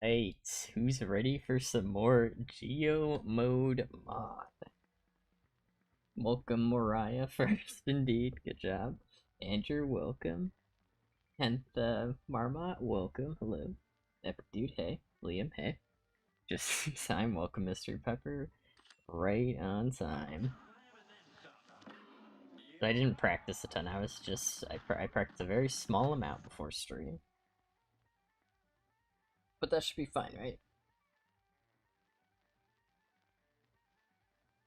Alright, who's ready for some more Geo Mode mod? Welcome, Mariah, first indeed. Good job. Andrew, welcome. 10th Marmot, welcome. Hello. Epic Dude, hey. Liam, hey. Just time, welcome, Mr. Pepper. Right on time. I didn't practice a ton. I practiced a very small amount before stream. But that should be fine, right?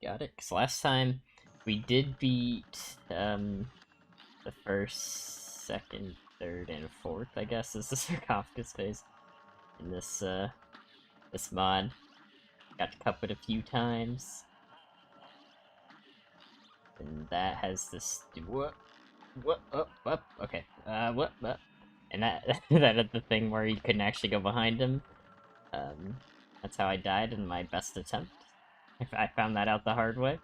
Got it. Because last time we did beat the first, second, third, and fourth, I guess, is the sarcophagus phase in this mod. Got to cup it a few times. And that has this what up okay. What and that that had the thing where you couldn't actually go behind him. That's how I died in my best attempt. I found that out the hard way.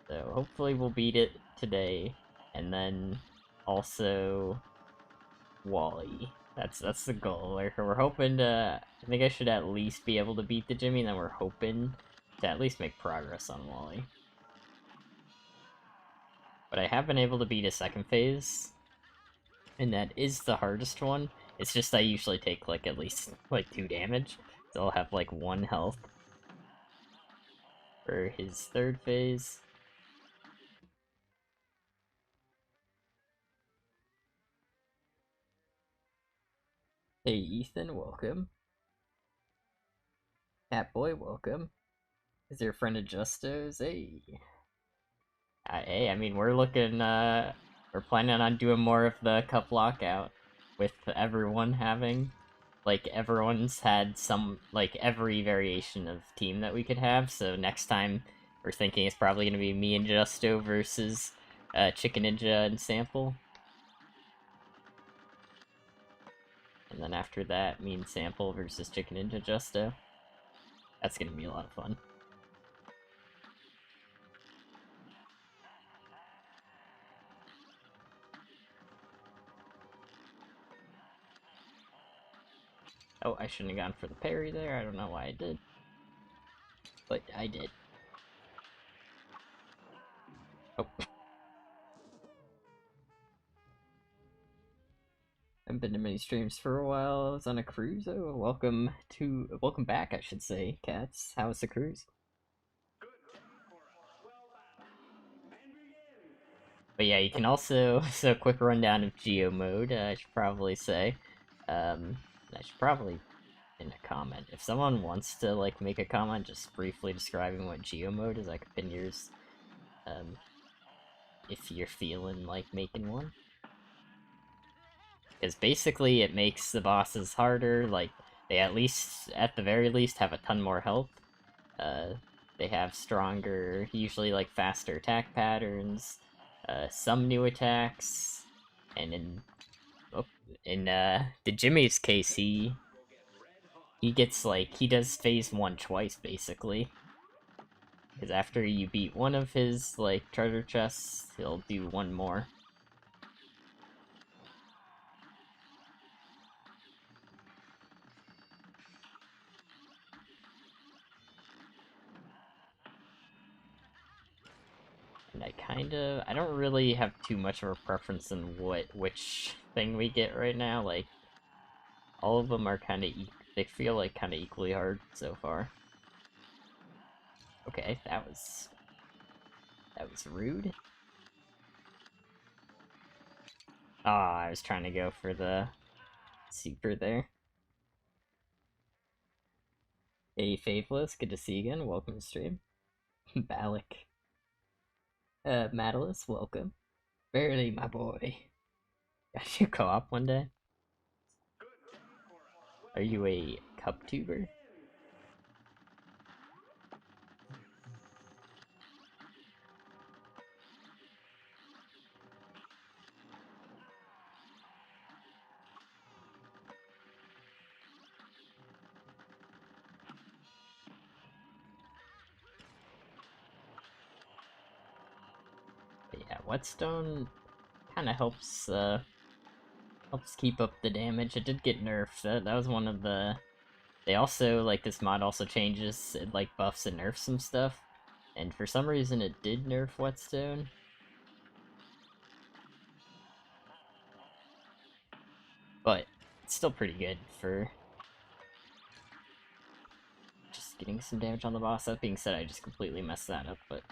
So hopefully we'll beat it today, and then also Wally. That's the goal. We're hoping to. I think I should at least be able to beat the Jimmy, and then we're hoping to at least make progress on Wally. But I have been able to beat a second phase, and that is the hardest one. It's just I usually take like at least like 2 damage, so I'll have like 1 health for his third phase. Hey Ethan, welcome. Catboy, welcome. Is your friend Adjustos? Hey. Hey, I mean, we're planning on doing more of the cup lockout with everyone having, like, everyone's had some, like, every variation of team that we could have, so next time we're thinking it's probably gonna be me and Justo versus, Chicken Ninja and Sample. And then after that, me and Sample versus Chicken Ninja Justo. That's gonna be a lot of fun. Oh, I shouldn't have gone for the parry there. I don't know why I did. But I did. Oh. I've been to many streams for a while. I was on a cruise. Oh, welcome back, I should say, cats. How was the cruise? But yeah, you can also, so quick rundown of Geo mode, I should probably say. I should probably, in a comment, if someone wants to, like, make a comment just briefly describing what Geo mode is, I could pin yours, if you're feeling like making one. Because basically it makes the bosses harder, like, they at the very least, have a ton more health. They have stronger, usually like faster attack patterns, some new attacks, and in the Jimmy's case, he gets like, he does phase 1 twice, basically. Because after you beat one of his, like, treasure chests, he'll do one more. And I don't really have too much of a preference in which thing we get right now, like, all of them are they feel like kind of equally hard so far. Okay, that was rude. Ah, I was trying to go for the super there. Hey, Faithless, good to see you again. Welcome to stream. Alec. Matalus, welcome. Barely, my boy. Got you co-op one day? Are you a cup tuber? But yeah, whetstone kind of helps Helps keep up the damage. It did get nerfed. That was one of the... They also, like, this mod also changes, it, like, buffs and nerfs some stuff. And for some reason it did nerf Whetstone. But it's still pretty good for just getting some damage on the boss. That being said, I just completely messed that up, but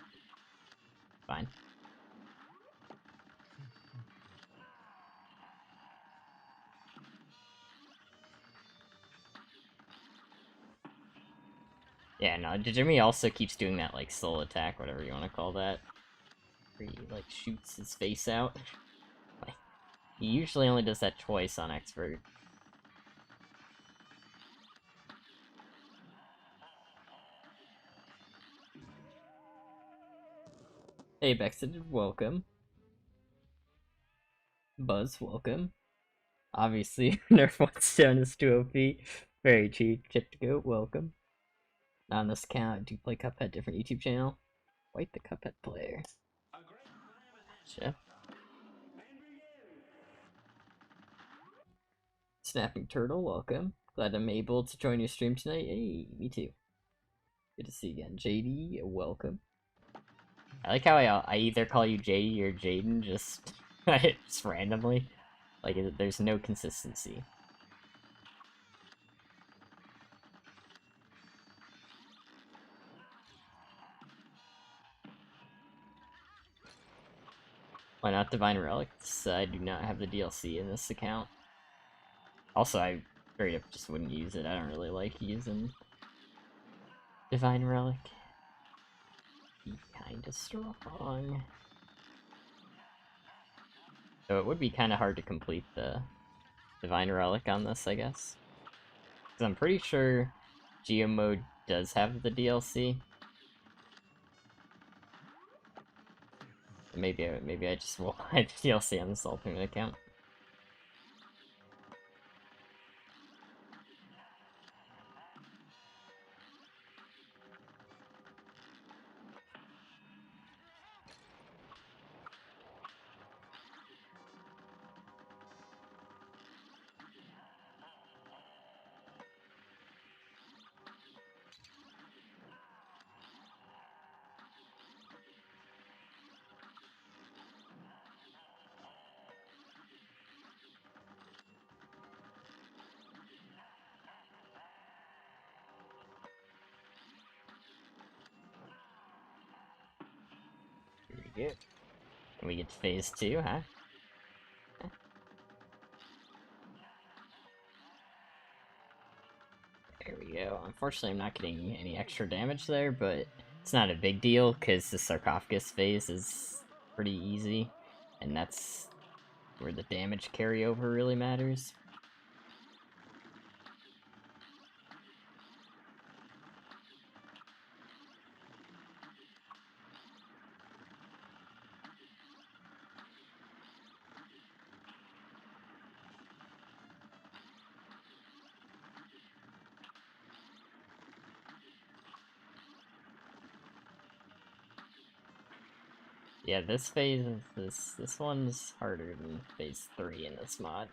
fine. Yeah, no, Jimmy also keeps doing that, like, soul attack, whatever you want to call that. Where he, like, shoots his face out. Like, he usually only does that twice on Expert. Hey, Bexted, welcome. Buzz, welcome. Obviously, Nerf Whetstone is too OP. Very cheap. Chip to go, welcome. Not on this account, I do play Cuphead, different YouTube channel. Quite the Cuphead player. Gotcha. Snapping Turtle, welcome. Glad I'm able to join your stream tonight. Hey, me too. Good to see you again. JD, welcome. I like how I either call you JD or Jaden, just, just randomly. Like, there's no consistency. Why not Divine Relics? I do not have the DLC in this account. Also, I straight up just wouldn't use it. I don't really like using Divine Relic. Be kinda strong. So it would be kinda hard to complete the Divine Relic on this, I guess. Because I'm pretty sure Geo Mode does have the DLC. Maybe I just will buy the DLC on this alternate account. Here we go. Can we get to phase 2, huh? There we go. Unfortunately, I'm not getting any extra damage there, but it's not a big deal, because the sarcophagus phase is pretty easy, and that's where the damage carryover really matters. Yeah, this phase is this one's harder than phase 3 in this mod.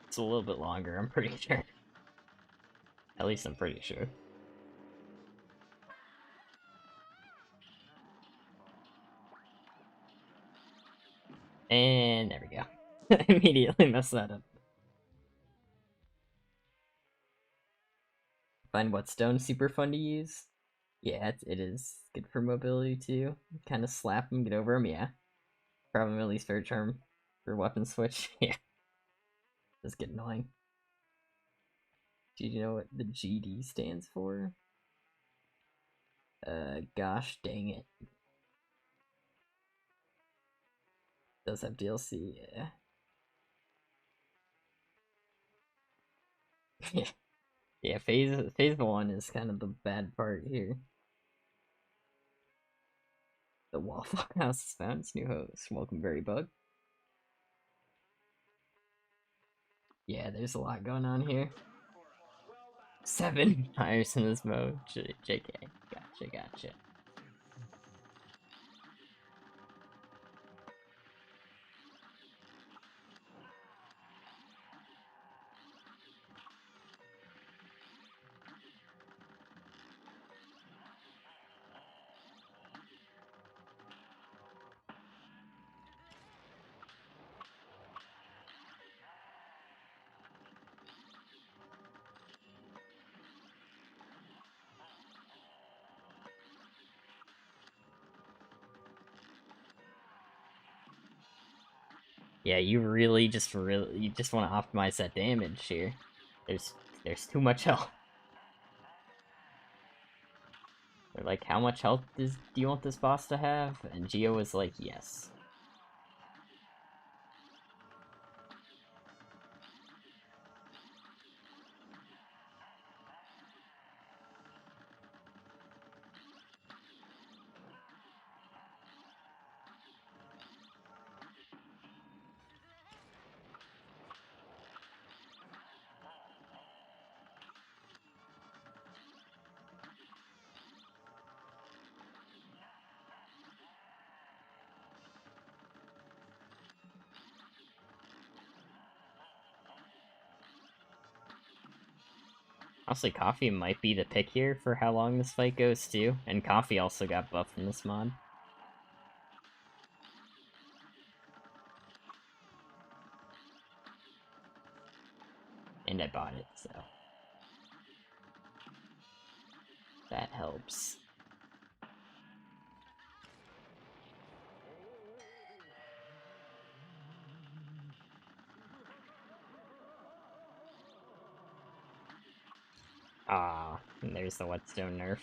It's a little bit longer, I'm pretty sure. At least I'm pretty sure. And there we go. Immediately messed that up. Find Whetstone super fun to use? Yeah, it is good for mobility too. Kind of slap him, get over him, yeah. Probably at least fair charm for weapon switch. Yeah, does get annoying. Do you know what the GD stands for? Gosh dang it. Does have DLC, yeah. Yeah, phase 1 is kind of the bad part here. The Waffle House has found its new host. Welcome, Berry Bug. Yeah, there's a lot going on here. 7 fires in this mode. JK. Gotcha. Yeah, you just want to optimize that damage here. There's there's too much health. They're like, how much health do you want this boss to have? And Geo was like, yes. Honestly, Coffee might be the pick here for how long this fight goes, too. And Coffee also got buffed from this mod. And I bought it, so... that helps. Ah, and there's the whetstone nerf.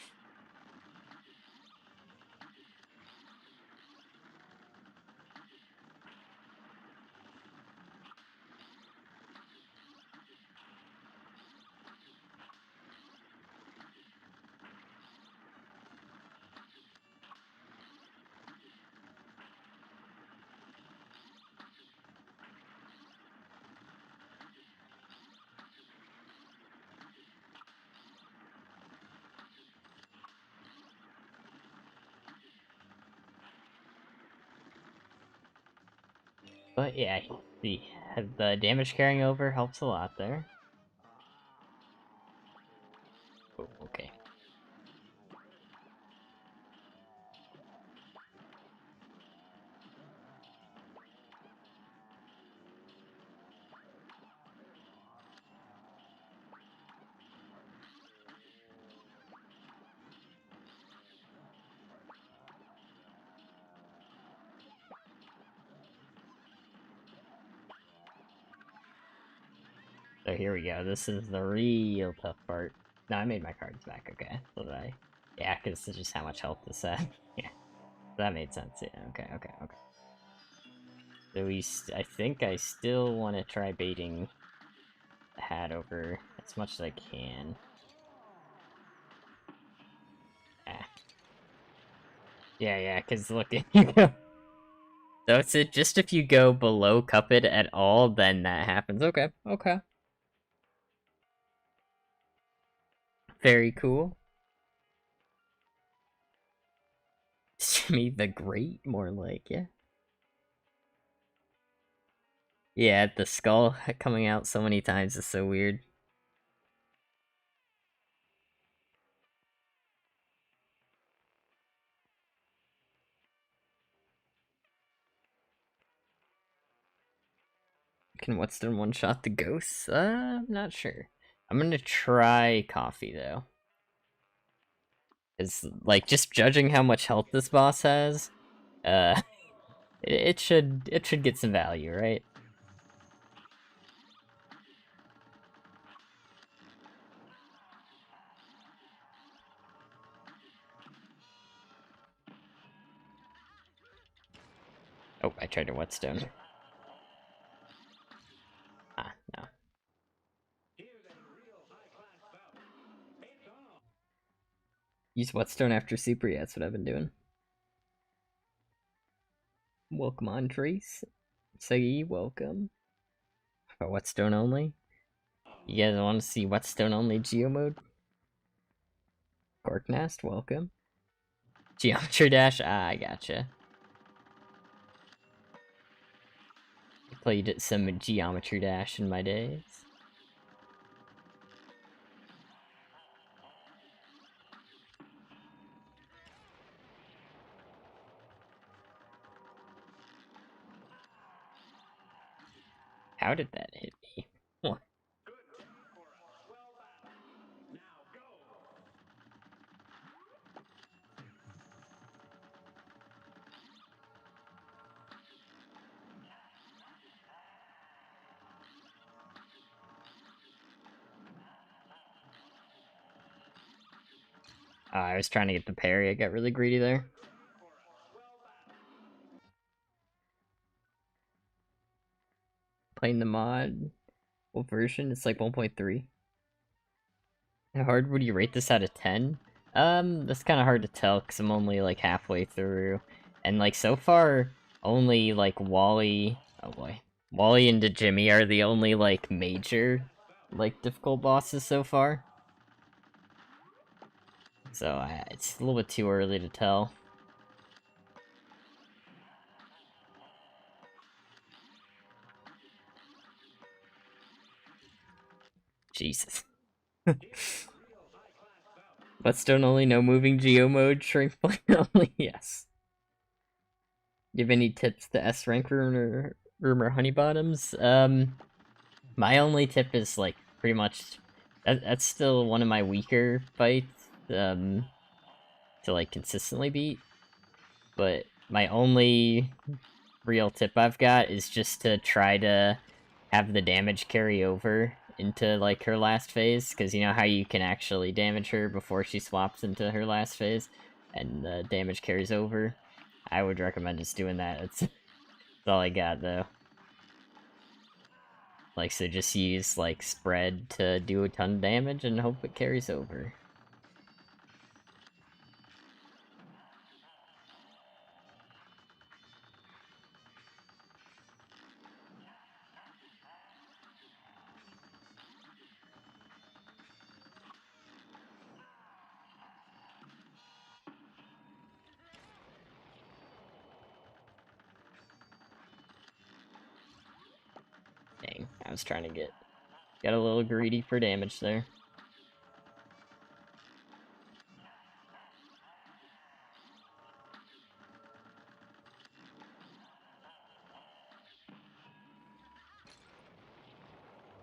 But yeah, the damage carrying over helps a lot there. Oh, okay. So here we go. This is the real tough part. No, I made my cards back. Okay, so did I? Yeah, because this is just how much health this had. Yeah, that made sense. Yeah. Okay. Okay. Okay. So I think I still want to try baiting the hat over as much as I can. Ah. Yeah, yeah. Because look, if you go. So it's just if you go below Cuphead at all, then that happens. Okay. Okay. Very cool. Jimmy the Great, more like, yeah. Yeah, the skull coming out so many times is so weird. Can Whetstone one-shot the ghosts? I'm not sure. I'm gonna try Coffee, though. It's like, just judging how much health this boss has, uh, it should get some value, right? Oh, I tried a Whetstone. Ah, no. Use Whetstone after Super, yeah, that's what I've been doing. Welcome on, Trace. Segi, welcome. But Whetstone only? You guys want to see Whetstone only Geo mode? Corknast, welcome. Geometry Dash, ah, I gotcha. I played some Geometry Dash in my days. How did that hit me? What? I was trying to get the parry. I got really greedy there. Playing the mod. What version? It's like 1.3. How hard would you rate this out of 10? That's kind of hard to tell because I'm only like halfway through. And like so far, only like Wally. Oh boy. Wally and Jimmy are the only like major like difficult bosses so far. So it's a little bit too early to tell. Jesus. Whetstone only, no moving geo mode, shrink plane only, yes. You have any tips to S rank rumor honey bottoms? My only tip is like pretty much that's still one of my weaker fights to like consistently beat. But my only real tip I've got is just to try to have the damage carry over into like her last phase, because you know how you can actually damage her before she swaps into her last phase and the damage carries over. I would recommend just doing that. That's all I got though. Like, so just use like spread to do a ton of damage and hope it carries over. Dang, I was trying to got a little greedy for damage there.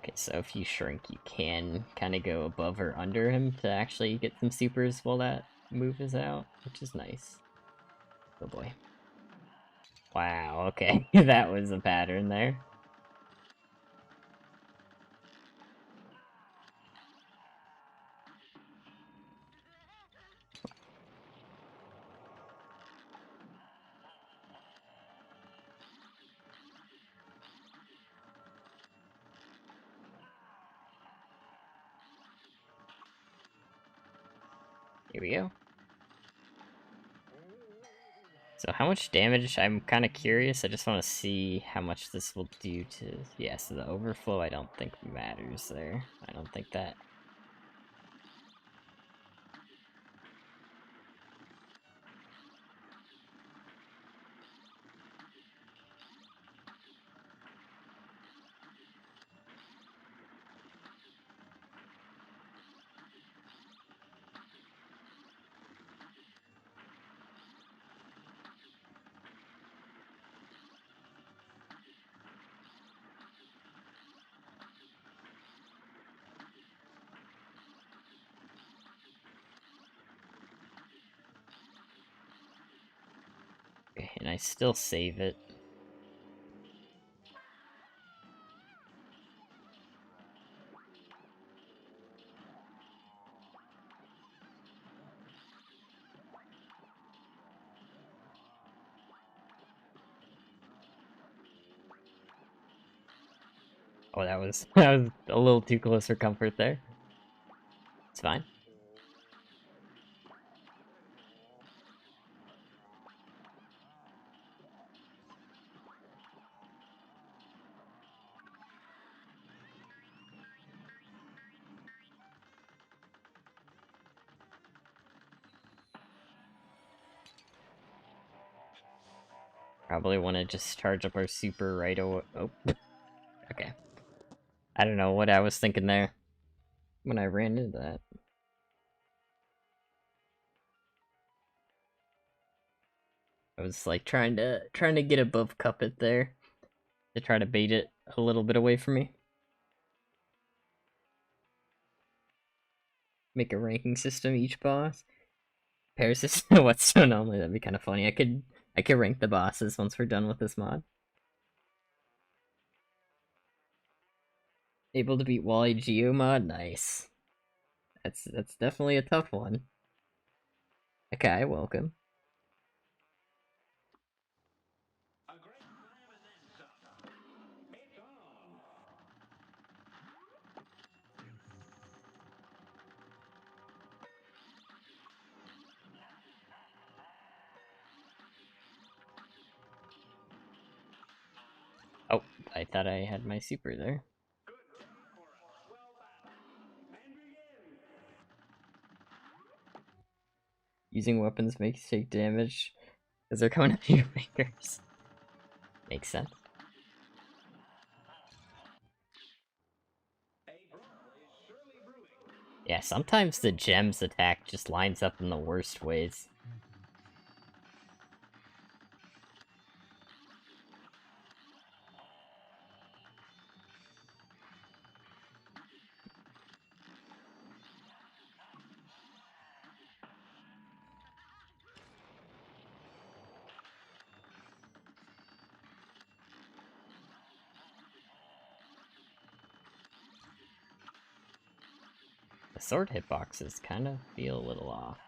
Okay, so if you shrink, you can kind of go above or under him to actually get some supers while that move is out, which is nice. Oh boy. Wow, okay. That was a pattern there. Here we go. So how much damage? I'm kind of curious. I just want to see how much this will do to... Yeah, so the overflow I don't think matters there. I don't think that... Okay, and I still save it. Oh, that was that was a little too close for comfort there. It's fine. Probably want to just charge up our super right away. Oh, okay. I don't know what I was thinking there when I ran into that. I was like trying to get above Cuphead there to try to bait it a little bit away from me. Make a ranking system each boss. Pair system. What's so normally that'd be kind of funny. I could rank the bosses once we're done with this mod. Able to beat Wally Geo mod. Nice. That's definitely a tough one. Okay, welcome. Oh, I thought I had my super there. Using weapons makes take damage because they're coming out of your fingers. Makes sense. Yeah, sometimes the gems attack just lines up in the worst ways. The sword hitboxes kind of feel a little off.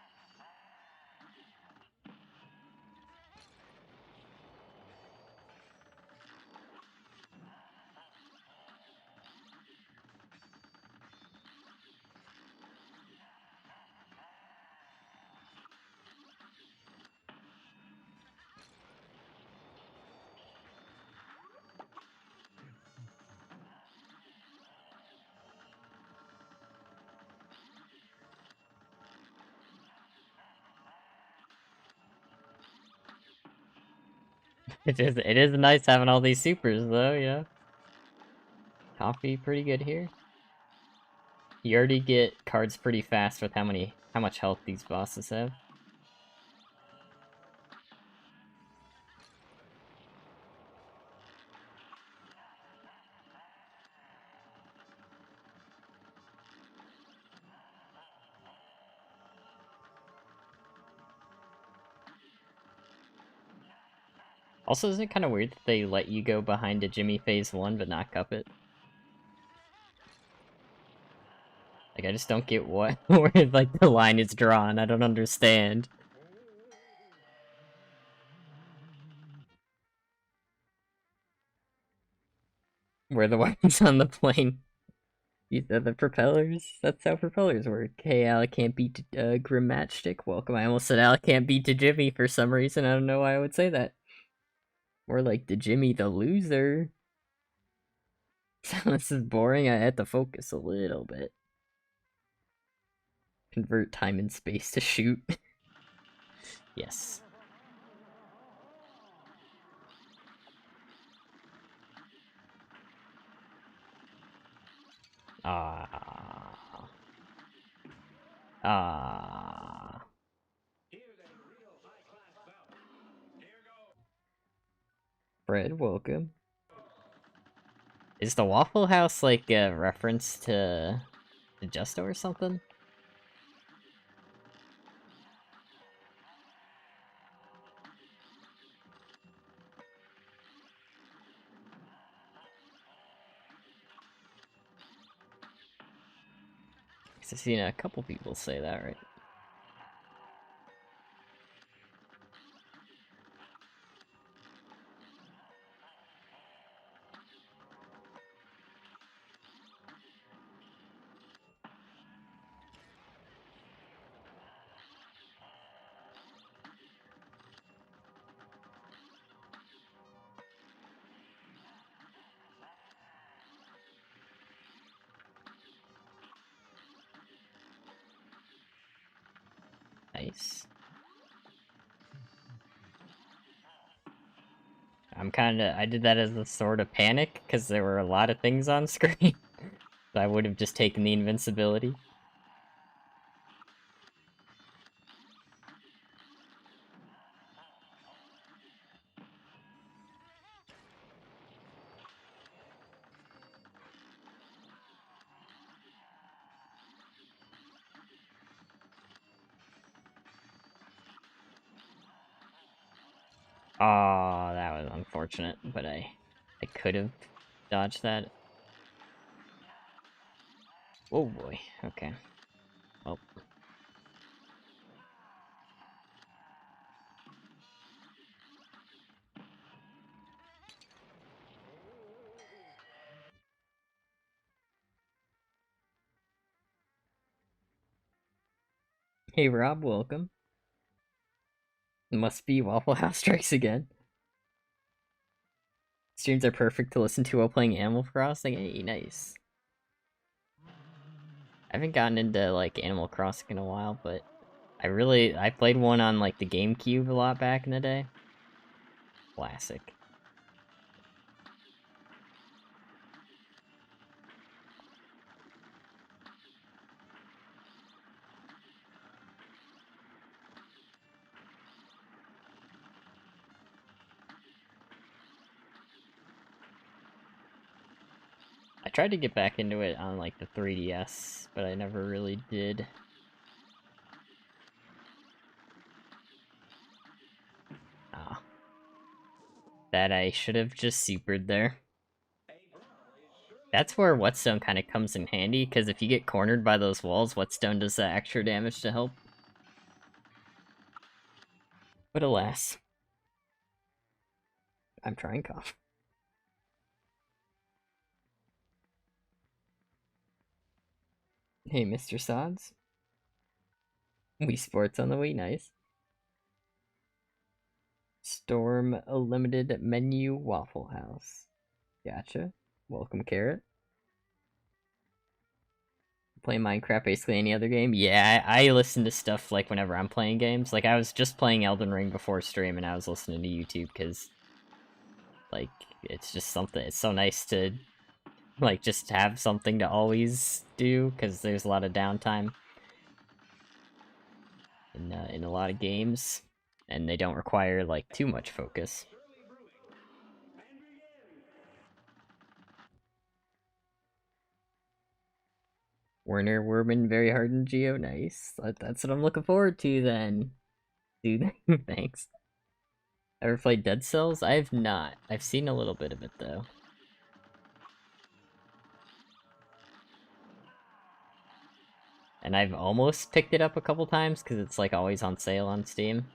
It is nice having all these supers though, yeah. Coffee pretty good here. You already get cards pretty fast with how much health these bosses have. Also, isn't it kind of weird that they let you go behind a Jimmy phase 1 but not cup it? Like, I just don't get what where like the line is drawn. I don't understand. Where the weapons on the plane. These are the propellers. That's how propellers work. Hey, Alec can't beat Grim Matchstick. Welcome. I almost said Alec can't beat to Jimmy for some reason. I don't know why I would say that. More like the Jimmy the loser. This is boring. I had to focus a little bit. Convert time and space to shoot. Yes. Ah. Ah. Fred, welcome. Is the Waffle House like a reference to Justo or something? Because I've seen a couple people say that, right? Nice. I did that as a sort of panic, because there were a lot of things on screen. So I would have just taken the invincibility. Oh, that was unfortunate, but I could have dodged that. Oh boy, okay. Well, Hey Rob, welcome. Must be Waffle House Strikes Again. Streams are perfect to listen to while playing Animal Crossing. Hey, nice. I haven't gotten into like Animal Crossing in a while, but I played one on like the GameCube a lot back in the day. Classic. I tried to get back into it on like the 3DS, but I never really did. Ah. That I should have just supered there. That's where Whetstone kind of comes in handy, because if you get cornered by those walls, Whetstone does that extra damage to help. But alas. I'm trying cough. Hey, Mr. Sods. Wii Sports on the Wii, nice. Storm a limited menu Waffle House. Gotcha. Welcome, Carrot. Play Minecraft, basically any other game. Yeah, I listen to stuff like whenever I'm playing games. Like I was just playing Elden Ring before stream, and I was listening to YouTube because, like, it's just something. It's so nice to, like, just have something to always do because there's a lot of downtime in a lot of games, and they don't require like too much focus. Werner Werman, very hard in Geo, nice. That's what I'm looking forward to then. Dude, thanks. Ever played Dead Cells? I have not. I've seen a little bit of it though. And I've almost picked it up a couple times because it's like always on sale on Steam.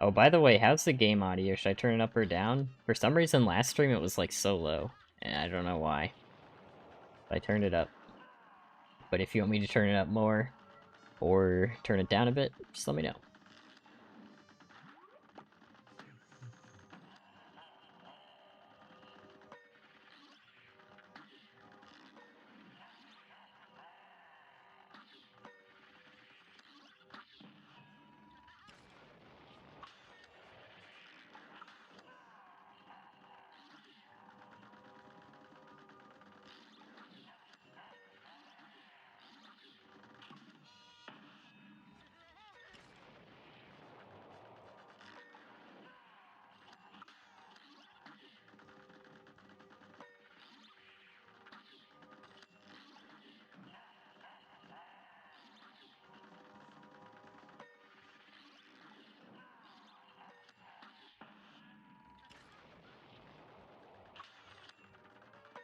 Oh, by the way, how's the game audio? Should I turn it up or down? For some reason, last stream it was like so low, and I don't know why. I turned it up. But if you want me to turn it up more, or turn it down a bit, just let me know.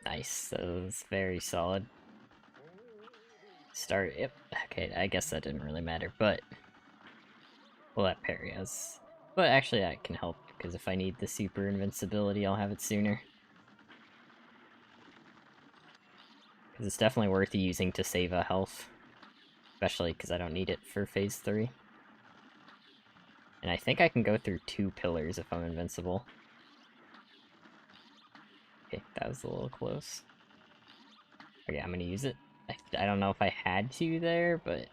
Nice, that was very solid. Start, yep, okay, I guess that didn't really matter, but... Well, that parry has... But actually that can help, because if I need the super invincibility, I'll have it sooner. Because it's definitely worth using to save a health. Especially because I don't need it for phase 3. And I think I can go through 2 pillars if I'm invincible. Okay, that was a little close. Okay, I'm gonna use it. I don't know if I had to there, but...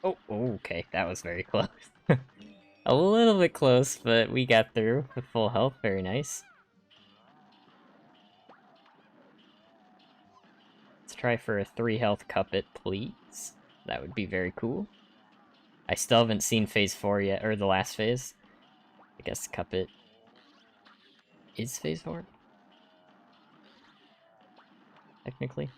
Oh, okay, that was very close. A little bit close, but we got through with full health, very nice. Let's try for a 3 health Cuphead, please. That would be very cool. I still haven't seen phase 4 yet, or the last phase. I guess Cuphead is phase 4? Technically.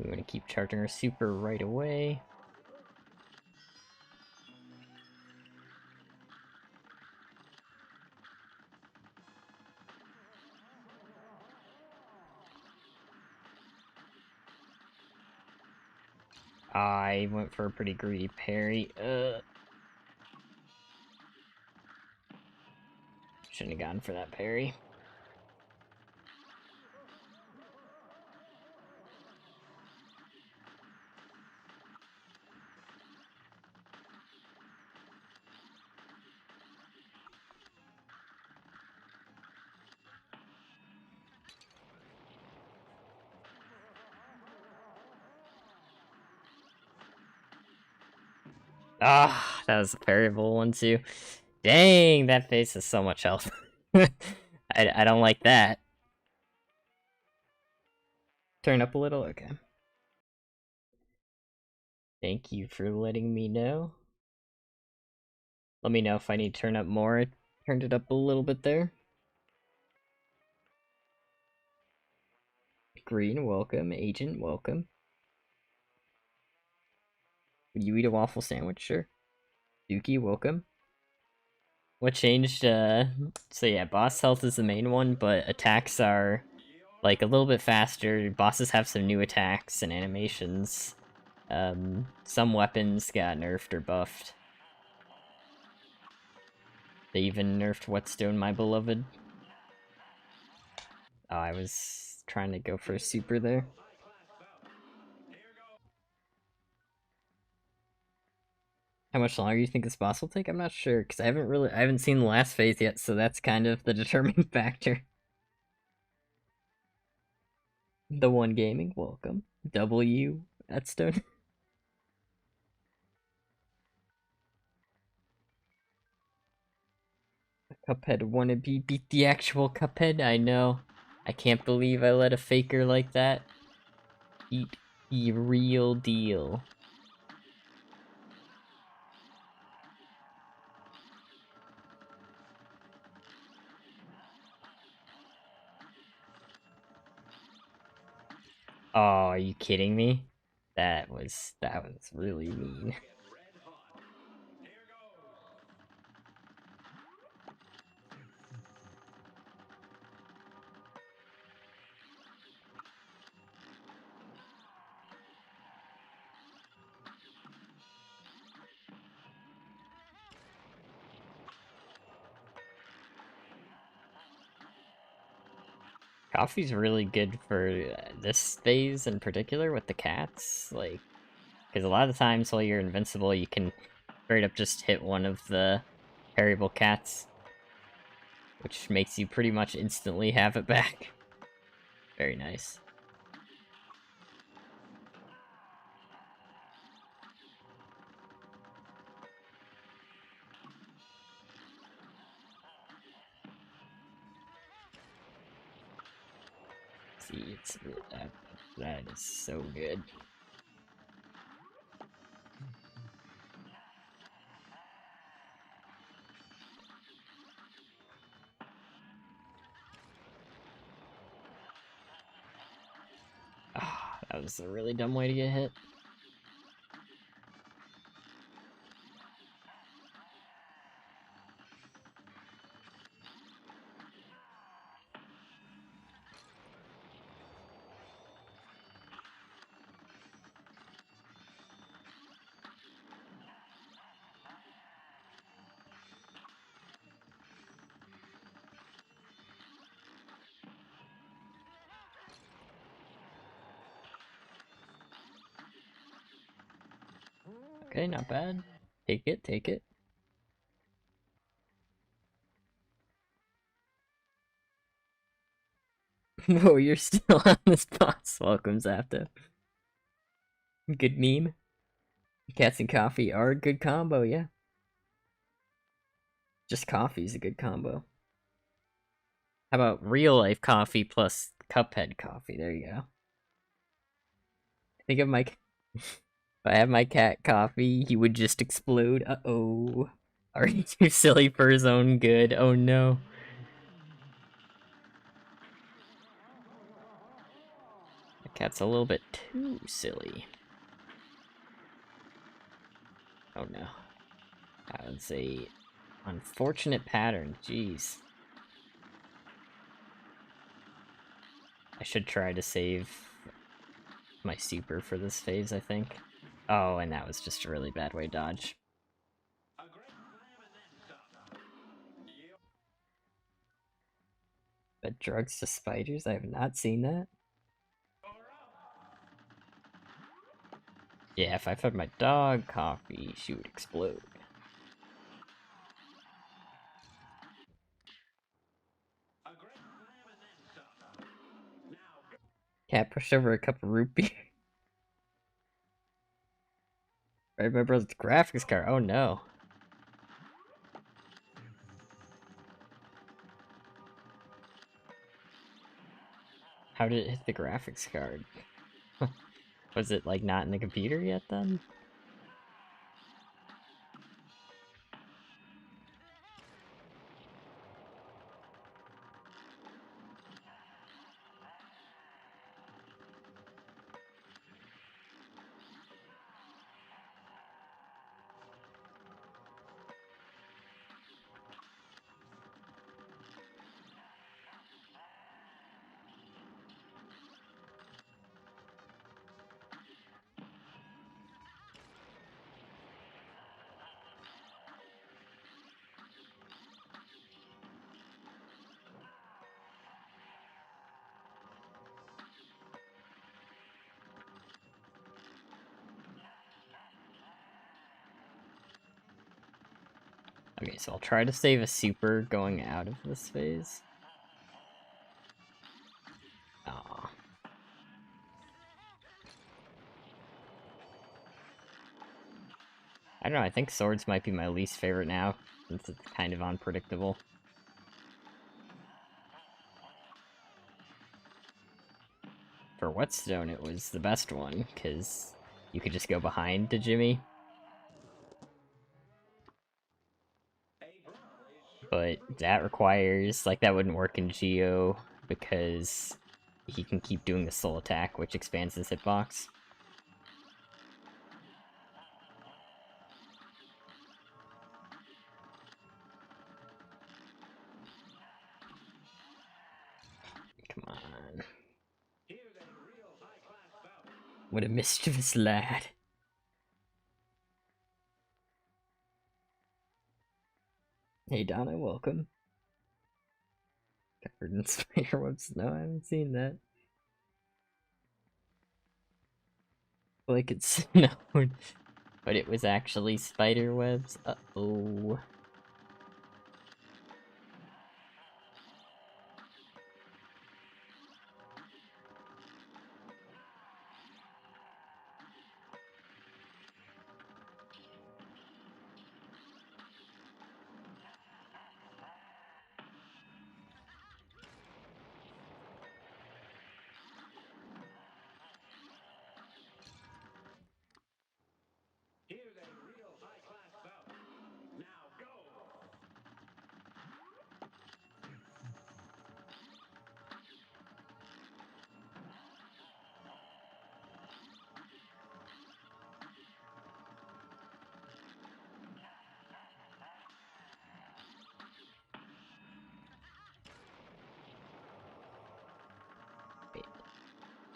We want to keep charging our super right away. I went for a pretty greedy parry. Shouldn't have gone for that parry. Ah, that was a variable one too. Dang, that face has so much health. I don't like that. Turn up a little? Okay. Thank you for letting me know. Let me know if I need to turn up more. I turned it up a little bit there. Green, welcome. Agent, welcome. Would you eat a waffle sandwich? Sure. Dookie, welcome. What changed? So yeah, boss health is the main one, but attacks are like a little bit faster. Bosses have some new attacks and animations. Some weapons got nerfed or buffed. They even nerfed Whetstone, my beloved. Oh, I was trying to go for a super there. How much longer do you think this boss will take? I'm not sure, because I haven't seen the last phase yet, so that's kind of the determining factor. The One Gaming, welcome. W, Whetstone. Cuphead wannabe beat the actual Cuphead? I know. I can't believe I let a faker like that beat the real deal. Oh, are you kidding me? That was really mean. Coffee's really good for this phase in particular with the cats, like, because a lot of times while you're invincible, you can straight up just hit one of the parryable cats, which makes you pretty much instantly have it back. Very nice. See, that is so good. Ah, that was a really dumb way to get hit. Okay, not bad. Take it, take it. Oh, you're still on this boss. Welcome, Zapdo. Good meme. Cats and coffee are a good combo, yeah. Just coffee's a good combo. How about real life coffee plus Cuphead coffee? There you go. Think of my. If I have my cat coffee, he would just explode. Uh-oh. Are you too silly for his own good? Oh no. The That's a little bit too silly. Oh no. That was a unfortunate pattern, jeez. I should try to save my super for this phase, I think. Oh, and that was just a really bad way dodge. But drugs to spiders? I have not seen that. Yeah, if I fed my dog coffee, she would explode. Cat pushed over a cup of root beer. Right, my brother's graphics card. Oh no. How did it hit the graphics card? Was it like not in the computer yet then? Okay, so I'll try to save a super going out of this phase. Aw. I don't know, I think swords might be my least favorite now, since it's kind of unpredictable. For Whetstone, it was the best one, because you could just go behind to Jimmy. But that requires, like, that wouldn't work in Geo, because he can keep doing the soul attack, which expands his hitbox. Come on. What a mischievous lad. Hey Donna, welcome. Covered in spider webs. No, I haven't seen that. Like it snowed, but it was actually spider webs. Uh-oh.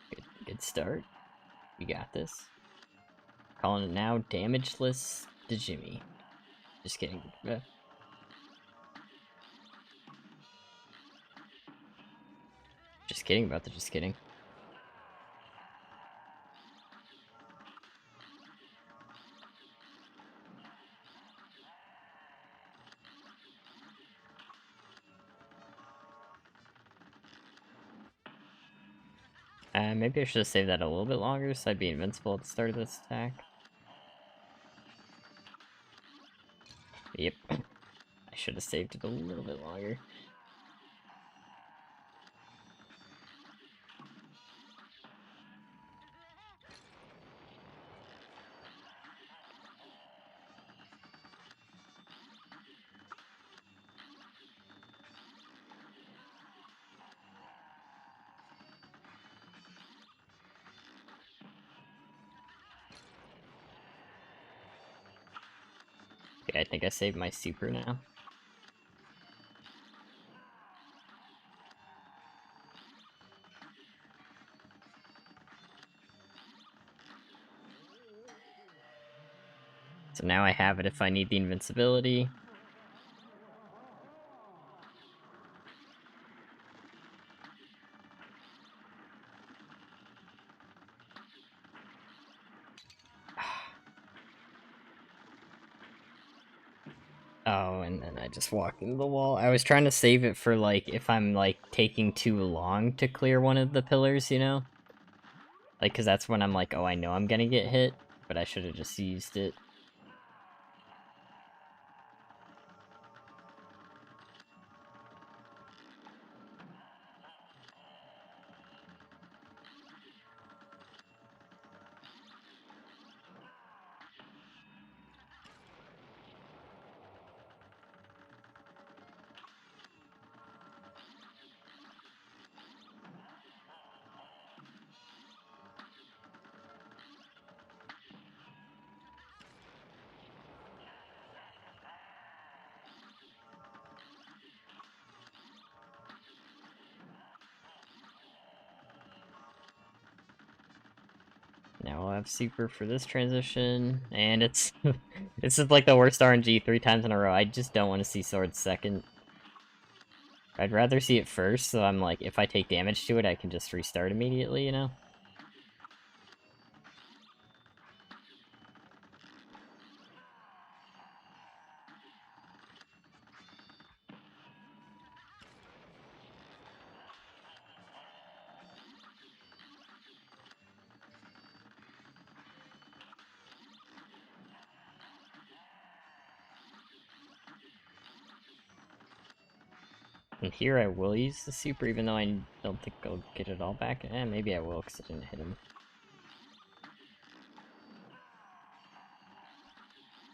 Wait, good start. You got this. Calling it now, damageless to Jimmy. Just kidding. Just kidding about the just kidding. Maybe I should have saved that a little bit longer so I'd be invincible at the start of this attack. Yep. I should have saved it a little bit longer. Okay, I think I saved my super now. So now I have it if I need the invincibility. Oh, and then I just walked into the wall. I was trying to save it for, like, if I'm, like, taking too long to clear one of the pillars, you know? Like, because that's when I'm like, oh, I know I'm gonna get hit, but I should have just used it. Now I'll have super for this transition, and it's this is like the worst RNG 3 times in a row. I just don't want to see swords second. I'd rather see it first, so I'm like, if I take damage to it, I can just restart immediately, you know? And here I will use the super, even though I don't think I'll get it all back. Maybe I will, because I didn't hit him.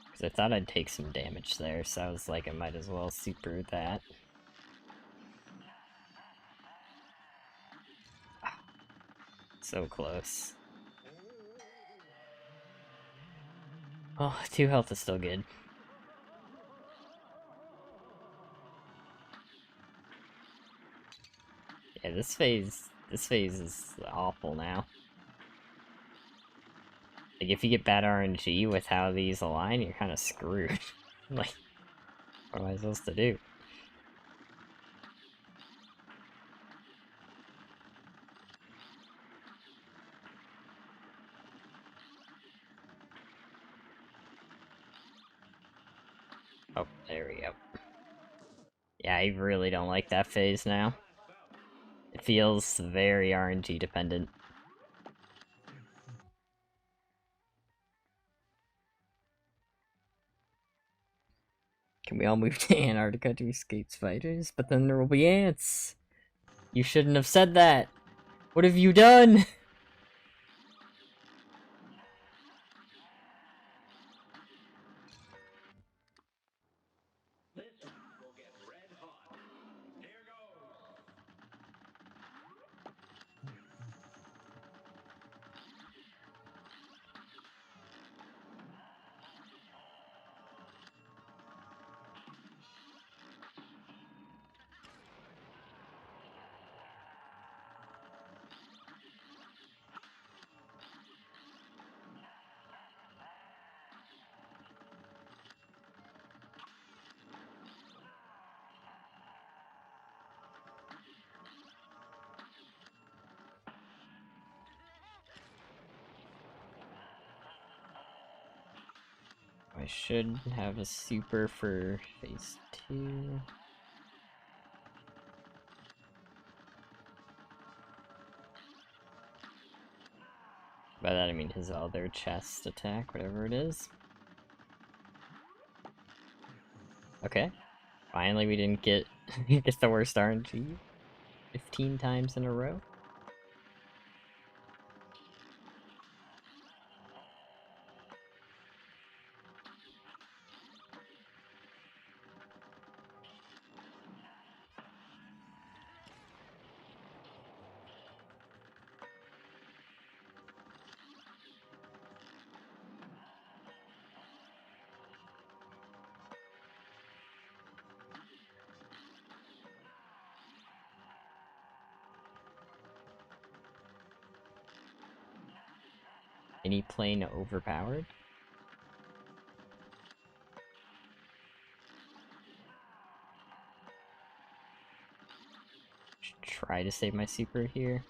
Because I thought I'd take some damage there, so I was like, I might as well super that. So close. Oh, 2 health is still good. Yeah, this phase is awful now. Like, if you get bad RNG with how these align, you're kind of screwed. Like, what am I supposed to do? Oh, there we go. Yeah, I really don't like that phase now. It feels very RNG dependent. Can we all move to Antarctica to escape spiders? But then there will be ants! You shouldn't have said that! What have you done? I should have a super for phase 2. By that I mean his other chest attack, whatever it is. Okay. Finally we didn't get get the worst RNG 15 times in a row. any plane overpowered. Should try to save my super here.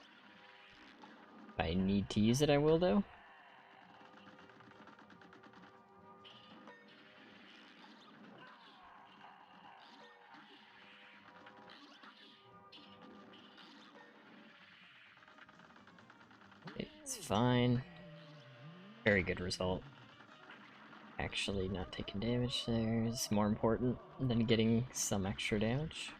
If I need to use it, I will, though. It's fine. Very good result. Actually, not taking damage there is more important than getting some extra damage.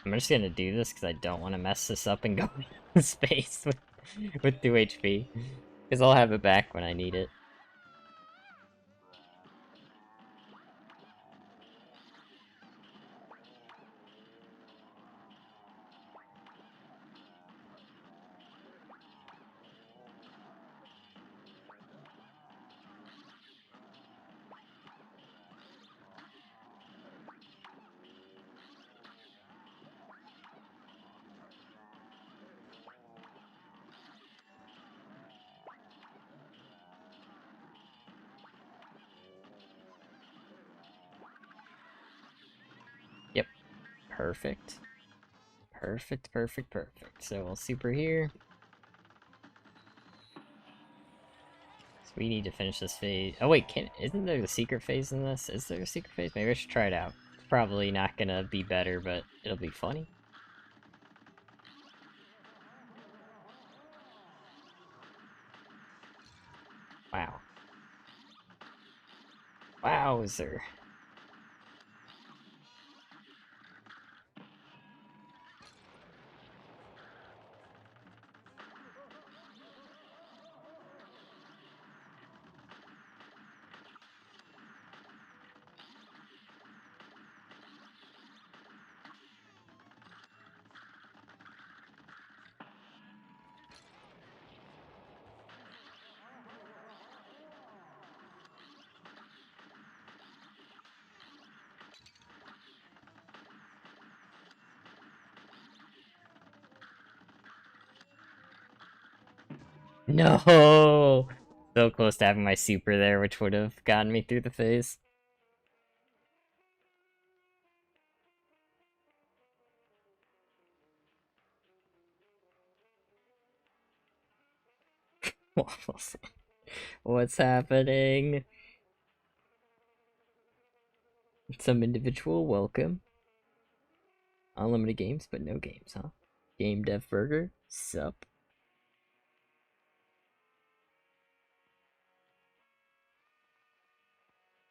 I'm just gonna do this because I don't want to mess this up and go into space with 2 HP. Because I'll have it back when I need it. Yep. Perfect. Perfect, perfect, perfect. So we'll super here. So we need to finish this phase. Oh wait, isn't there the secret phase in this? Is there a secret phase? Maybe I should try it out. It's probably not gonna be better, but it'll be funny. Wow. Wowzer. No! So close to having my super there, which would have gotten me through the phase. What's happening? Some individual welcome. Unlimited games, but no games, huh? Game Dev Burger? Sup?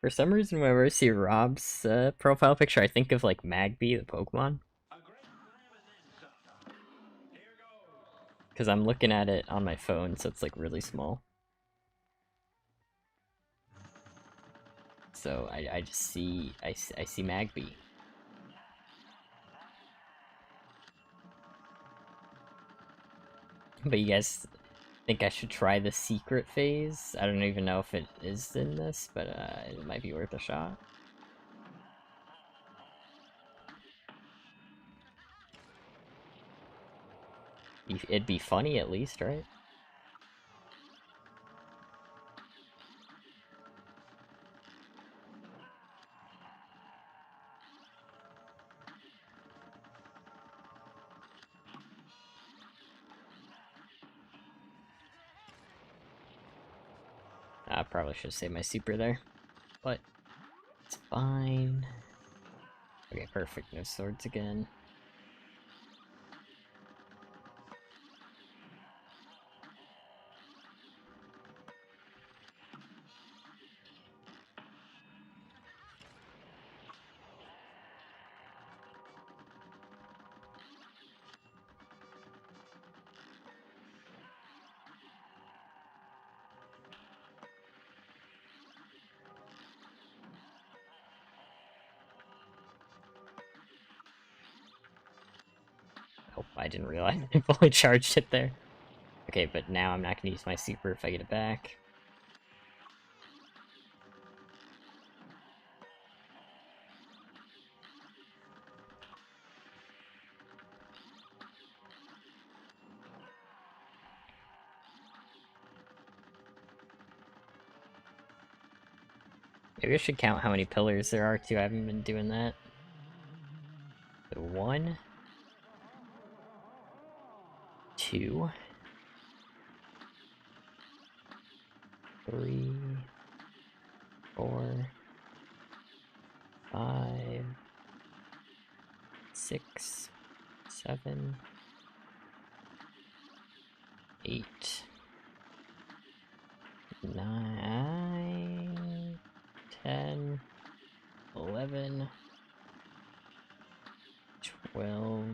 For some reason, whenever I see Rob's profile picture, I think of like Magby, the Pokemon. Because I'm looking at it on my phone, so it's like really small. So I just see, I see Magby. But you guys think I should try the secret phase? I don't even know if it is in this, but it might be worth a shot. It'd be funny at least, right? I probably should save my super there, but it's fine. Okay, perfect. No swords again. I didn't realize I fully charged it there. Okay, but now I'm not gonna use my super if I get it back. Maybe I should count how many pillars there are too. I haven't been doing that. So 1, 2, 3, 4, 5, 6, 7, 8, 9, 10, 11, 12.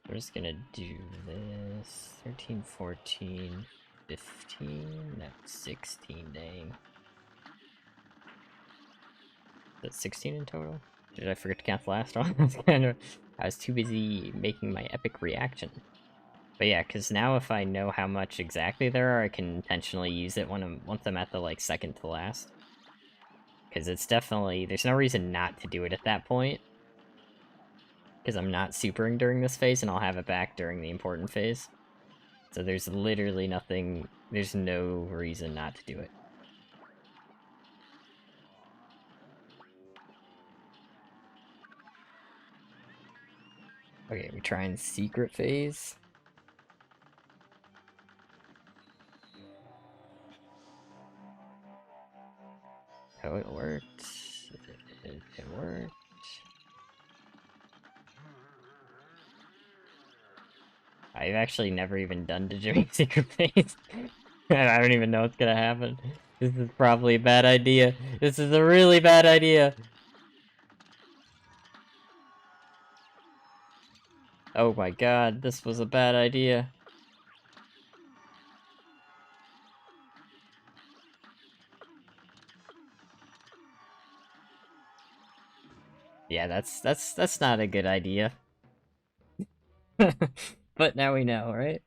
We're just gonna do this. 13, 14, 15, that's 16, dang. That's 16 in total? Did I forget to count the last one? I was too busy making my epic reaction. But yeah, because now if I know how much exactly there are, I can intentionally use it once I'm at the, like, second to last. Because it's definitely... There's no reason not to do it at that point. Because I'm not supering during this phase, and I'll have it back during the important phase. So there's literally nothing... There's no reason not to do it. Okay, we try and secret phase. Oh, it worked. It worked. I've actually never even done Digimon Secret Phase. I don't even know what's gonna happen. This is probably a bad idea. This is a really bad idea. Oh my god, this was a bad idea. Yeah, that's not a good idea. But now we know, right?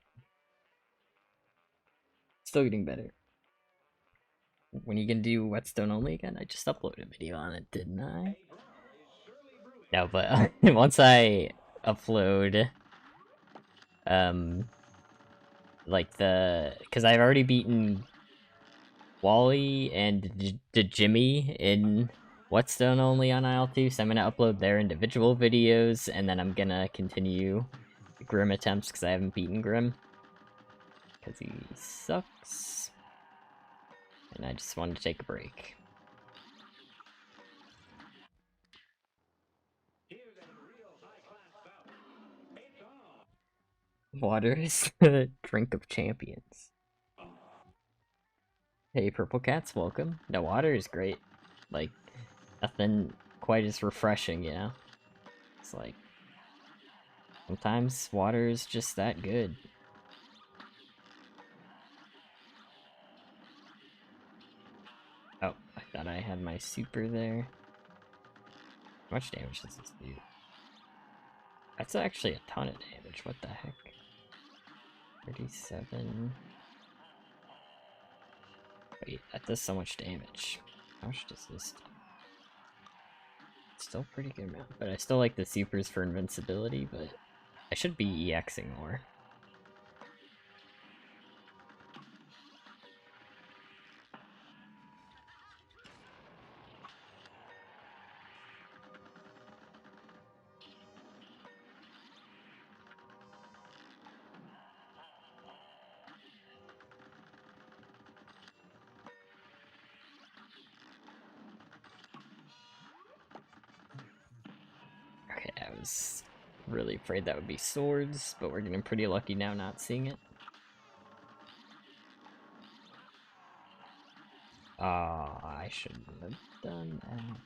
Still getting better. When are you gonna do Whetstone only again? I just uploaded a video on it, didn't I? No, but once I upload, like because I've already beaten Wally and Jimmy in Whetstone only on IL2, so I'm gonna upload their individual videos, and then I'm gonna continue Grim attempts because I haven't beaten Grim. Because he sucks. And I just wanted to take a break. Water is the drink of champions. Hey, Purple Cats, welcome. No, water is great. Like, nothing quite as refreshing, you know? It's like, sometimes water is just that good. Oh, I thought I had my super there. How much damage does this do? That's actually a ton of damage, what the heck? 37... Wait, that does so much damage. How much does this do? Still pretty good amount, but I still like the supers for invincibility, but I should be EXing more. Okay, I was really afraid that would be swords, but we're getting pretty lucky now not seeing it. I shouldn't have done that.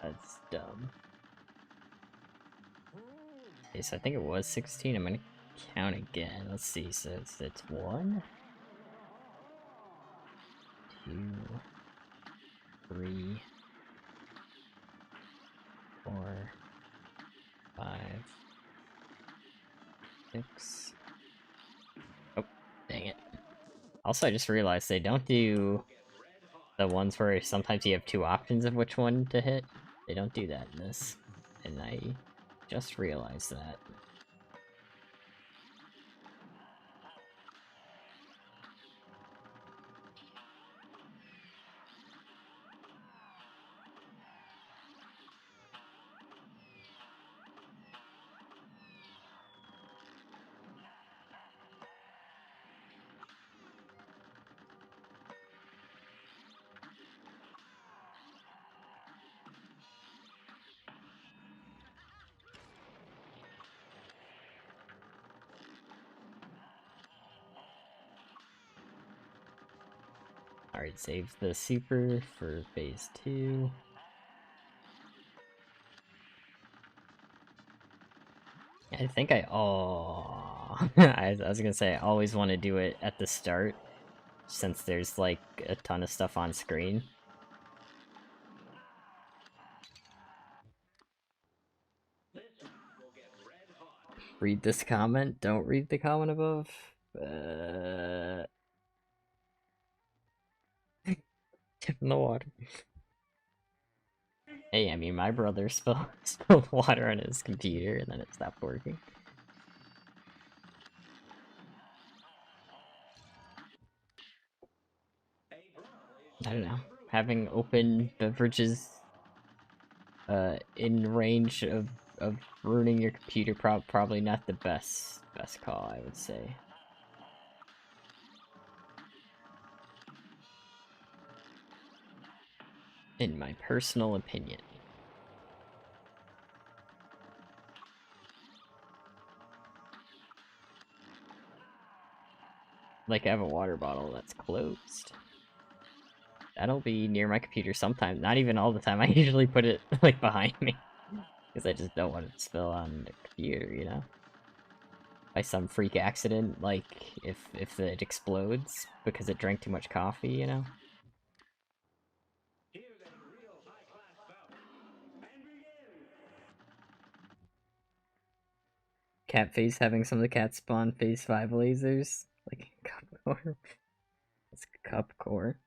That's dumb. Okay, so I think it was 16. I'm gonna count again. Let's see. So it's 1, 2, 3, 4, 5, 6. Oh, dang it. Also, I just realized they don't do the ones where sometimes you have 2 options of which one to hit. They don't do that in this. And I just realized that. Alright, save the super for phase 2. I think I I was gonna say I always want to do it at the start, since there's like a ton of stuff on screen. Read this comment. Don't read the comment above. Tip in the water. Hey, I mean, my brother spilled water on his computer and then it stopped working. I don't know. Having open beverages in range of ruining your computer probably not the best call, I would say. In my personal opinion. Like, I have a water bottle that's closed. That'll be near my computer sometime. Not even all the time. I usually put it, like, behind me. Because I just don't want it to spill on the computer, you know? By some freak accident, like, if it explodes because it drank too much coffee, you know? Cat face having some of the cat spawn phase 5 lasers. Like, cup core. It's cup core.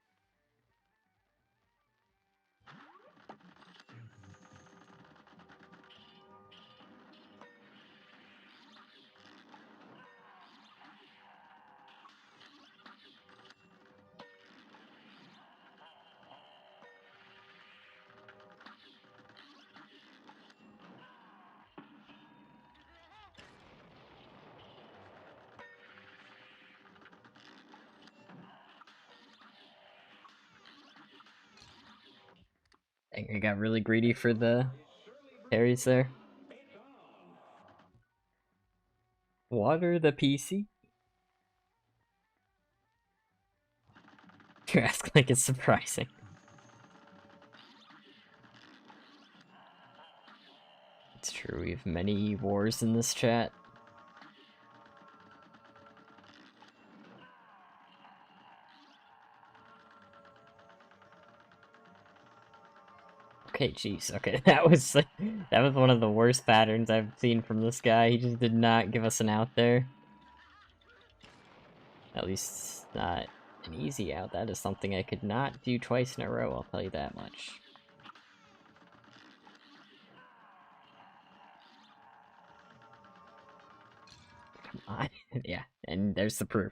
I got really greedy for the parries there. Water the PC? You ask like it's surprising. It's true, we have many wars in this chat. Okay, jeez. Okay, that was one of the worst patterns I've seen from this guy. He just did not give us an out there. At least not an easy out. That is something I could not do twice in a row, I'll tell you that much. Come on. Yeah, and there's the proof.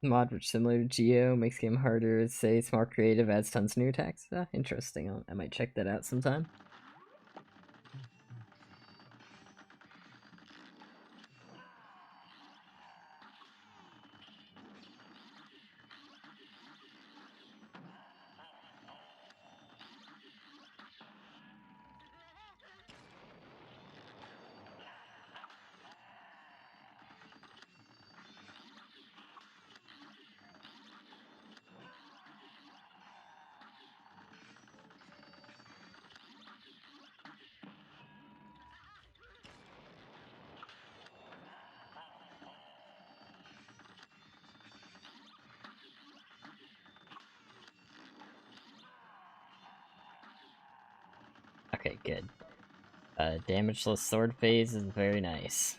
Mod which similar to Geo, makes game harder, say it's more creative, adds tons of new attacks. Interesting. I might check that out sometime. good. Damageless sword phase is very nice.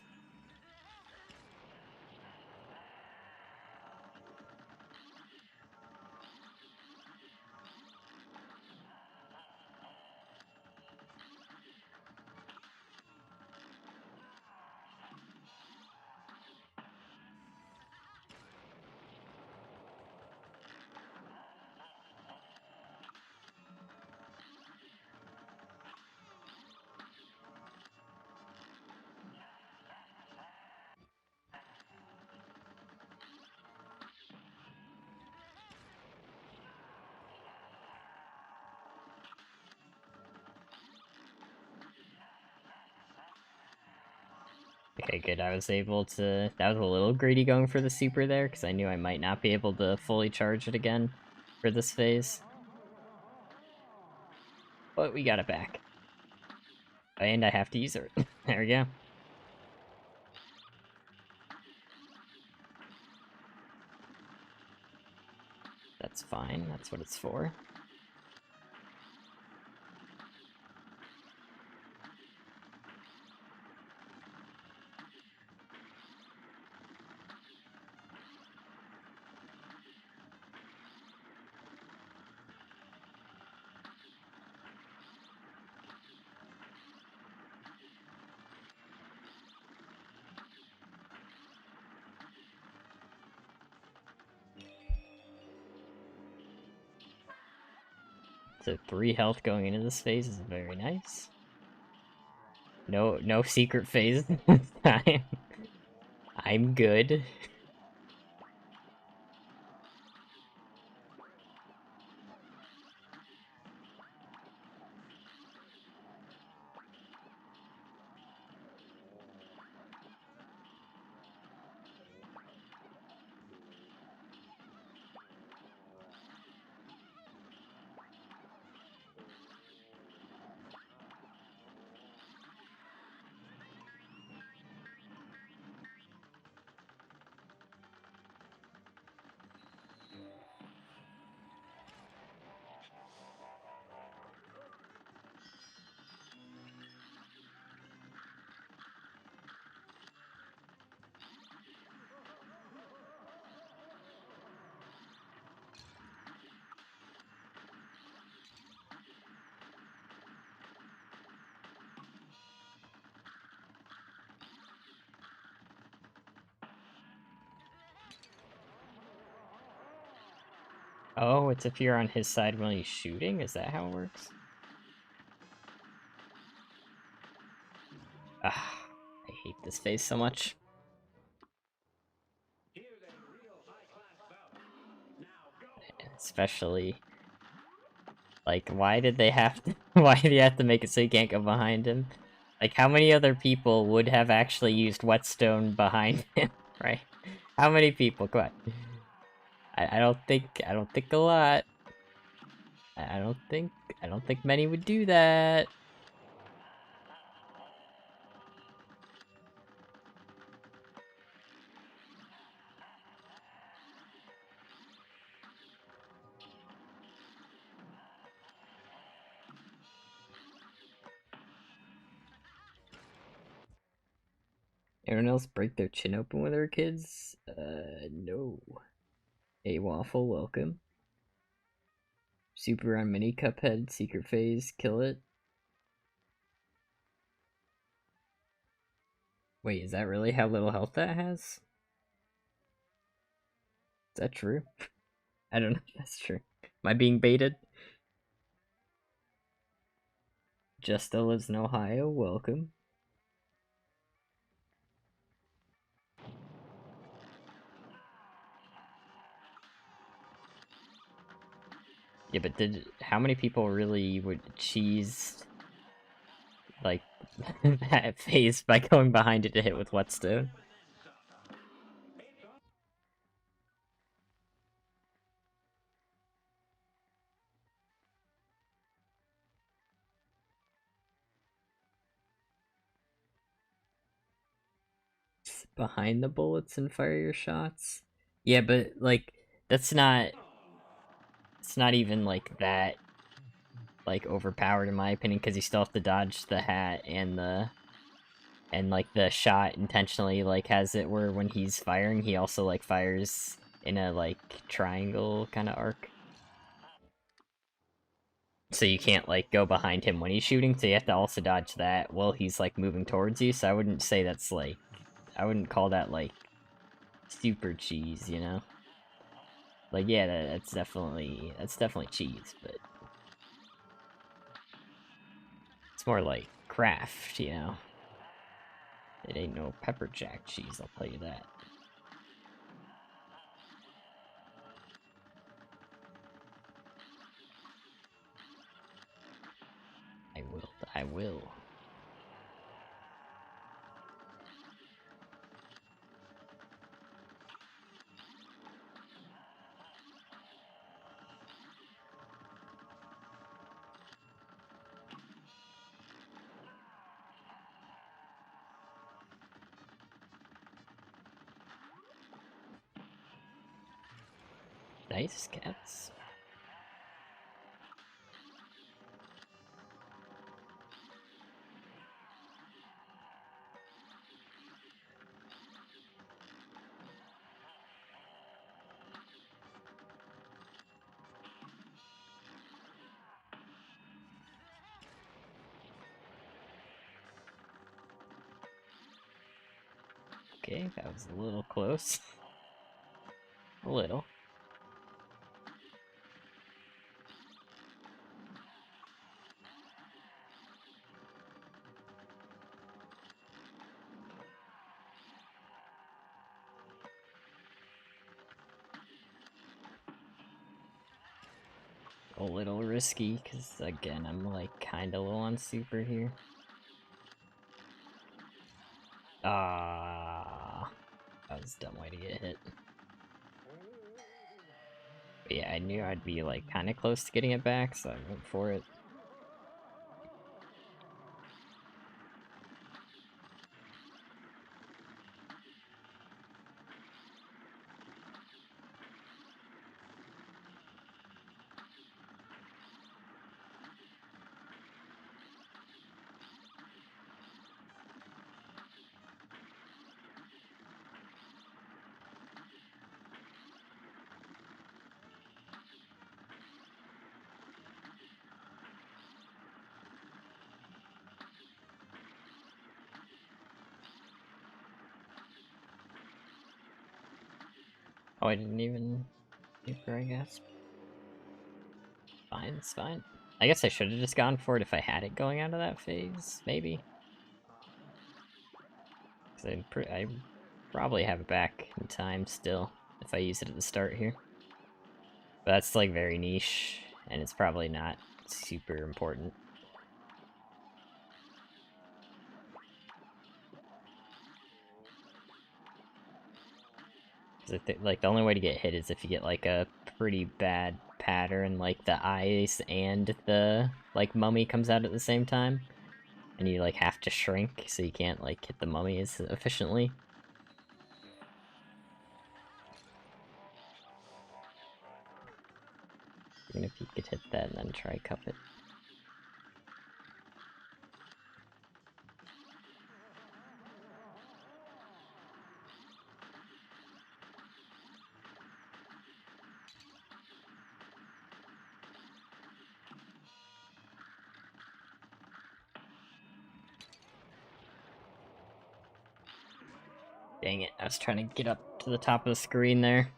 Okay, good. I was able to... That was a little greedy going for the super there, because I knew I might not be able to fully charge it again for this phase. But we got it back. And I have to use it. There we go. That's fine. That's what it's for. So 3 health going into this phase is very nice. No secret phase this time. I'm good. Oh, it's if you're on his side when he's shooting? Is that how it works? Ah, I hate this phase so much. Especially... Like, why did they have to... Why do you have to make it so you can't go behind him? Like, how many other people would have actually used whetstone behind him, right? How many people? Come on. I don't think a lot. I don't think many would do that. Anyone else break their chin open with their kids? No. Hey, Waffle, welcome. Super on mini Cuphead, secret phase, kill it. Wait, is that really how little health that has? Is that true? I don't know if that's true. Am I being baited? Justa lives in Ohio, welcome. Yeah, but how many people really would cheese like that phase by going behind it to hit with whetstone? Behind the bullets and fire your shots? Yeah, but like that's not... It's not even like that like overpowered in my opinion, because you still have to dodge the hat and like the shot intentionally like has it where when he's firing he also like fires in a like triangle kind of arc. So you can't like go behind him when he's shooting, so you have to also dodge that while he's like moving towards you. So I wouldn't say that's like I wouldn't call that like super cheese, you know? Like yeah, that's definitely cheese, but it's more like craft, you know? It ain't no pepper jack cheese, I'll tell you that. I will. Nice cats. Okay, that was a little close. A little. A little risky, because again, I'm like kinda low on super here. Ah, that was a dumb way to get hit. But yeah, I knew I'd be like kinda close to getting it back, so I went for it. Oh, I didn't even super, I guess. Fine, it's fine. I guess I should have just gone for it if I had it going out of that phase, maybe. Because I probably have it back in time still, if I use it at the start here. But that's like very niche, and it's probably not super important. Like the only way to get hit is if you get like a pretty bad pattern, like the eyes and the like mummy comes out at the same time, and you like have to shrink so you can't like hit the mummy as efficiently. Even if you could hit that and then try Cuphead. Dang it, I was trying to get up to the top of the screen there.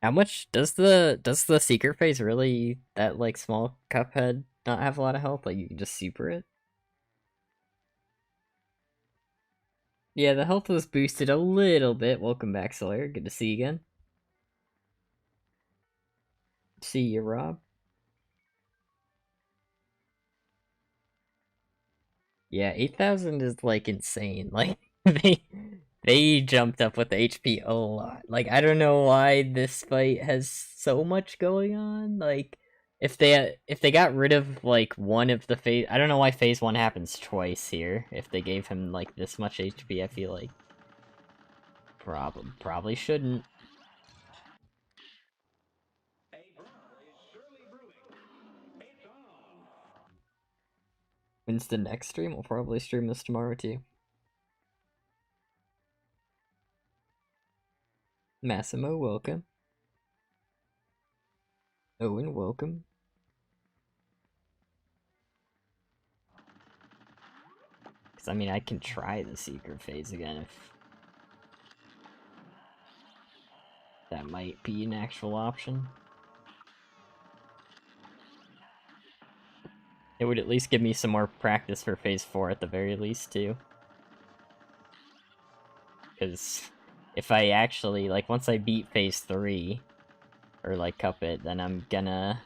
How much does the secret phase really, that like small Cuphead, not have a lot of health? Like you can just super it? Yeah, the health was boosted a little bit. Welcome back, Sawyer. Good to see you again. See you, Rob. Yeah, 8,000 is like insane. Like they jumped up with the HP a lot. Like I don't know why this fight has so much going on. Like if they got rid of like one of the phase, I don't know why phase 1 happens twice here. If they gave him like this much HP, I feel like probably shouldn't. When's the next stream? We'll probably stream this tomorrow too. Massimo, welcome. Owen, welcome. Because, I mean, I can try the secret phase again if that might be an actual option. It would at least give me some more practice for phase 4 at the very least, too. Because if I actually, like, once I beat phase 3, or, like, Cuphead, then I'm gonna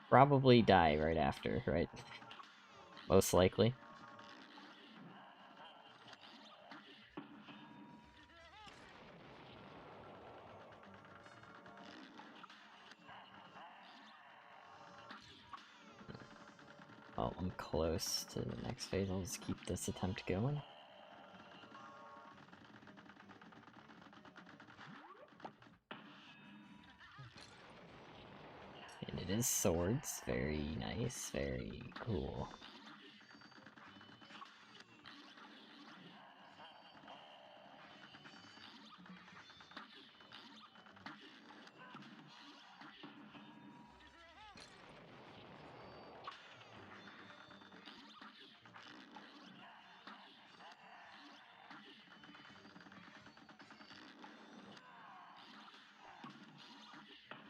probably die right after, right? Most likely. Well, I'm close to the next phase. I'll just keep this attempt going. And it is swords. Very nice. Very cool.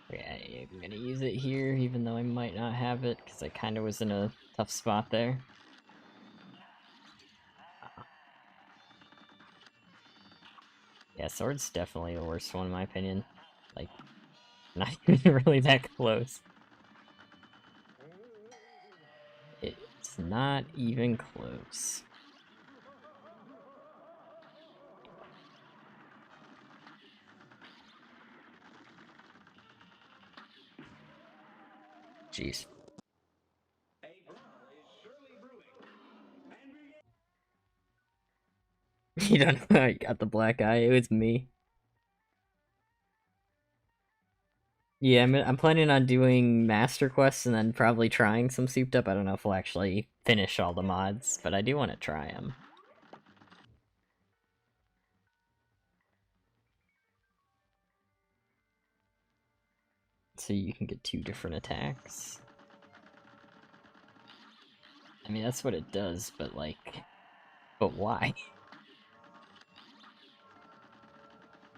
Yeah, I'm gonna use it here, even though I might not have it, because I kind of was in a tough spot there. Yeah, sword's definitely the worst one in my opinion. Like, not even really that close. It's not even close. Jeez. You don't know I got the black eye, it was me. Yeah, I'm planning on doing master quests and then probably trying some souped up. I don't know if we'll actually finish all the mods, but I do want to try them. So you can get 2 different attacks. I mean, that's what it does, but like... But why?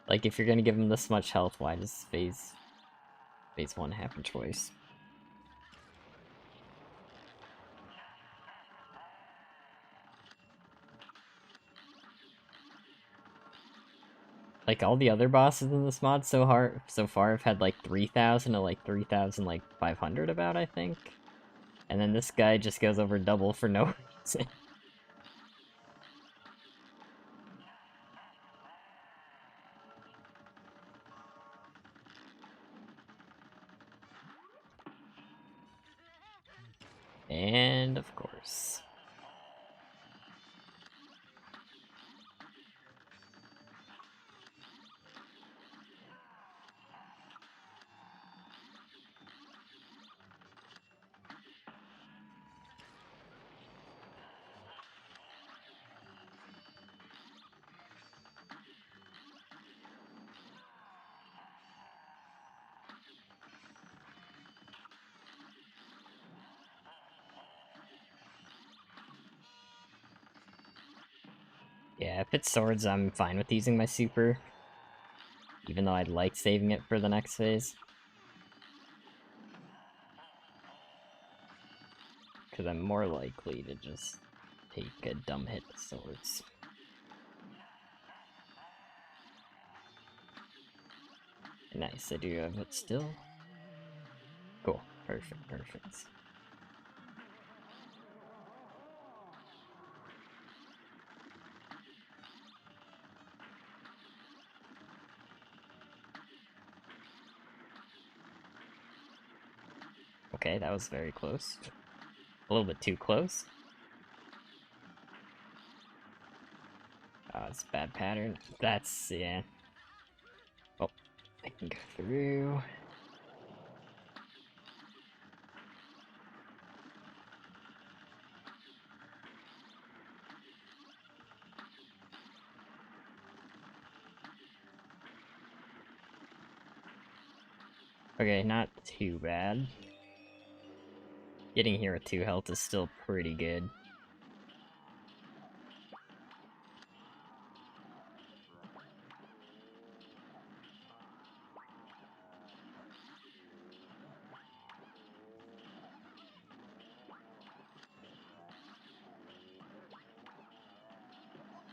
Like, if you're gonna give him this much health, why does phase 1 happen twice? Like, all the other bosses in this mod so far have had like 3,000 to like 3,000 like 500 about, I think. And then this guy just goes over double for no reason. And of course. Yeah, if it's swords, I'm fine with using my super. Even though I'd like saving it for the next phase. Because I'm more likely to just take a dumb hit with swords. Nice, I do have it still. Cool, perfect, perfect. Okay, that was very close. A little bit too close. Oh, it's a bad pattern. That's, yeah. Oh, I can go through. Okay, not too bad. Getting here with 2 health is still pretty good.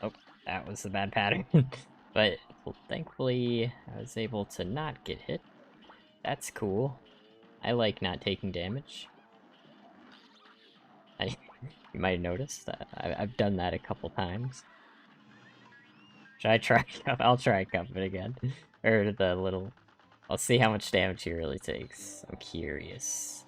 Oh, that was the bad pattern. But well, thankfully, I was able to not get hit. That's cool. I like not taking damage. You might have noticed that I've done that a couple times. Should I try? I'll try Cuphead again. Or the little... I'll see how much damage he really takes. I'm curious.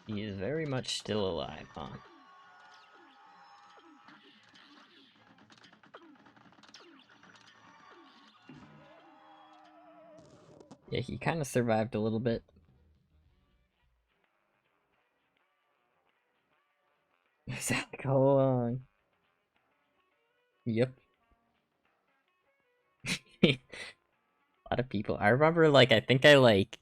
He is very much still alive, huh? Yeah, he kind of survived a little bit. Alec, hold on. Yep. A lot of people. I remember, like, I think I, like...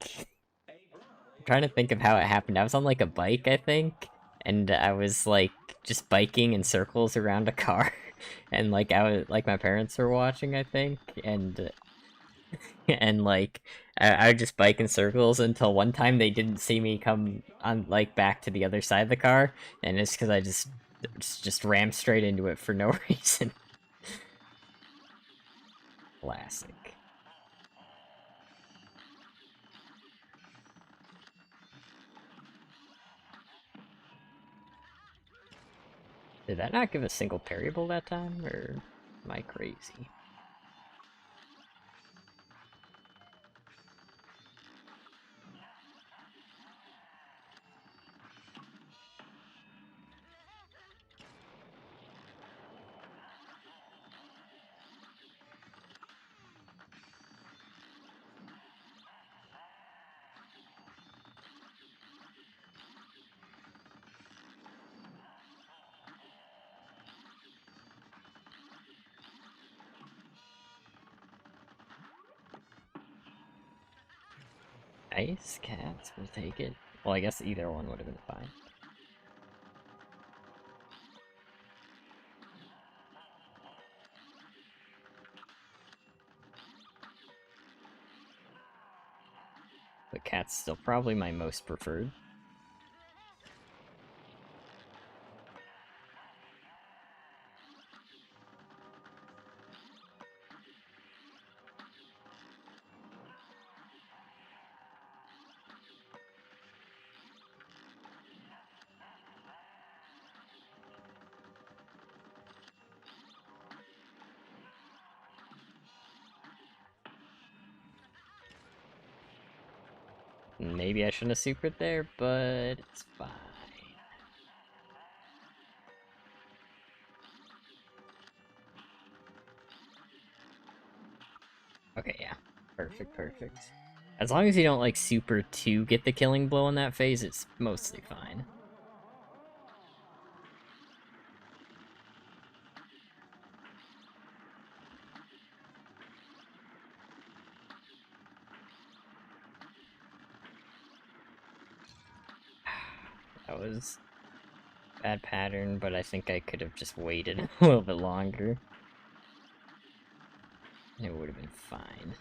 I'm trying to think of how it happened. I was on, like, a bike, I think. And I was, like, just biking in circles around a car. And, like, like, my parents were watching, I think. And and like I would just bike in circles until one time they didn't see me come on like back to the other side of the car, and it's because I just rammed straight into it for no reason. Classic. Did that not give a single parryable that time, or am I crazy? Ice cats will take it. Well, I guess either one would have been fine. But cat's still probably my most preferred. Maybe I shouldn't have supered there, but it's fine. Okay, yeah. Perfect, perfect. As long as you don't, like, super to get the killing blow in that phase, it's mostly fine. That was bad pattern, but I think I could have just waited a little bit longer. It would have been fine.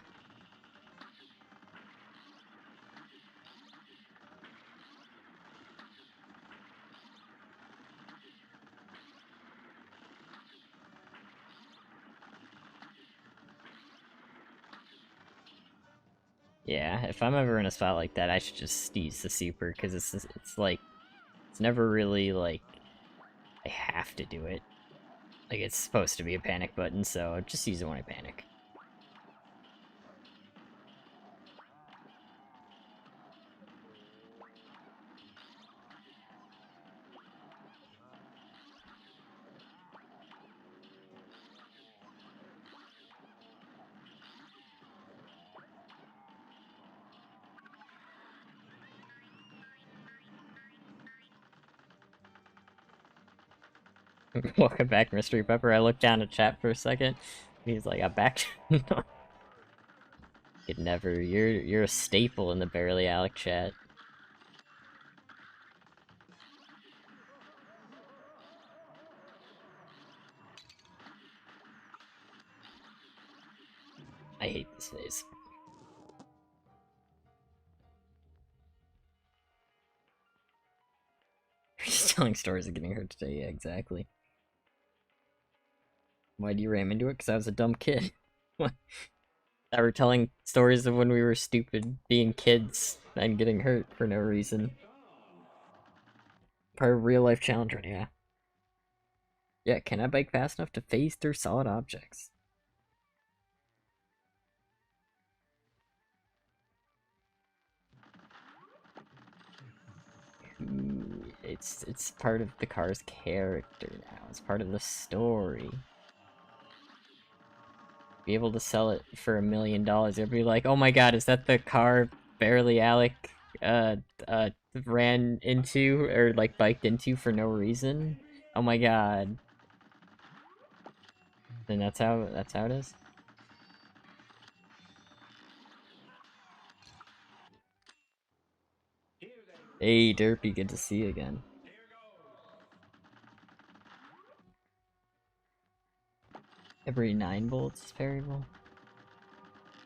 Yeah, if I'm ever in a spot like that, I should just use the super, because it's like, it's never really, like, I have to do it. Like, it's supposed to be a panic button, so just use it when I panic. Welcome back, Mystery Pepper. I looked down at chat for a second. He's like, I'm back. Could never. You're a staple in the Barely Alec chat. I hate this phase. Just telling stories of getting hurt today. Yeah, exactly. Why do you ram into it? Because I was a dumb kid. I were telling stories of when we were stupid, being kids, and getting hurt for no reason. Part of real life challenge, yeah. Yeah, can I bike fast enough to phase through solid objects? It's part of the car's character now. It's part of the story. Be able to sell it for $1 million. It'd be like, oh my god, is that the car Barely Alec uh ran into or like biked into for no reason? Oh my god. Then that's how it is. Hey Derpy, good to see you again. Every 9 volts is variable.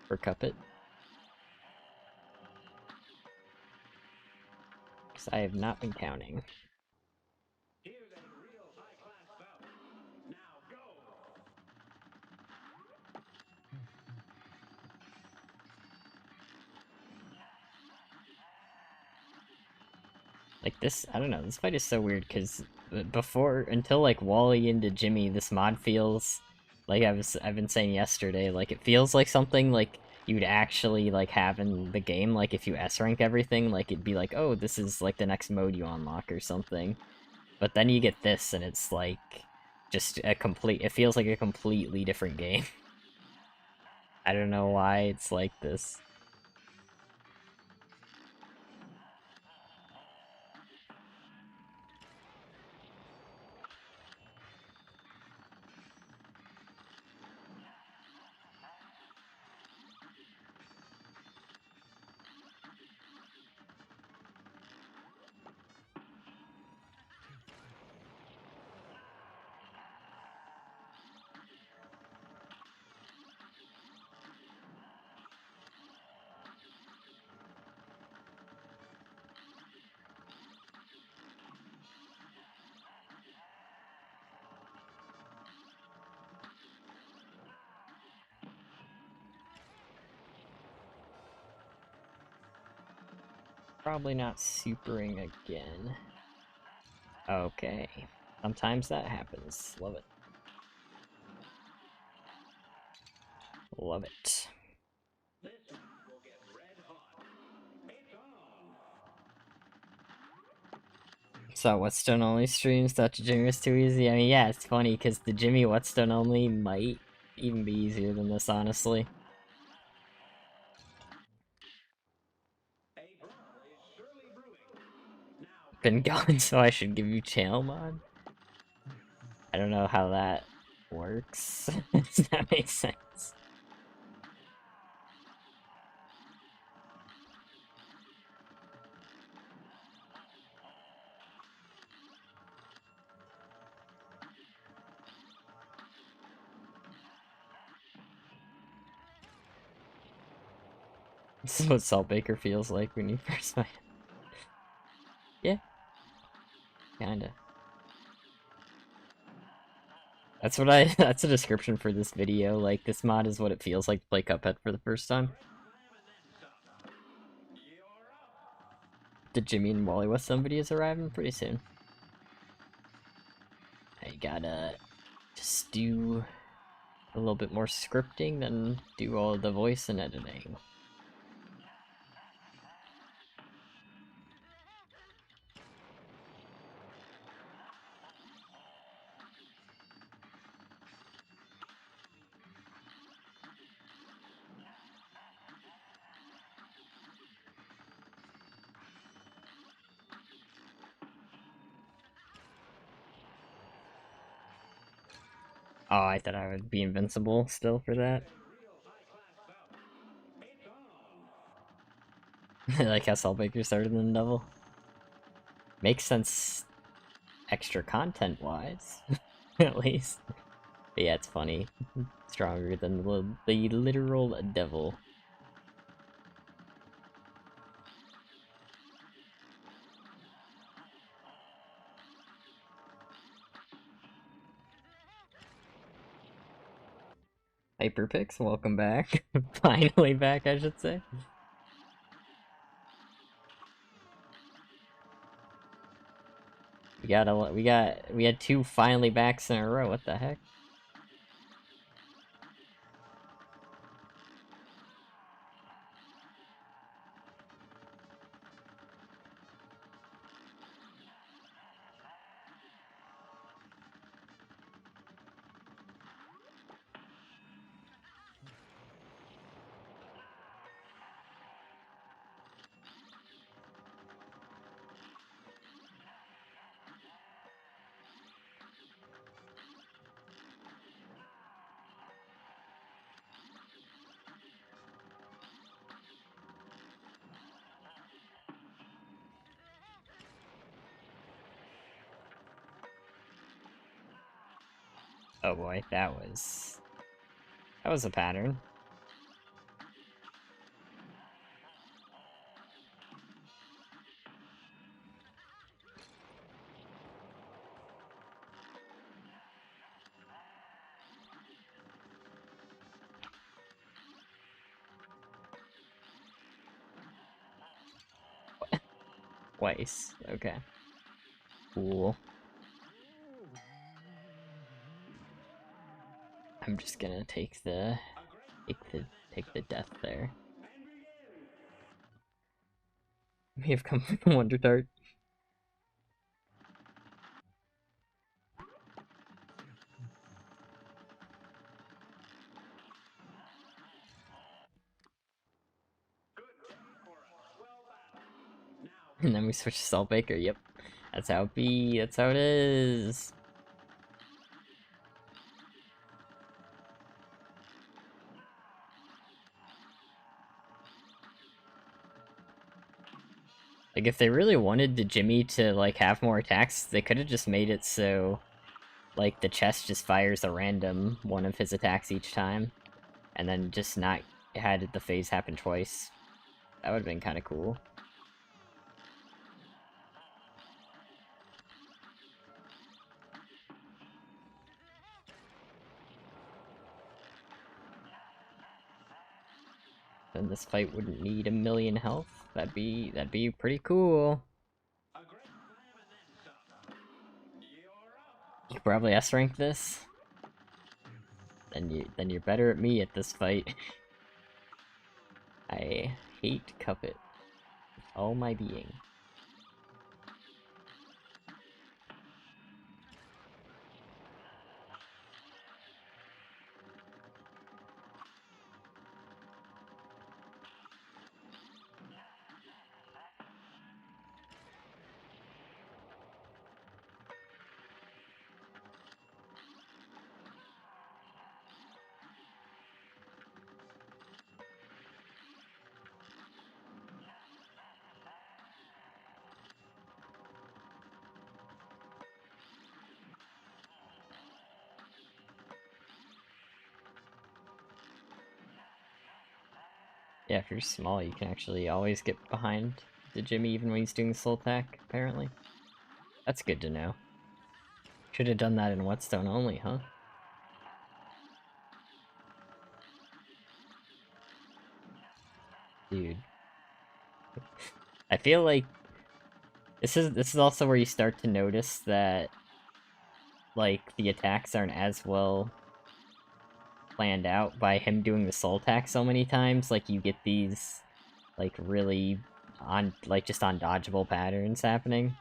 For Cuphead. Because I have not been counting. Like this, I don't know, this fight is so weird because before, until like Wally into Jimmy, this mod feels like I've been saying yesterday, like it feels like something like you'd actually like have in the game, like if you S rank everything, like it'd be like, oh, this is like the next mode you unlock or something. But then you get this and it's like just a complete, it feels like a completely different game. I don't know why it's like this. Probably not supering again. Okay. Sometimes that happens. Love it. Love it. So Whetstone only streams thought Jimmy was too easy. I mean, yeah, it's funny because the Jimmy Whetstone only might even be easier than this, honestly. Been going, so I should give you channel mod. I don't know how that works. Does that make sense? This is what Saltbaker feels like when you first find him. Yeah, kinda. That's what I. That's a description for this video. Like, this mod is what it feels like to play Cuphead for the first time. The Jimmy and Wally West videos arriving pretty soon. I gotta just do a little bit more scripting, then do all the voice and editing. Oh, I thought I would be invincible still for that. I like how Soulbaker started in the double. Makes sense extra content-wise, at least. But yeah, it's funny. Stronger than the literal devil. Hyperpix, welcome back. Finally back, I should say. We had two finally backs in a row. What the heck? Oh boy, that was a pattern. Twice. Okay. Cool. I'm just gonna take the death there. We have come from Wonder Tart. And then we switch to Salt Baker. Yep. That's how it be. That's how it is. Like, if they really wanted the Jimmy to, like, have more attacks, they could have just made it so, like, the chest just fires a random one of his attacks each time. And then just not had the phase happen twice. That would have been kind of cool. Then this fight wouldn't need a million health. That'd be pretty cool. You could probably S-rank this. Then you're better at me at this fight. I hate Cuphead with all my being. Yeah, if you're small, you can actually always get behind the Jimmy even when he's doing the soul attack, apparently. That's good to know. Should have done that in Whetstone only, huh? Dude. I feel like this is also where you start to notice that, like, the attacks aren't as well planned out by him doing the soul attack so many times. Like, you get these, like, really just undodgeable patterns happening.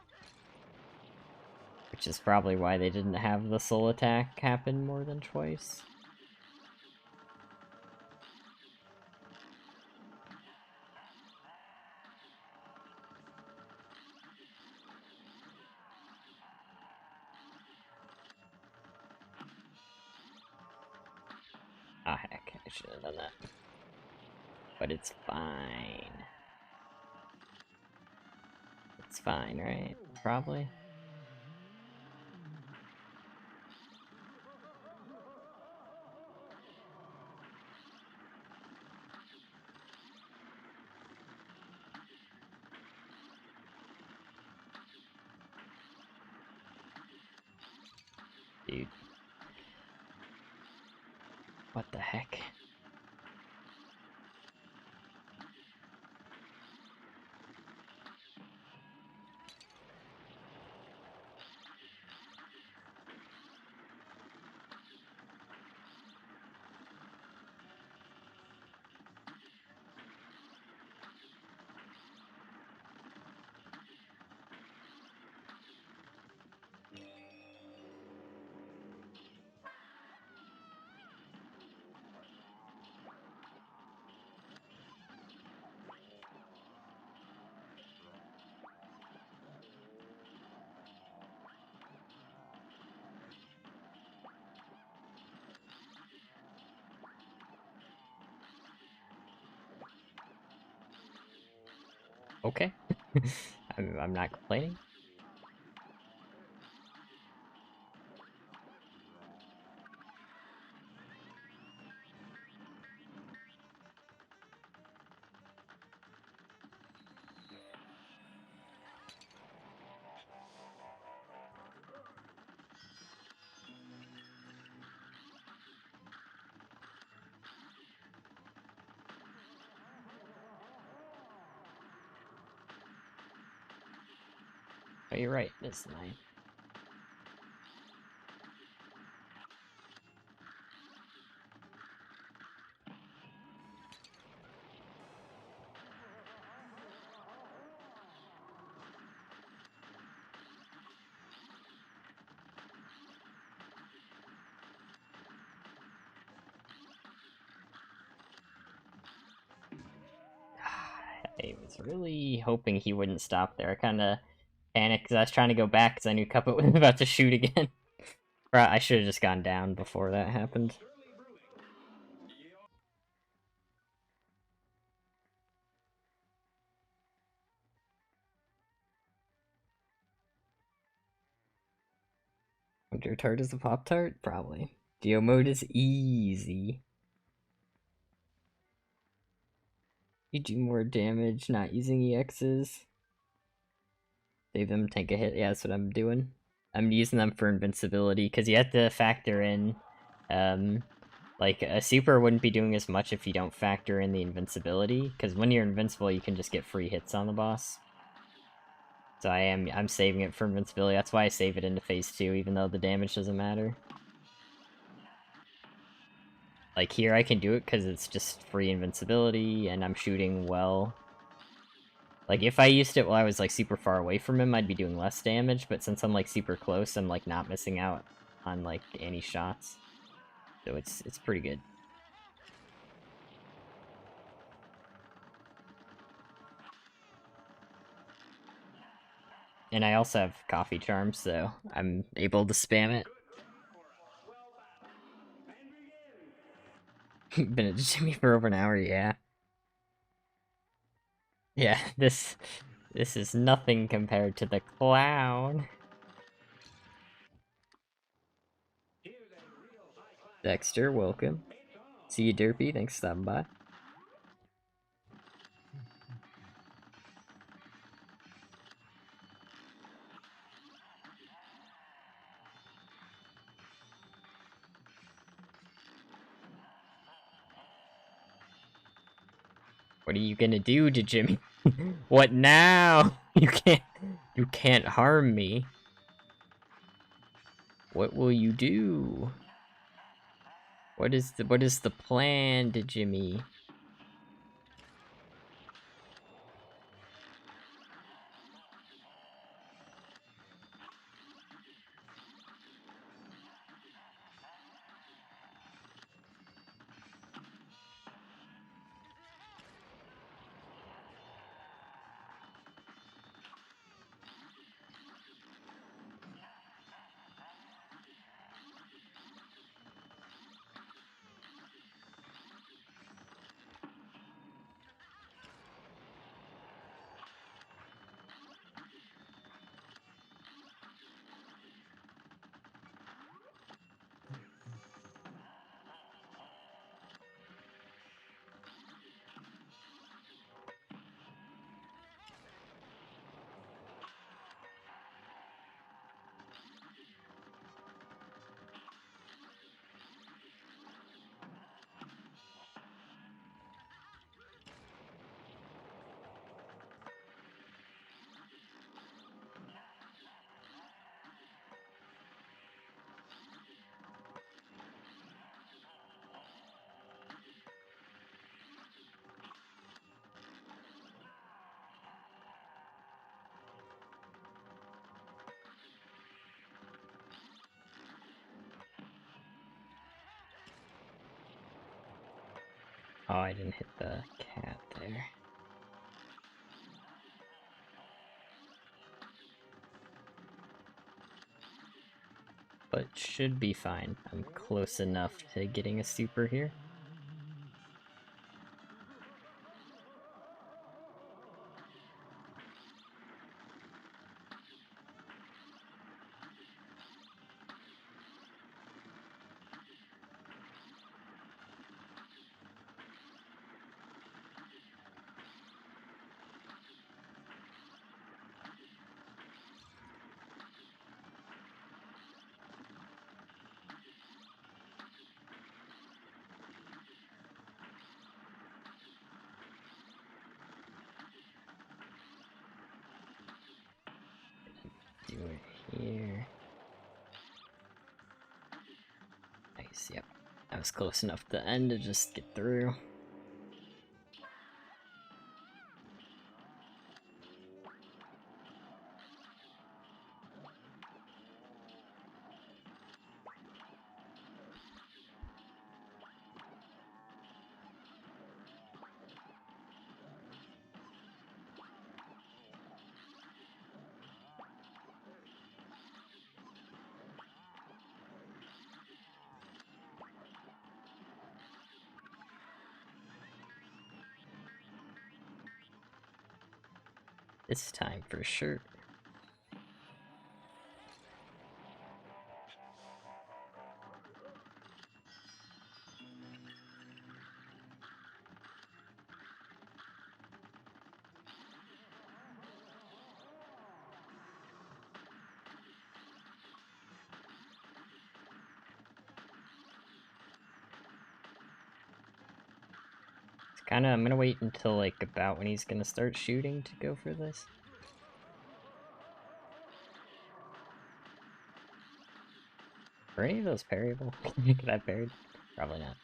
Which is probably why they didn't have the soul attack happen more than twice. Oh heck, I should have done that. But it's fine. It's fine, right? Probably. Dude. What the heck? Okay. I'm not complaining. Oh, you're right, this is mine. I was really hoping he wouldn't stop there. I kinda panicked because I was trying to go back because I knew Cuphead was about to shoot again. I should have just gone down before that happened. Wonder Tart is a Pop Tart? Probably. Geo mode is easy. You do more damage not using EXs. Save them, take a hit. Yeah, that's what I'm doing. I'm using them for invincibility because you have to factor in, like a super wouldn't be doing as much if you don't factor in the invincibility. Because when you're invincible, you can just get free hits on the boss. So I'm saving it for invincibility. That's why I save it into phase 2, even though the damage doesn't matter. Like here, I can do it because it's just free invincibility, and I'm shooting well. Like, if I used it while I was, like, super far away from him, I'd be doing less damage, but since I'm, like, super close, I'm, like, not missing out on, like, any shots. So it's pretty good. And I also have coffee charms, so I'm able to spam it. Been at Jimmy for over an hour, yeah. Yeah, this is nothing compared to the clown. Dexter, welcome. See you, Derpy. Thanks for stopping by. What are you gonna do to Jimmy? What now? You can't harm me. What will you do? What is the plan to Jimmy? Oh, I didn't hit the cat there. But should be fine. I'm close enough to getting a super here. Do it here. Nice, yep. I was close enough to the end to just get through. This time for sure. I'm gonna wait until like about when he's gonna start shooting to go for this. Are any of those parryable? Could I parried? Probably not.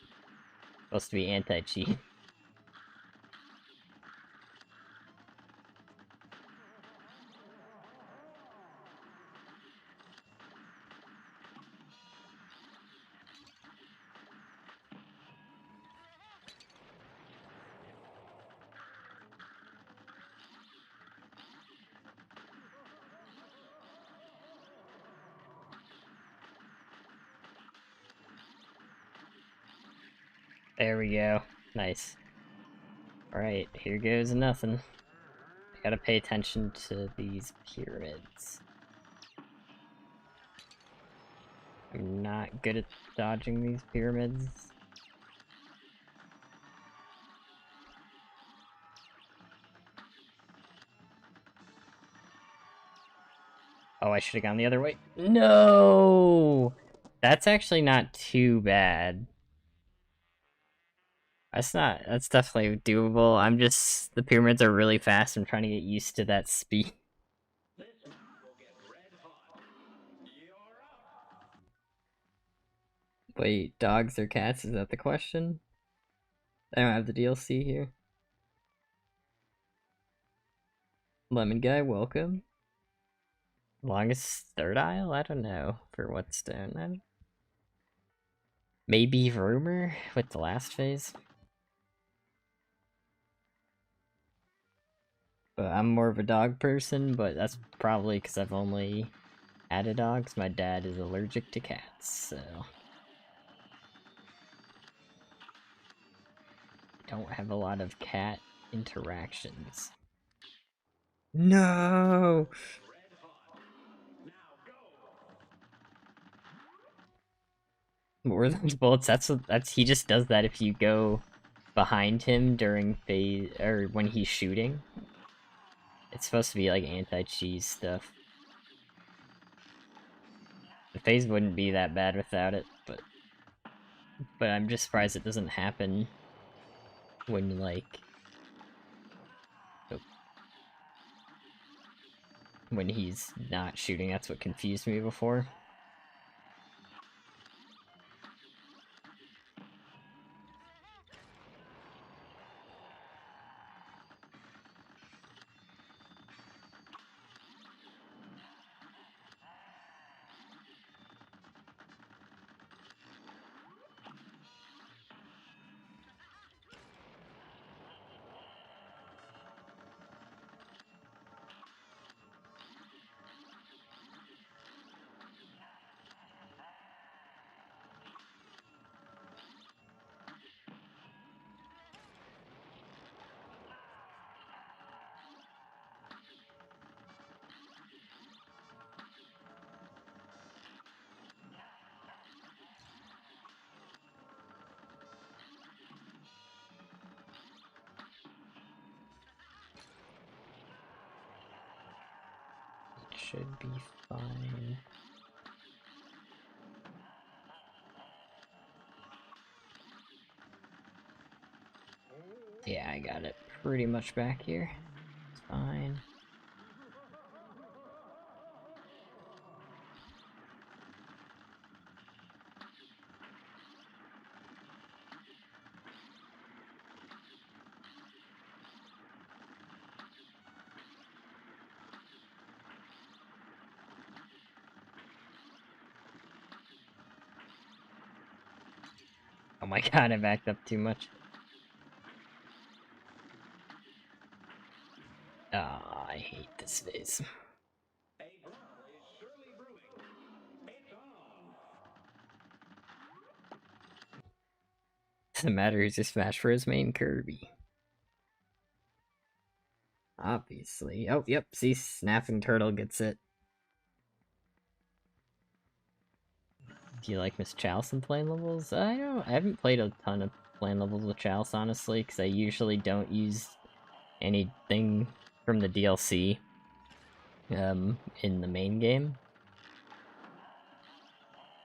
Supposed to be anti-cheat. There we go. Nice. Alright, here goes nothing. I gotta pay attention to these pyramids. I'm not good at dodging these pyramids. Oh, I should have gone the other way. No! That's actually not too bad. That's definitely doable. The pyramids are really fast. I'm trying to get used to that speed. Wait, dogs or cats? Is that the question? I don't have the DLC here. Lemon Guy, welcome. Longest third aisle? I don't know. For what stone? Maybe rumor with the last phase. But I'm more of a dog person, but that's probably because I've only had a dog, 'cause my dad is allergic to cats, so... don't have a lot of cat interactions. No! What were those bullets? He just does that if you go behind him during phase, or when he's shooting. It's supposed to be like anti-cheese stuff. The phase wouldn't be that bad without it, but I'm just surprised it doesn't happen when like when he's not shooting. That's what confused me before. should be fine. Yeah, I got it pretty much back here. It's fine. Oh my god, I backed up too much. Ah, I hate this phase. Doesn't matter, he's just smash for his main Kirby. Obviously. Oh, yep, see, Snapping Turtle gets it. Do you like Miss Chalice in plane levels? I haven't played a ton of plane levels with Chalice, honestly, because I usually don't use anything from the DLC in the main game.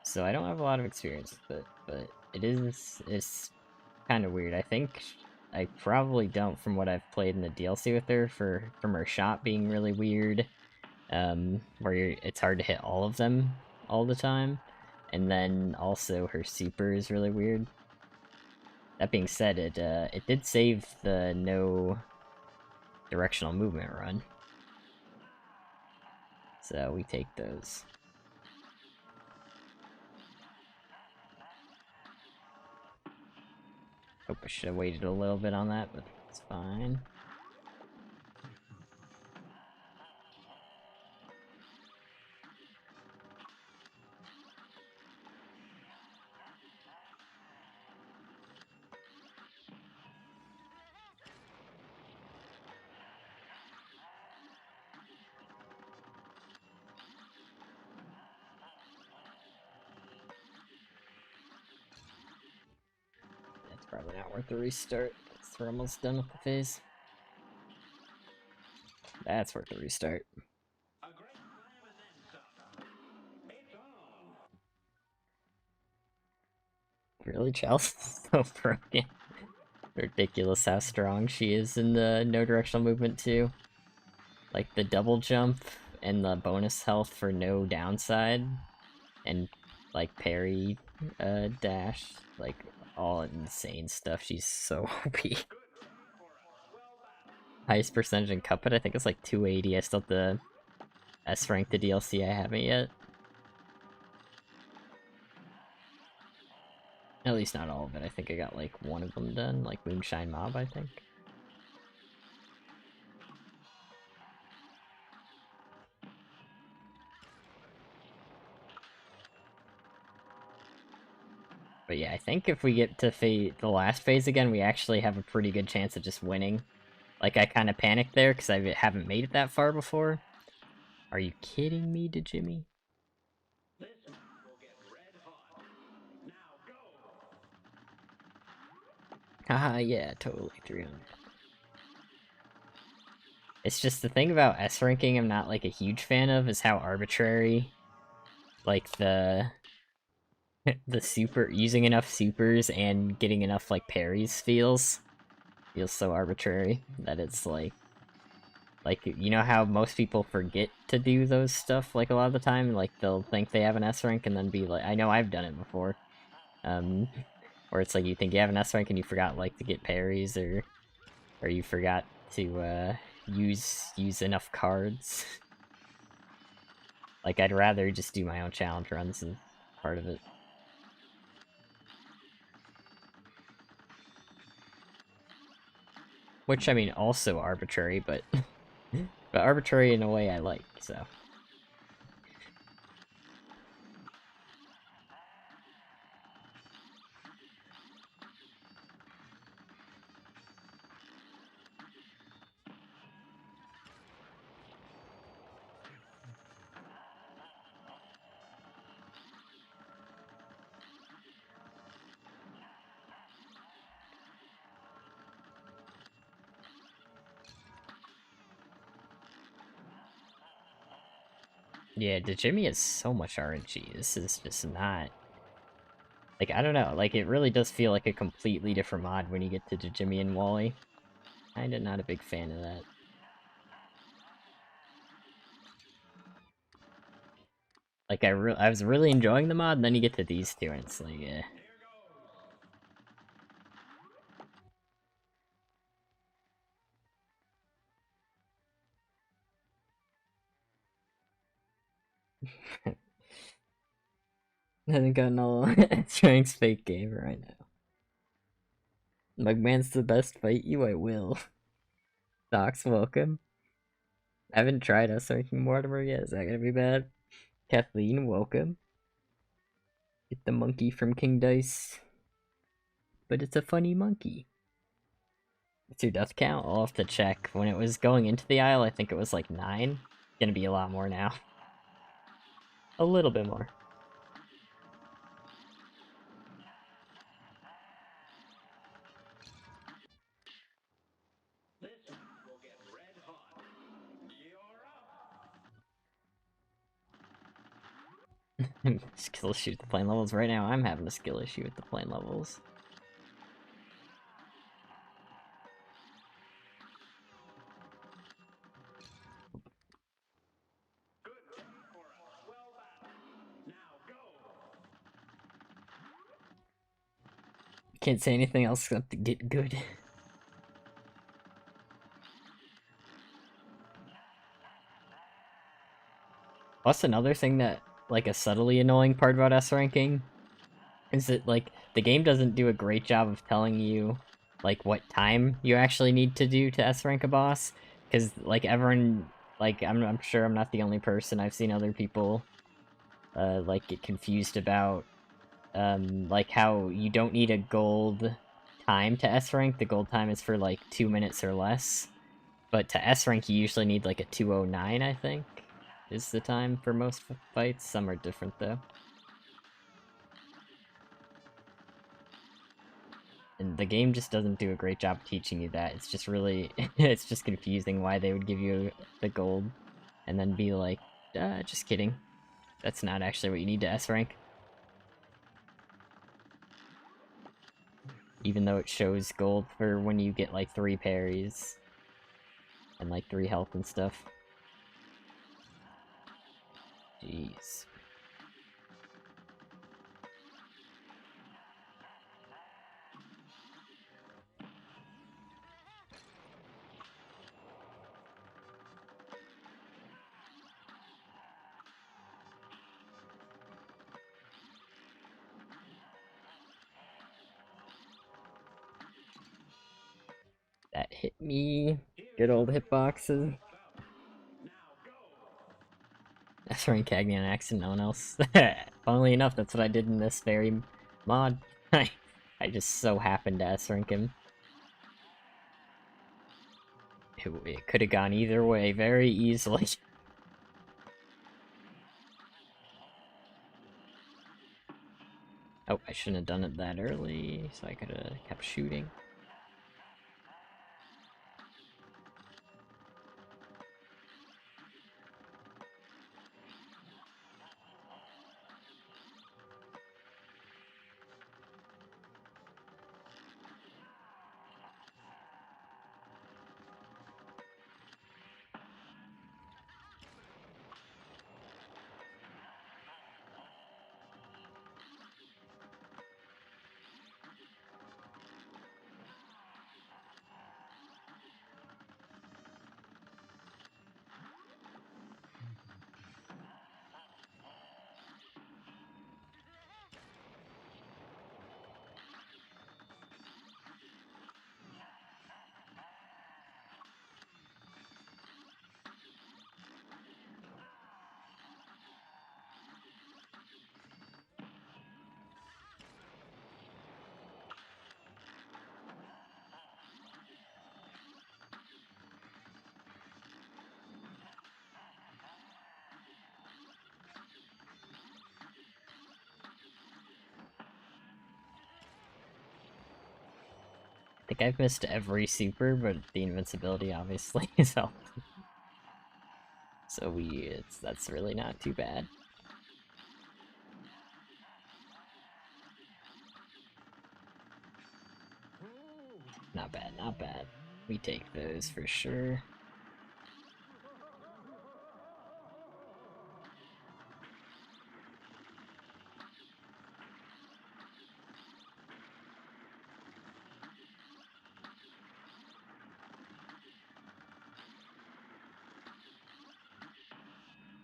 So I don't have a lot of experience with it, but it's kind of weird. I think I probably don't from what I've played in the DLC with her, from her shot being really weird, where it's hard to hit all of them all the time, and then also her super is really weird. That being said, it did save the no directional movement run, so we take those. Hope I should have waited a little bit on that, but it's fine. It's probably not worth the restart. We're almost done with the phase. That's worth the restart. Really, Chelsea is so broken. Ridiculous how strong she is in the no directional movement too. Like the double jump and the bonus health for no downside, and like parry, dash, like all insane stuff. She's so OP. Highest percentage in Cuphead, I think it's like 280. I still have the S rank the DLC. I haven't yet. At least not all of it. I think I got like one of them done, like Moonshine Mob, I think. But yeah, I think if we get to the last phase again, we actually have a pretty good chance of just winning. Like, I kind of panicked there because I haven't made it that far before. Are you kidding me, Jimmy? Haha, yeah, totally 300. It's just the thing about S ranking I'm not like a huge fan of is how arbitrary, like the super using enough supers and getting enough like parries feels so arbitrary that it's like you know how most people forget to do those stuff like a lot of the time, like they'll think they have an S rank and then be like, I know I've done it before, where it's like you think you have an S rank and you forgot like to get parries or you forgot to use enough cards. Like I'd rather just do my own challenge runs as part of it. Which I mean also arbitrary, but but arbitrary in a way I like, so. Yeah, Jimmy has so much RNG. This is just not... Like, I don't know. Like, it really does feel like a completely different mod when you get to Jimmy and Wally. Kinda not a big fan of that. Like, I was really enjoying the mod, and then you get to these two, and it's like, eh. I haven't gotten all strength fake game right now. Mugman's the best, fight you, I will. Docs, welcome. I haven't tried us ranking Mortimer yet, is that gonna be bad? Kathleen, welcome. Get the monkey from King Dice. But it's a funny monkey. What's your death count? I'll have to check. When it was going into the aisle, I think it was like 9. Gonna be a lot more now. A little bit more. Skill issue with the plane levels. Right now, I'm having a skill issue with the plane levels. Can't say anything else except to get good. Plus, another thing that, like, a subtly annoying part about S ranking is that, like, the game doesn't do a great job of telling you, like, what time you actually need to do to S rank a boss. Because, like, everyone, like, I'm sure I'm not the only person. I've seen other people, like, get confused about, like, how you don't need a gold time to S rank. The gold time is for, like, 2 minutes or less. But to S rank, you usually need, like, a 209, I think, is the time for most fights. Some are different, though. And the game just doesn't do a great job teaching you that. It's just really... it's just confusing why they would give you the gold and then be like, just kidding. That's not actually what you need to S rank. Even though it shows gold for when you get like 3 parries and like 3 health and stuff. Jeez. That hit me. Good old hitboxes. S rank Cagney on accident, no one else. Funnily enough, that's what I did in this very mod. I just so happened to S rank him. It could have gone either way very easily. Oh, I shouldn't have done it that early, so I could have kept shooting. I think I've missed every super, but the invincibility obviously is helped. So that's really not too bad. Not bad, not bad. We take those for sure.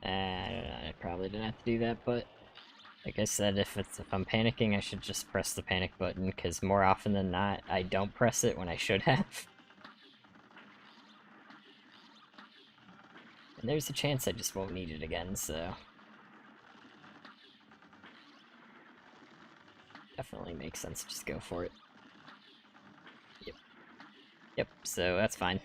I probably didn't have to do that, but like I said, if I'm panicking, I should just press the panic button, because more often than not, I don't press it when I should have. And there's a chance I just won't need it again, so... Definitely makes sense to just go for it. Yep. Yep, so that's fine.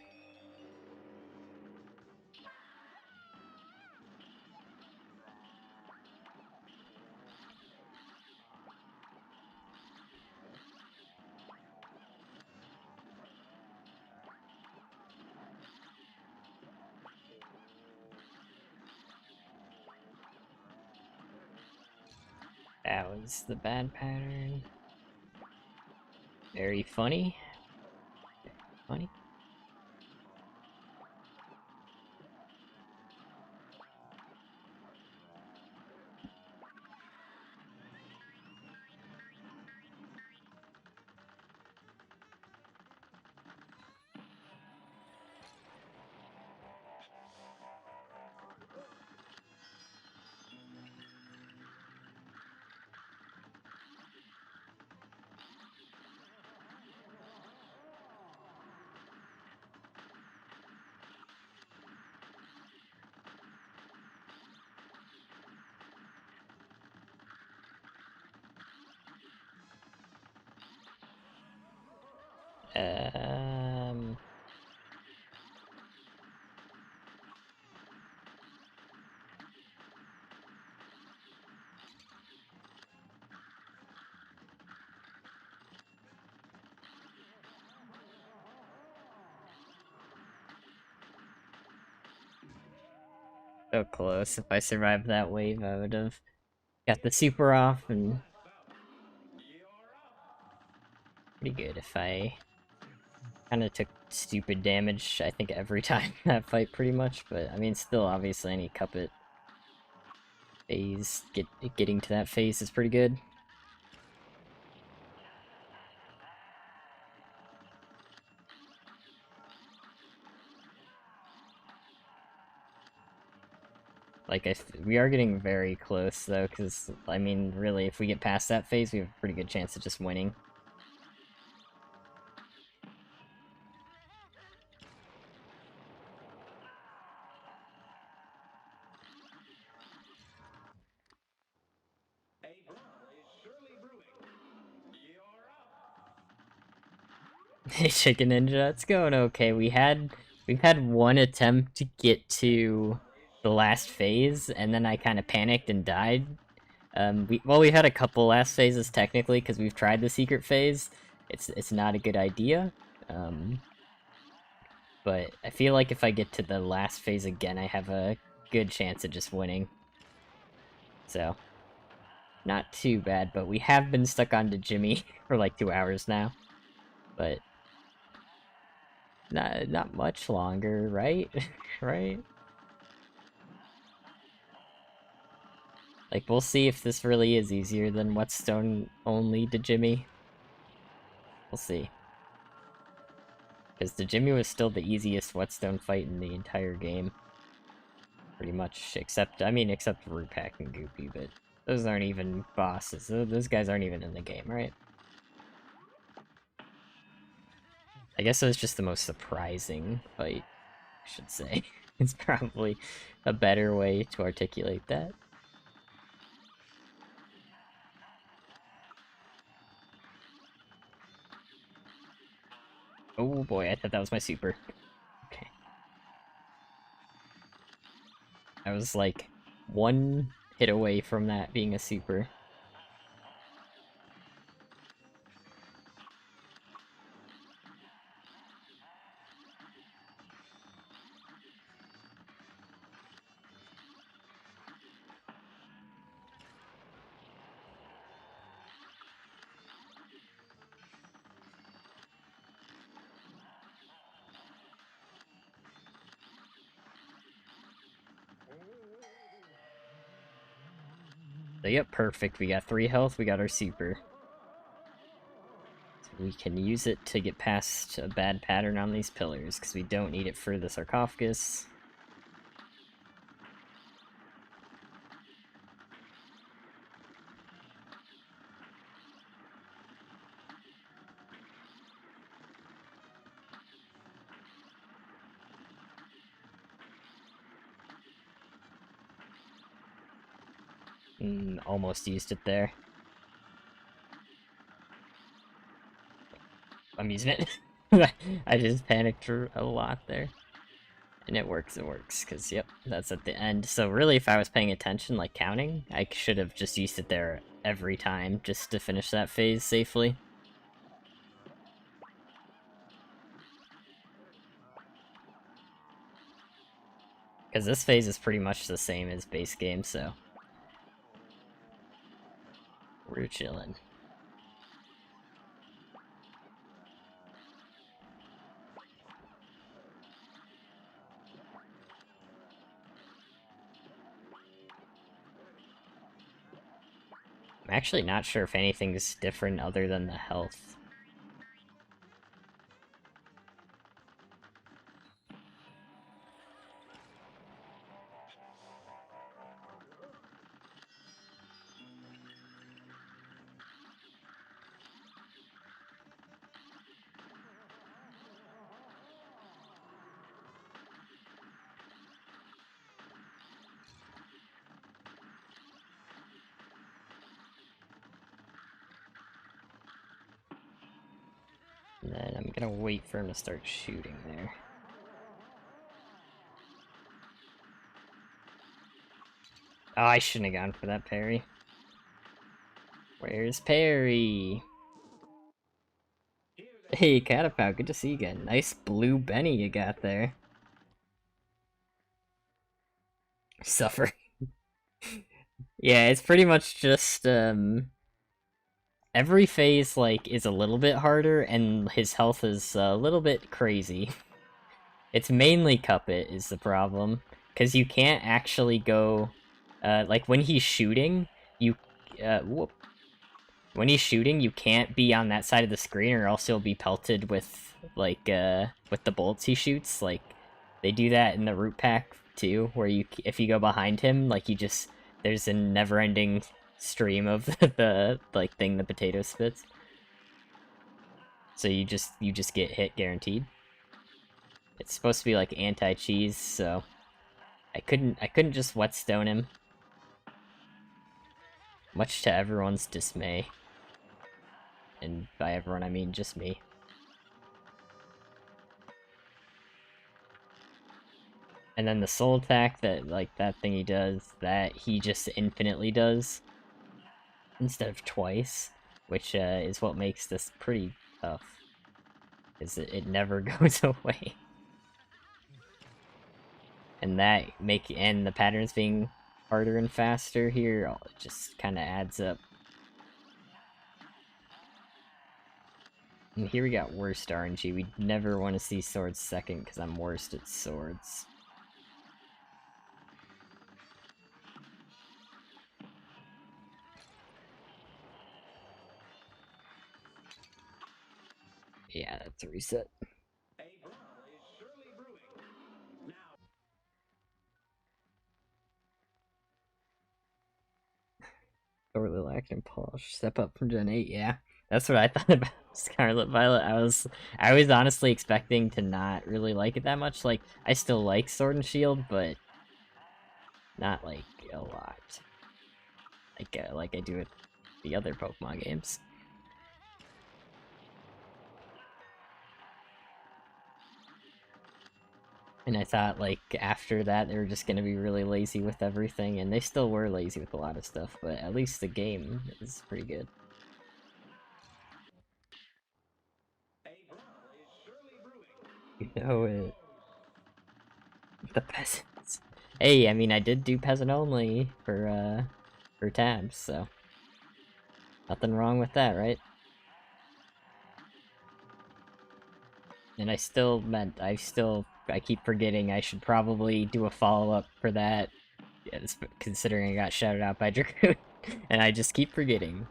That was the bad pattern. Very funny. Funny. Um... So close. If I survived that wave, I would have got the super off, and pretty good if I kind of took stupid damage, I think, every time that fight, pretty much. But, I mean, still, obviously, any Cuphead phase, getting to that phase is pretty good. Like, we are getting very close, though, because, I mean, really, if we get past that phase, we have a pretty good chance of just winning. Hey, Chicken Ninja, it's going okay. We've had one attempt to get to the last phase, and then I kind of panicked and died. We've had a couple last phases technically, because we've tried the secret phase. It's not a good idea. But I feel like if I get to the last phase again, I have a good chance of just winning. So, not too bad, but we have been stuck on to Jimmy for like 2 hours now. But not much longer, right? Right? Like, we'll see if this really is easier than Whetstone only to Jimmy. We'll see. Because the Jimmy was still the easiest Whetstone fight in the entire game. Pretty much, except Rupak and Goopy, but those aren't even bosses. Those guys aren't even in the game, right? I guess it was just the most surprising fight, I should say. It's probably a better way to articulate that. Oh boy, I thought that was my super. Okay. I was like one hit away from that being a super. So yep, perfect. We got 3 health, we got our super. So we can use it to get past a bad pattern on these pillars, because we don't need it for the sarcophagus. Almost used it there. I'm using it. I just panicked a lot there. And it works, because, yep, that's at the end. So really, if I was paying attention, like counting, I should have just used it there every time, just to finish that phase safely. Because this phase is pretty much the same as base game, so... we're chilling. I'm actually not sure if anything's different other than the health. And then I'm gonna wait for him to start shooting there. Oh, I shouldn't have gone for that parry. Where's Perry? Hey, Catapow, good to see you again. Nice blue Benny you got there. Suffer. Yeah, it's pretty much just, every phase, like, is a little bit harder, and his health is a little bit crazy. It's mainly Cuphead is the problem, because you can't actually go, like, when he's shooting, you, whoop. When he's shooting, you can't be on that side of the screen, or else you'll be pelted with, like, with the bullets he shoots. Like, they do that in the root pack, too, where you, if you go behind him, like, you just, there's a never-ending stream of the, like, thing the potato spits. So you just get hit guaranteed. It's supposed to be, like, anti-cheese, so... I couldn't just whetstone him. Much to everyone's dismay. And by everyone, I mean just me. And then the soul attack, that, like, that thing he does, that he just infinitely does. Instead of twice. Which, is what makes this pretty tough. Is it never goes away. And and the patterns being harder and faster here, it just kind of adds up. And here we got worst RNG. We never want to see swords second, because I'm worst at swords. Yeah, that's a reset. Overly lacking polish. Step up from Gen 8, yeah. That's what I thought about Scarlet Violet. I was honestly expecting to not really like it that much. Like, I still like Sword and Shield, but not like a lot. Like I do with the other Pokemon games. And I thought, like, after that, they were just gonna be really lazy with everything, and they still were lazy with a lot of stuff, but at least the game is pretty good. You know it. The peasants. Hey, I mean, I did do peasant only for tabs, so... nothing wrong with that, right? And I keep forgetting I should probably do a follow-up for that, considering I got shouted out by Dracoon. And I just keep forgetting.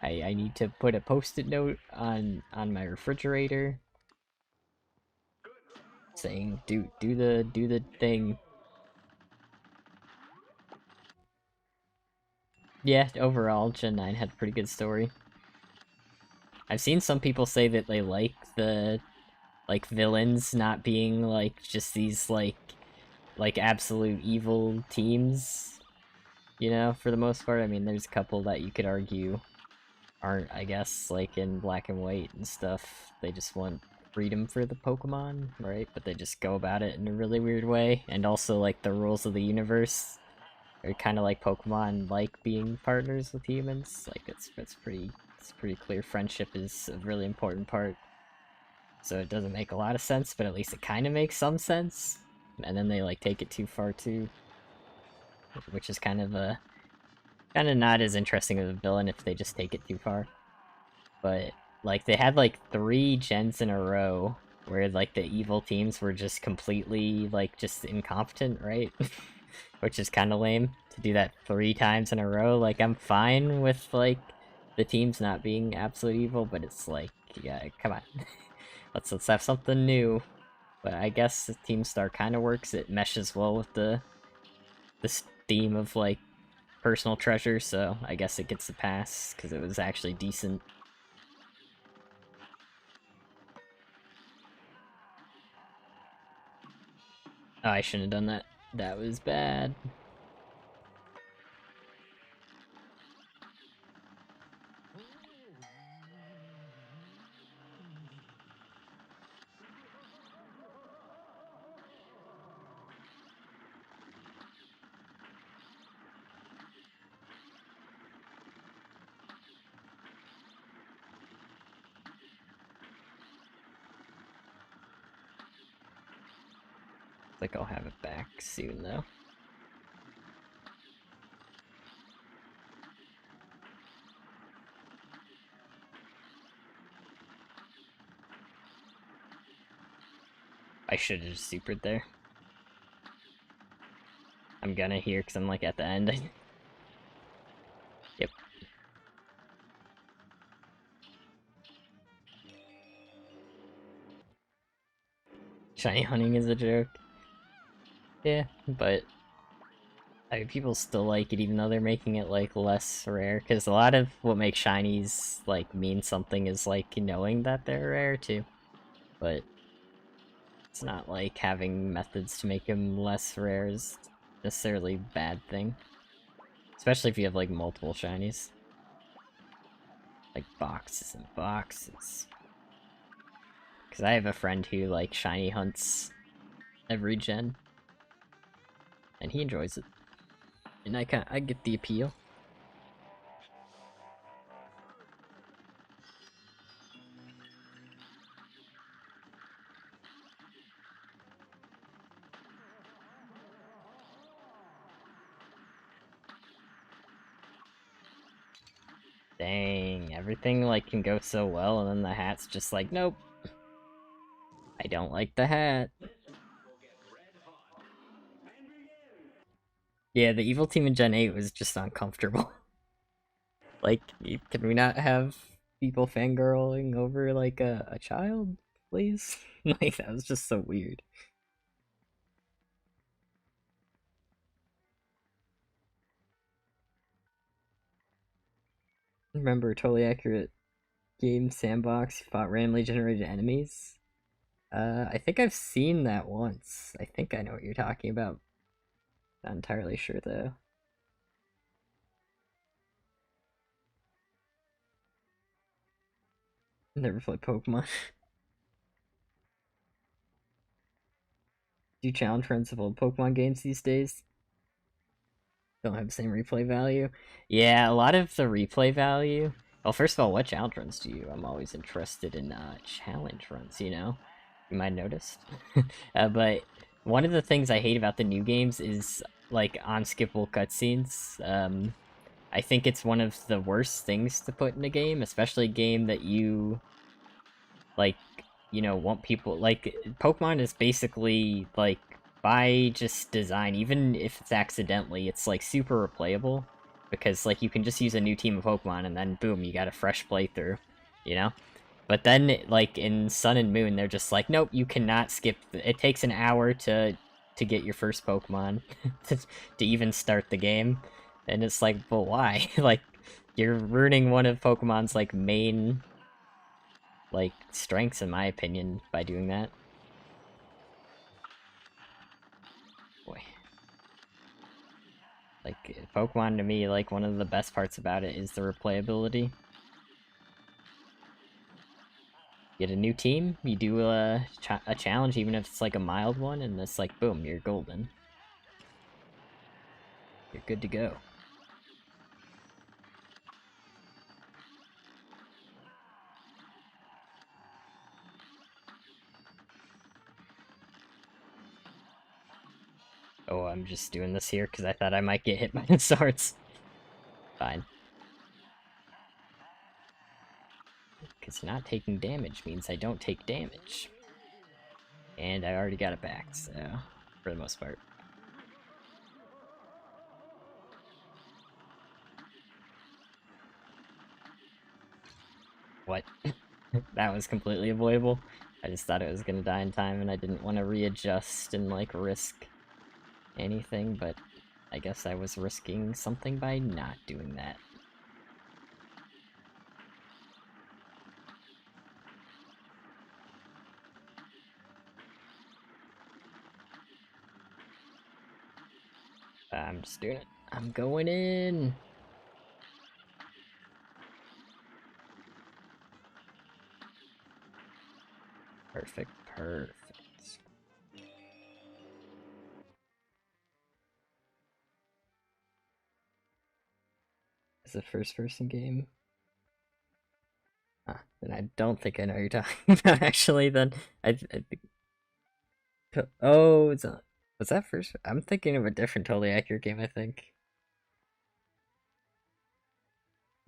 I need to put a post-it note on my refrigerator saying do the thing. Yeah, overall Gen 9 had a pretty good story. I've seen some people say that they like the villains not being like just these like absolute evil teams, you know, for the most part. I mean, there's a couple that you could argue aren't, I guess, like in black and white and stuff. They just want freedom for the Pokemon, right? But they just go about it in a really weird way. And also, like, the rules of the universe are kind of like Pokemon like being partners with humans. Like, it's pretty clear friendship is a really important part. So it doesn't make a lot of sense, but at least it kind of makes some sense. And then they like take it too far too, which is kind of not as interesting of a villain if they just take it too far. But like they had like 3 gens in a row where like the evil teams were just completely like just incompetent, right? Which is kind of lame to do that 3 times in a row. Like I'm fine with like the teams not being absolute evil, but it's like, yeah, come on. let's have something new. But I guess Team Star kind of works. It meshes well with this theme of like personal treasure, so I guess it gets a pass because it was actually decent. Oh, I shouldn't have done that. That was bad. Like I'll have it back soon though. I should have just supered there. I'm gonna here because I'm like at the end. Yep. Shiny hunting is a joke. Yeah, but I mean, people still like it even though they're making it like less rare. Because a lot of what makes shinies like mean something is like knowing that they're rare too. But it's not like having methods to make them less rare is necessarily a bad thing. Especially if you have like multiple shinies. Like boxes and boxes. Because I have a friend who like shiny hunts every gen. And he enjoys it. And I get the appeal. Dang, everything like can go so well and then the hat's just like, nope. I don't like the hat. Yeah, the evil team in Gen 8 was just uncomfortable. Like, can we not have people fangirling over like a child, please? Like that was just so weird. Remember, totally accurate game sandbox fought randomly generated enemies. I think I've seen that once. I think I know what you're talking about. Not entirely sure though. Never played Pokemon. Do challenge friends of old Pokemon games these days? Don't have the same replay value. Yeah, a lot of the replay value. Well, first of all, what challenge runs do you? I'm always interested in challenge runs. You might have noticed. But one of the things I hate about the new games is like unskippable cutscenes. I think it's one of the worst things to put in a game, especially a game that you like, want people like Pokemon is basically by just design, even if it's accidentally, it's like super replayable because like you can just use a new team of Pokemon and then boom, you got a fresh playthrough, you know? But then like in Sun and Moon, they're just like, nope, you cannot skip. It takes an hour to get your first Pokemon to even start the game, and it's like, but why? Like, you're ruining one of Pokemon's like main like strengths, in my opinion, by doing that. Boy, like Pokemon to me, like one of the best parts about it is the replayability. Get a new team, you do a challenge, even if it's like a mild one, and it's like, boom, you're golden. You're good to go. Oh, I'm just doing this here because I thought I might get hit by the swords. Fine. Because not taking damage means I don't take damage. And I already got it back, so... for the most part. What? That was completely avoidable. I just thought it was gonna die in time, and I didn't want to readjust and, like, risk anything, but I guess I was risking something by not doing that. I'm just doing it. I'm going in! Perfect, perfect. It's a first-person game. Ah, then I don't think I know what you're talking about, actually, then. I think... Oh, it's a... Was that first? I'm thinking of a different totally accurate game, I think.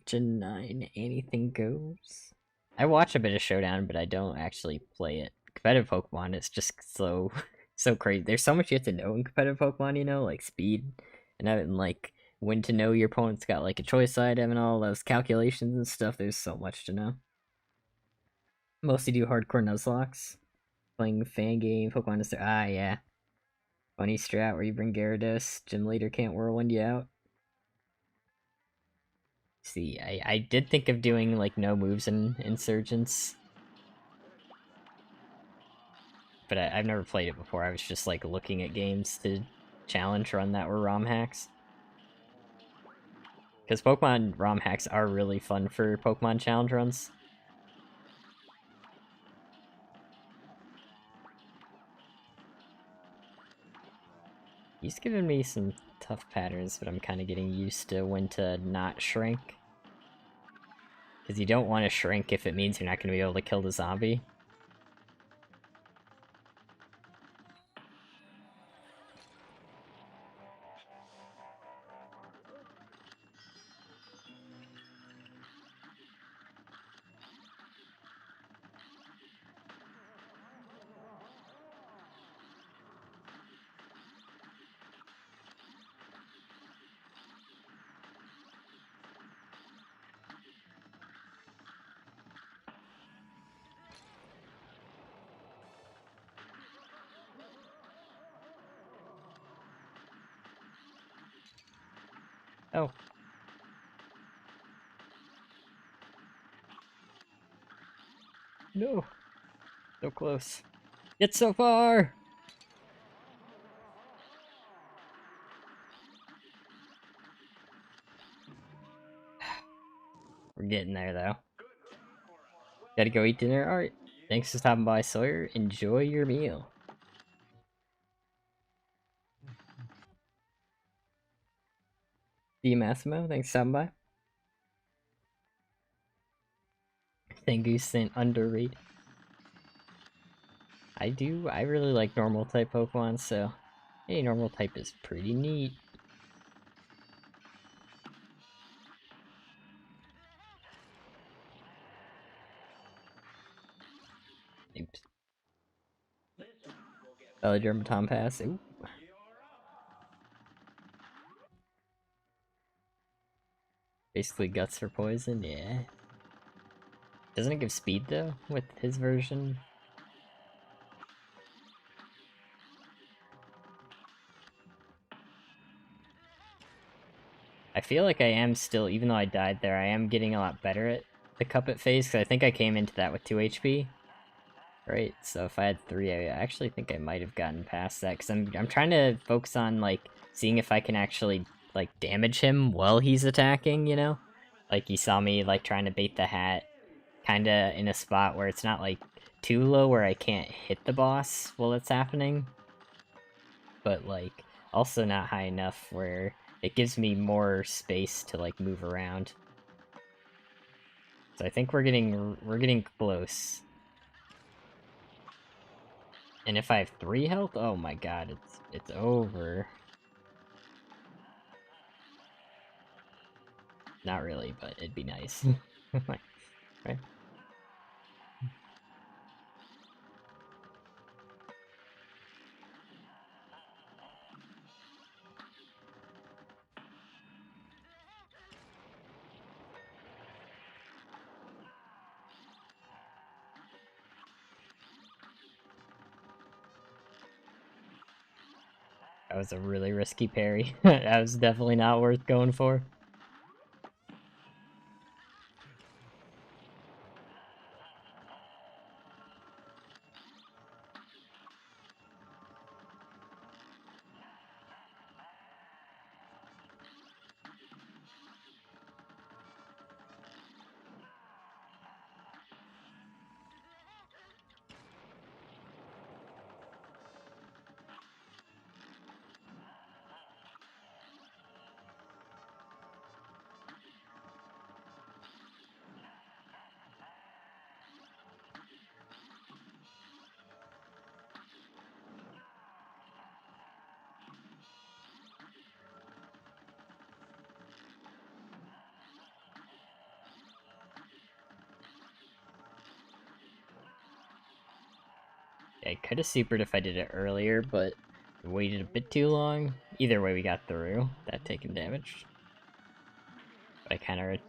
Gen 9, anything goes? I watch a bit of Showdown, but I don't actually play it. Competitive Pokemon is just so so crazy. There's so much you have to know in competitive Pokemon, you know, like speed and like when to know your opponent's got like a choice item and all those calculations and stuff. There's so much to know. Mostly do hardcore Nuzlocks. Playing fan game, Pokemon is yeah. Funny strat where you bring Gyarados, gym leader can't whirlwind you out. See, I did think of doing like no moves in Insurgents, but I've never played it before. I was just like looking at games to challenge run that were ROM hacks. Because Pokemon ROM hacks are really fun for Pokemon challenge runs. He's given me some tough patterns, but I'm kind of getting used to when to not shrink. Because you don't want to shrink if it means you're not going to be able to kill the zombie. Oh. No. So close. It's so far! We're getting there, though. Gotta go eat dinner? Alright. Thanks for stopping by, Sawyer. Enjoy your meal. See you, Massimo. Thanks for stopping by. Tengu's underrated. I really like normal type Pokemon, so hey, normal type is pretty neat. Oops. Belladrum Baton Pass. Ooh. Basically guts for poison, yeah. Doesn't it give speed though, with his version? I feel like I am still, even though I died there, I am getting a lot better at the Cuphead phase, because I think I came into that with 2 HP. Right, so if I had 3, I actually think I might have gotten past that, because I'm trying to focus on, like, seeing if I can actually, like, damage him while he's attacking, you know? Like, you saw me, like, trying to bait the hat, kinda in a spot where it's not, like, too low where I can't hit the boss while it's happening, but, like, also not high enough where it gives me more space to, like, move around. So I think we're getting close. And if I have 3 health, oh my god, it's over. Not really, but it'd be nice. Like, right? That was a really risky parry. That was definitely not worth going for. I could have supered if I did it earlier, but waited a bit too long. Either way, we got through that taking damage. But I kind of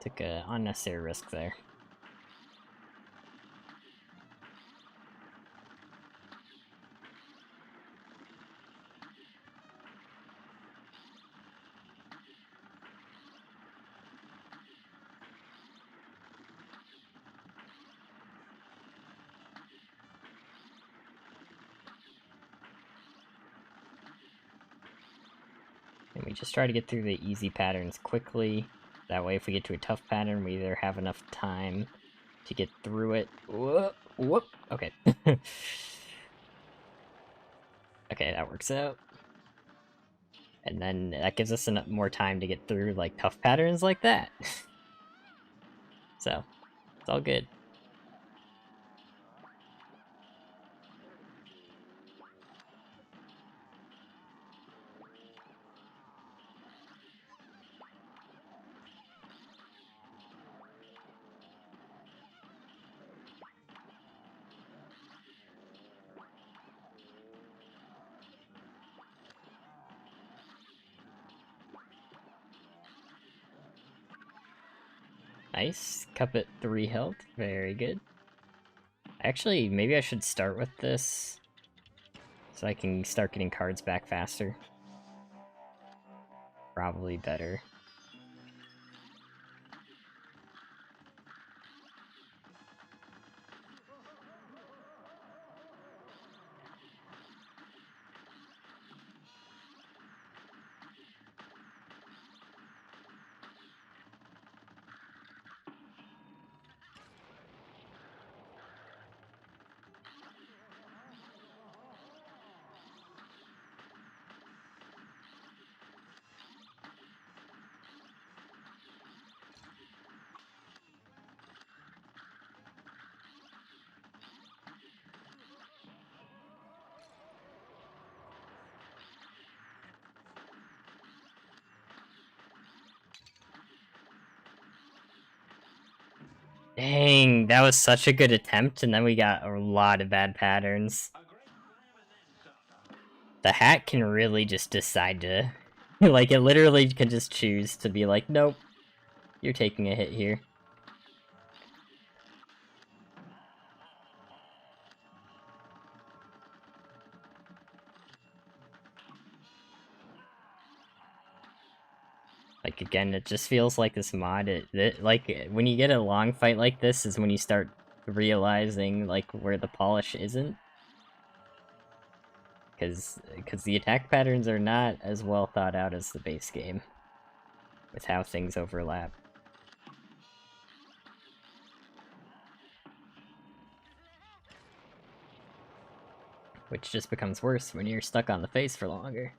took an unnecessary risk there. And we just try to get through the easy patterns quickly. That way, if we get to a tough pattern, we either have enough time to get through it. Whoop, whoop. Okay. Okay, that works out. And then that gives us enough more time to get through, like, tough patterns like that. So, it's all good. Nice. Cup at 3 health. Very good. Actually, maybe I should start with this so I can start getting cards back faster. Probably better. Dang, that was such a good attempt, and then we got a lot of bad patterns. The hat can really just decide to... like, it literally can just choose to be like, nope. You're taking a hit here. Like, again, it just feels like this mod, like, when you get a long fight like this is when you start realizing, like, where the polish isn't. Because the attack patterns are not as well thought out as the base game, with how things overlap. Which just becomes worse when you're stuck on the face for longer.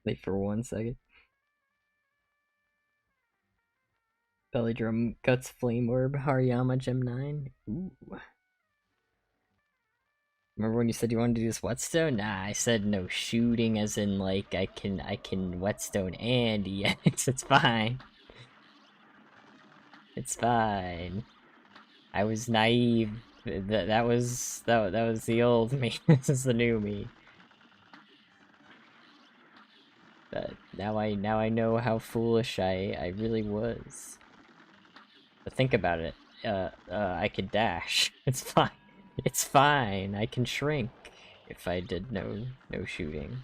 Wait for 1 second. Belly drum cuts flame orb, Hariyama Gem 9. Ooh. Remember when you said you wanted to do this whetstone? Nah, I said no shooting, as in like I can whetstone and EX. It's fine. It's fine. I was naive. That was the old me. This is the new me. But now I know how foolish I really was. But think about it. I could dash. It's fine. It's fine. I can shrink if I did no shooting.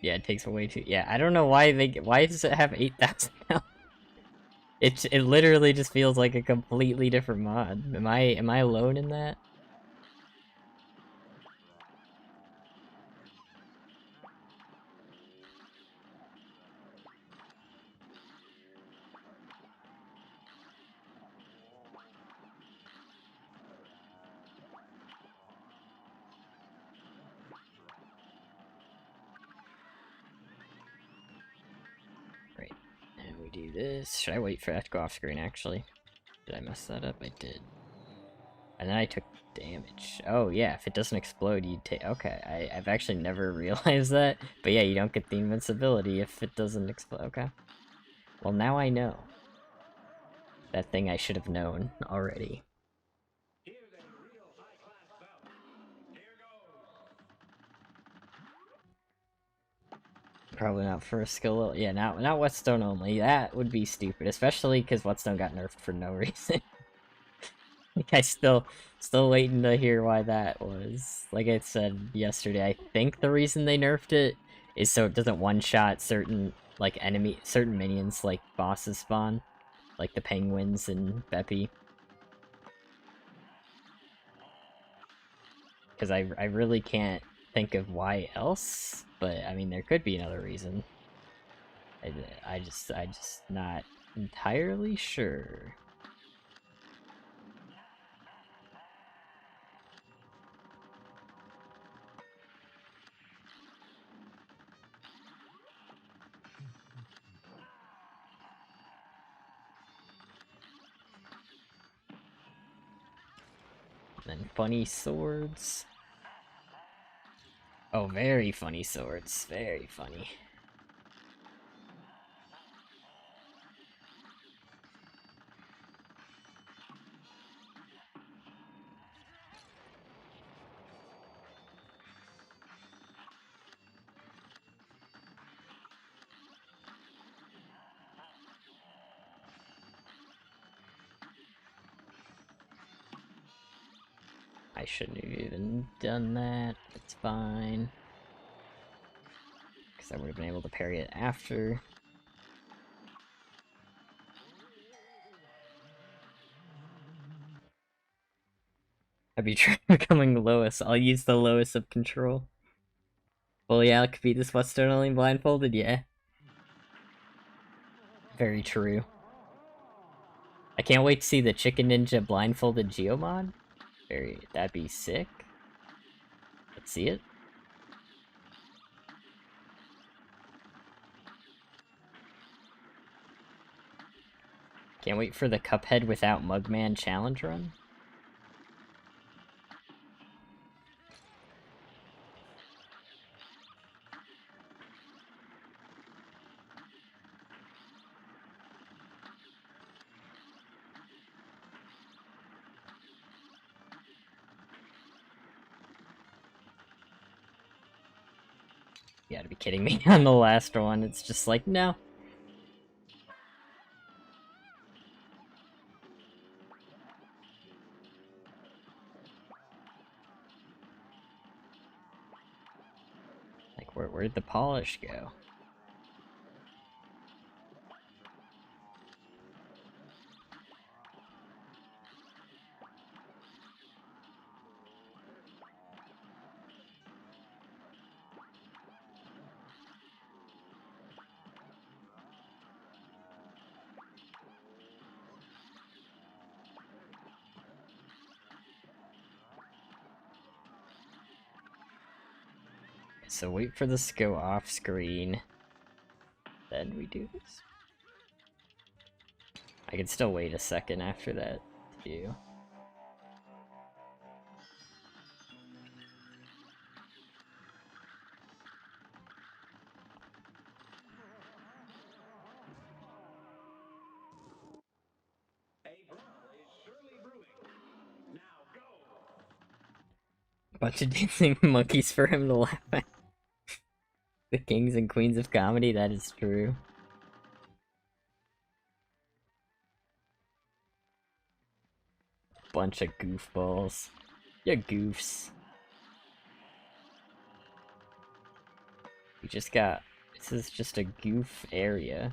Yeah, it takes away too. Yeah, I don't know why why does it have 8,000 now? It literally just feels like a completely different mod. Am I alone in that? Right. And we do this. Should I wait for that to go off screen actually? Did I mess that up? I did. And then I took damage. Oh yeah, if it doesn't explode, you take. Okay, I've actually never realized that. But yeah, you don't get the invincibility if it doesn't explode. Okay. Well, now I know. That thing I should have known already. Probably not for a skill level. Yeah, not whetstone only. That would be stupid, especially because whetstone got nerfed for no reason. Like, I still waiting to hear why that was. Like I said yesterday, I think the reason they nerfed it is so it doesn't one-shot certain like certain minions like bosses spawn, like the penguins and Beppy. Because I really can't think of why else, but I mean there could be another reason. I just not entirely sure. Then funny swords. Oh, very funny swords. Very funny. I shouldn't have even done that. It's fine. Because I would have been able to parry it after. Have you tried becoming Lois? I'll use the Lois of control. Fully Alec beat this Whetstone only blindfolded? Yeah. Very true. I can't wait to see the Chicken Ninja blindfolded Geomon. That'd be sick. Let's see it. Can't wait for the Cuphead without Mugman challenge run. You gotta be kidding me. On the last one, it's just like, no. Like, where'd the polish go? So wait for this to go off screen. Then we do this. I can still wait a second after that, too. Bunch of dancing monkeys for him to laugh at. The kings and queens of comedy, that is true. Bunch of goofballs. You goofs. We just got... This is just a goof area.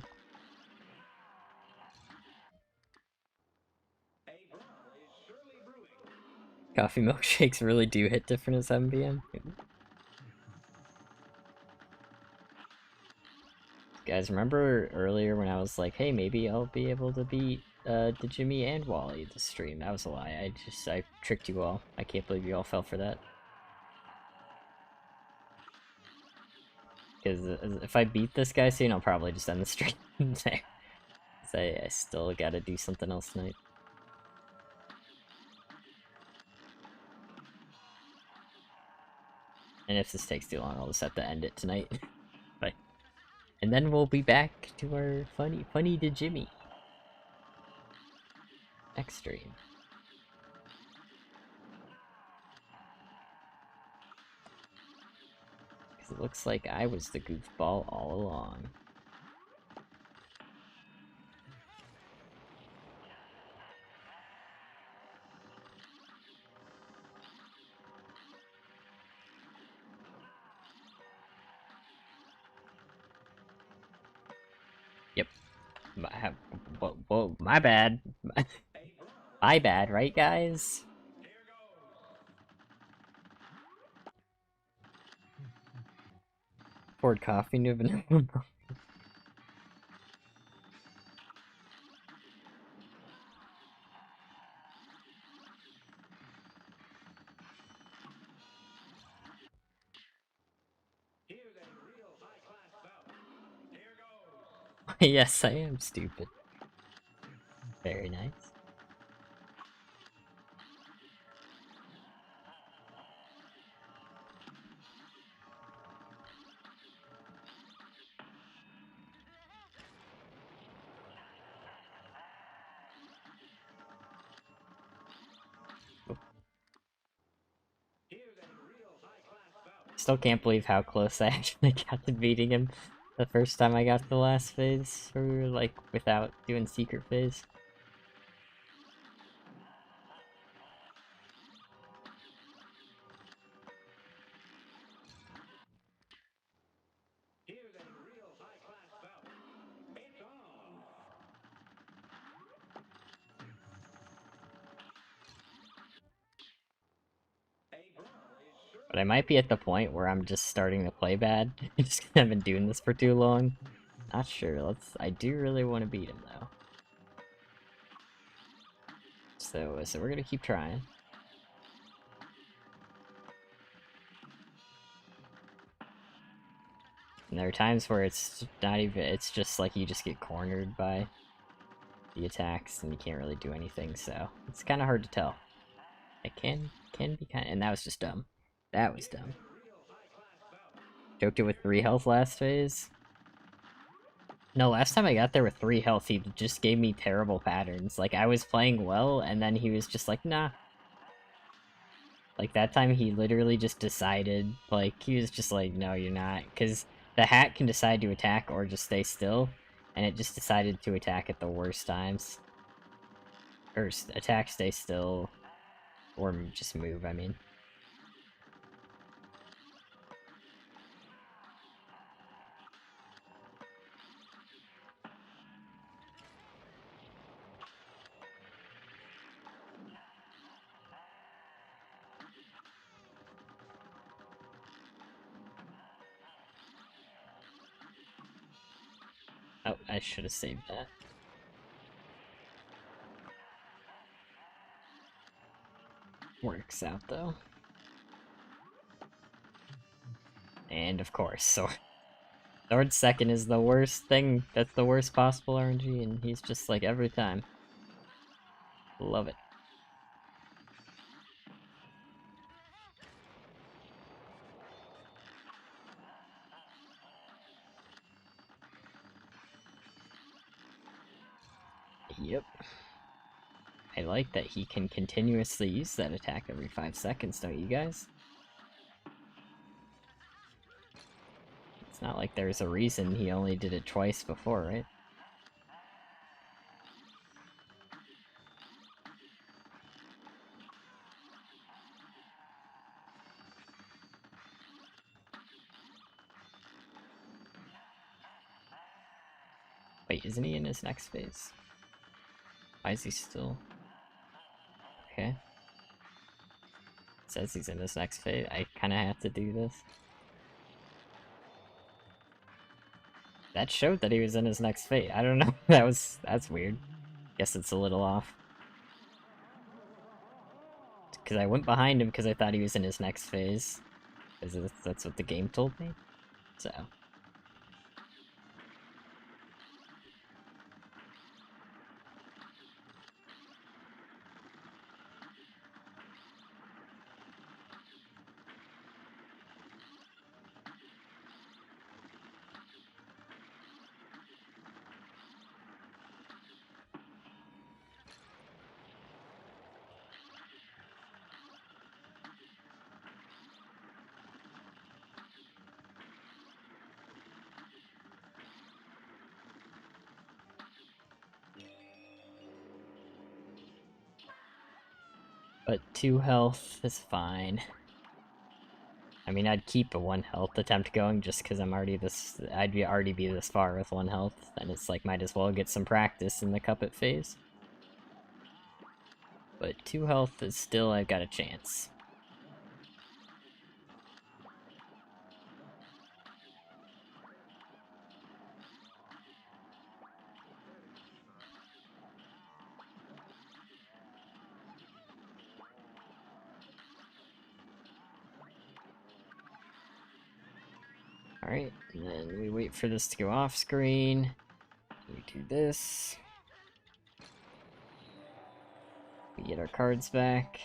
Coffee milkshakes really do hit different at 7 PM. Guys, remember earlier when I was like, hey, maybe I'll be able to beat Jimmy and Wally this stream? That was a lie. I tricked you all. I can't believe you all fell for that. Because if I beat this guy soon, I'll probably just end the stream there. I still gotta do something else tonight. And if this takes too long, I'll just have to end it tonight. But and then we'll be back to our funny to Jimmy next stream. Because it looks like I was the goofball all along. Yep. Whoa, my bad. My bad, right, guys? Poured coffee into vanilla milk. Yes, I am stupid. Very nice. Still can't believe how close I actually got to beating him the first time I got to the last phase, or like without doing secret phase. But I might be at the point where I'm just starting to play bad. Just 'cause I've been doing this for too long. Not sure. I do really want to beat him though. So we're gonna keep trying. And there are times where it's not even. It's just like you just get cornered by the attacks and you can't really do anything. So it's kind of hard to tell. It can be kind. And that was just dumb. That was dumb. Choked it with 3 health last phase. No, last time I got there with 3 health, he just gave me terrible patterns. Like, I was playing well, and then he was just like, nah. Like, that time he literally just decided, like, he was just like, no, you're not. Because the hat can decide to attack or just stay still, and it just decided to attack at the worst times. Or attack, stay still, or just move, I mean. Oh, I should have saved that. Works out, though. And, of course, so Sword second is the worst thing. That's the worst possible RNG, and he's just like every time. Love it. Yep. I like that he can continuously use that attack every 5 seconds, don't you guys? It's not like there's a reason he only did it twice before, right? Wait, isn't he in his next phase? Why is he still... Okay. It says he's in his next phase. I kinda have to do this. That showed that he was in his next phase. I don't know. That's weird. Guess it's a little off. Because I went behind him because I thought he was in his next phase. Because that's what the game told me. So... But 2 health is fine. I mean, I'd keep a 1 health attempt going just because I'm already this. Already be this far with 1 health, and it's like might as well get some practice in the Cuphead phase. But 2 health is still, I've got a chance. Alright, and then we wait for this to go off screen. We do this. We get our cards back.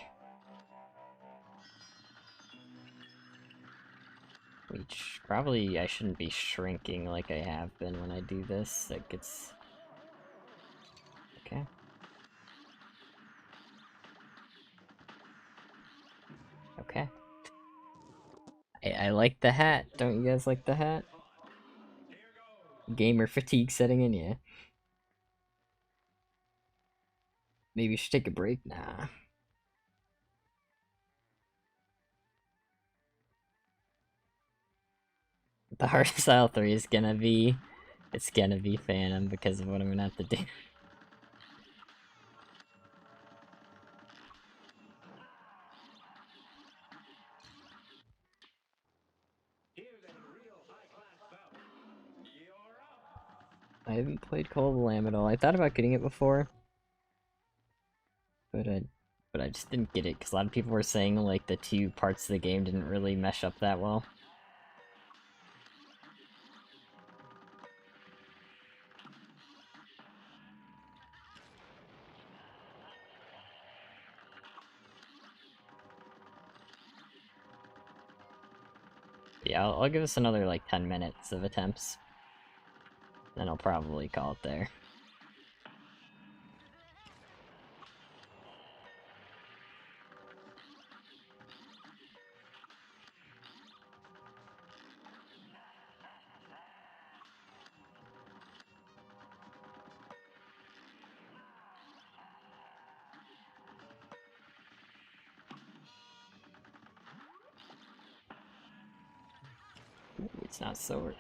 Which probably I shouldn't be shrinking like I have been when I do this. That gets... Okay. Okay. I like the hat. Don't you guys like the hat? Gamer fatigue setting in, yeah. Maybe we should take a break? Nah. The hardest style 3 is gonna be... It's gonna be Phantom because of what I'm gonna have to do. I haven't played Call of the Lamb at all. I thought about getting it before, but I just didn't get it because a lot of people were saying like the two parts of the game didn't really mesh up that well. Yeah, I'll give us another like 10 minutes of attempts. Then I'll probably call it there. Ooh, it's not swords.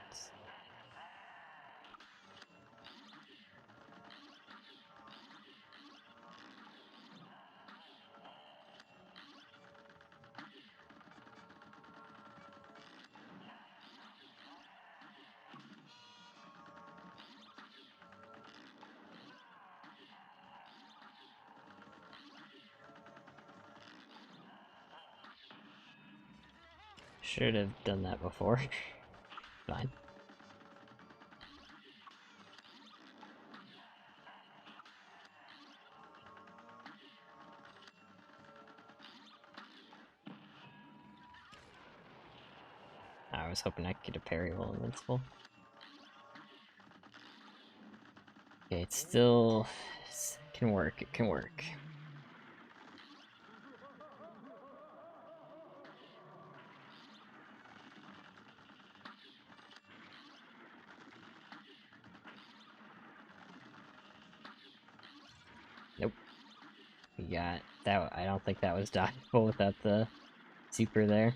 Should have done that before. Fine. I was hoping I could get a parry while invincible. Okay, it still can work. It can work. Nope. We got that. I don't think that was dodgeable without the super there.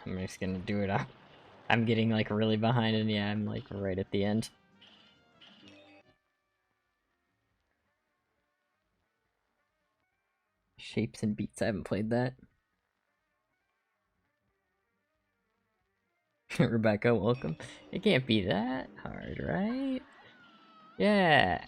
I'm just gonna do it up. I'm getting like really behind, and yeah, I'm like right at the end. Shapes and Beats. I haven't played that. Rebecca, welcome. It can't be that hard, right? Yeah.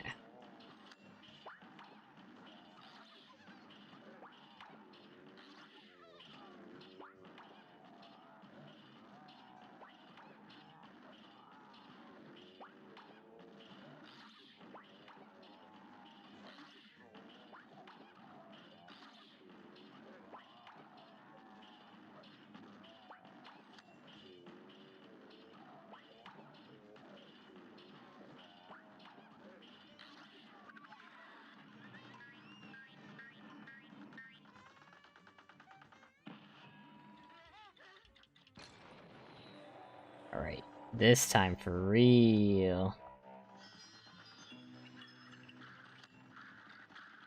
Alright. This time for real.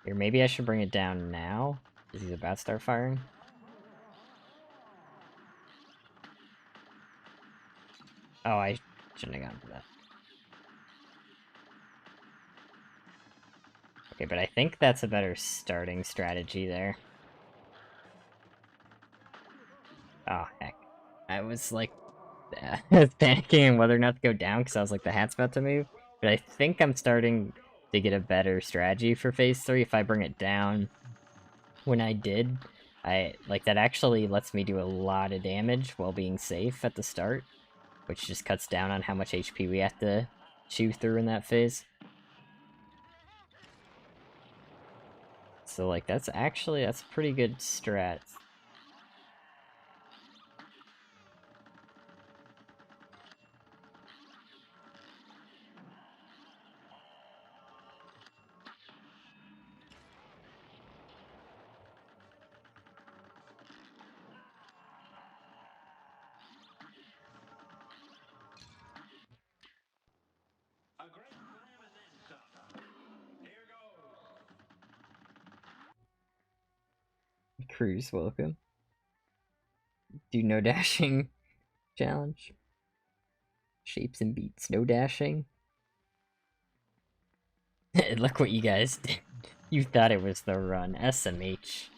Here, maybe I should bring it down now? Because he's about to start firing. Oh, I shouldn't have gone for that. Okay, but I think that's a better starting strategy there. Oh, heck. I was like panicking whether or not to go down because I was like, the hat's about to move. But I think I'm starting to get a better strategy for phase 3 if I bring it down. When I did, that actually lets me do a lot of damage while being safe at the start, which just cuts down on how much HP we have to chew through in that phase. So like that's a pretty good strat. Cruz, welcome. Do no dashing challenge. Shapes and beats, no dashing. Look what you guys did. You thought it was the run. SMH.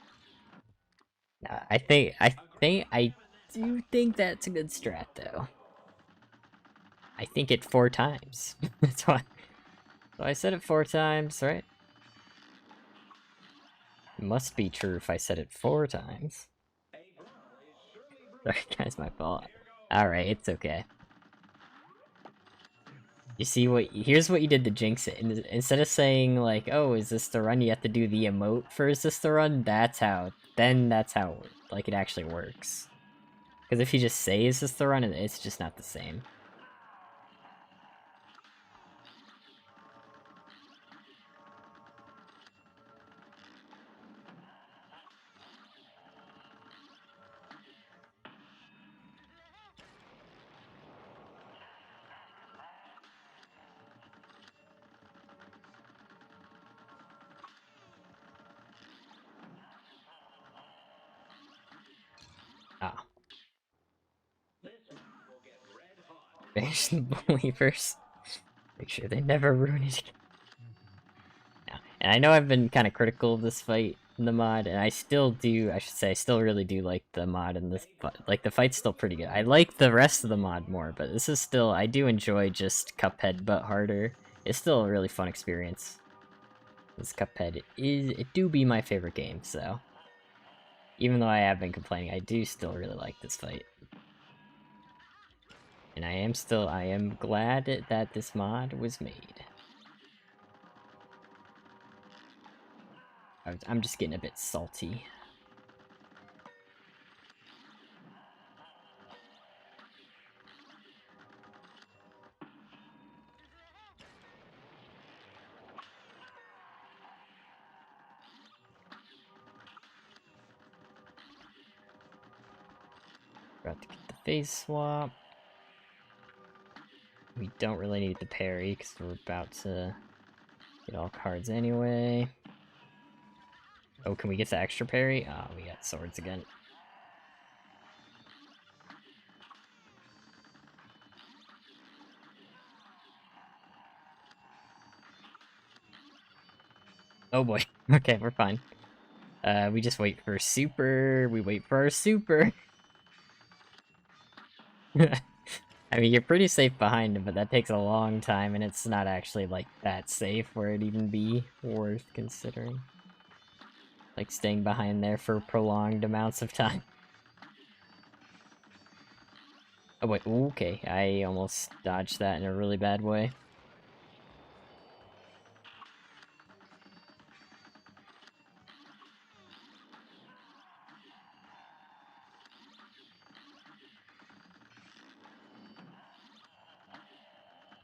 I do think that's a good strat though. I think it 4 times. That's why. So I said it 4 times, right? It must be true if I said it 4 times. Sorry guys, my fault. Alright, it's okay. You see here's what you did to jinx it. Instead of saying like, oh, is this the run, you have to do the emote for is this the run, that's how like it actually works. Because if you just say is this the run, it's just not the same. Ah. Banish the believers. Make sure they never ruin it. Yeah. And I know I've been kind of critical of this fight in the mod, and I still do, I should say, I still really do like the mod in this, like, the fight's still pretty good. I like the rest of the mod more, but this is still, I do enjoy just Cuphead, but harder. It's still a really fun experience. This Cuphead it do be my favorite game, so. Even though I have been complaining, I do still really like this fight. And I am glad that this mod was made. I'm just getting a bit salty. About to get the face swap. We don't really need the parry because we're about to get all cards anyway. Oh, can we get the extra parry? Ah, oh, we got swords again. Oh boy. Okay, we're fine. We just wait for super. We wait for our super. I mean, you're pretty safe behind him, but that takes a long time, and it's not actually, like, that safe where it'd even be worth considering. Like, staying behind there for prolonged amounts of time. Oh, wait, okay, I almost dodged that in a really bad way.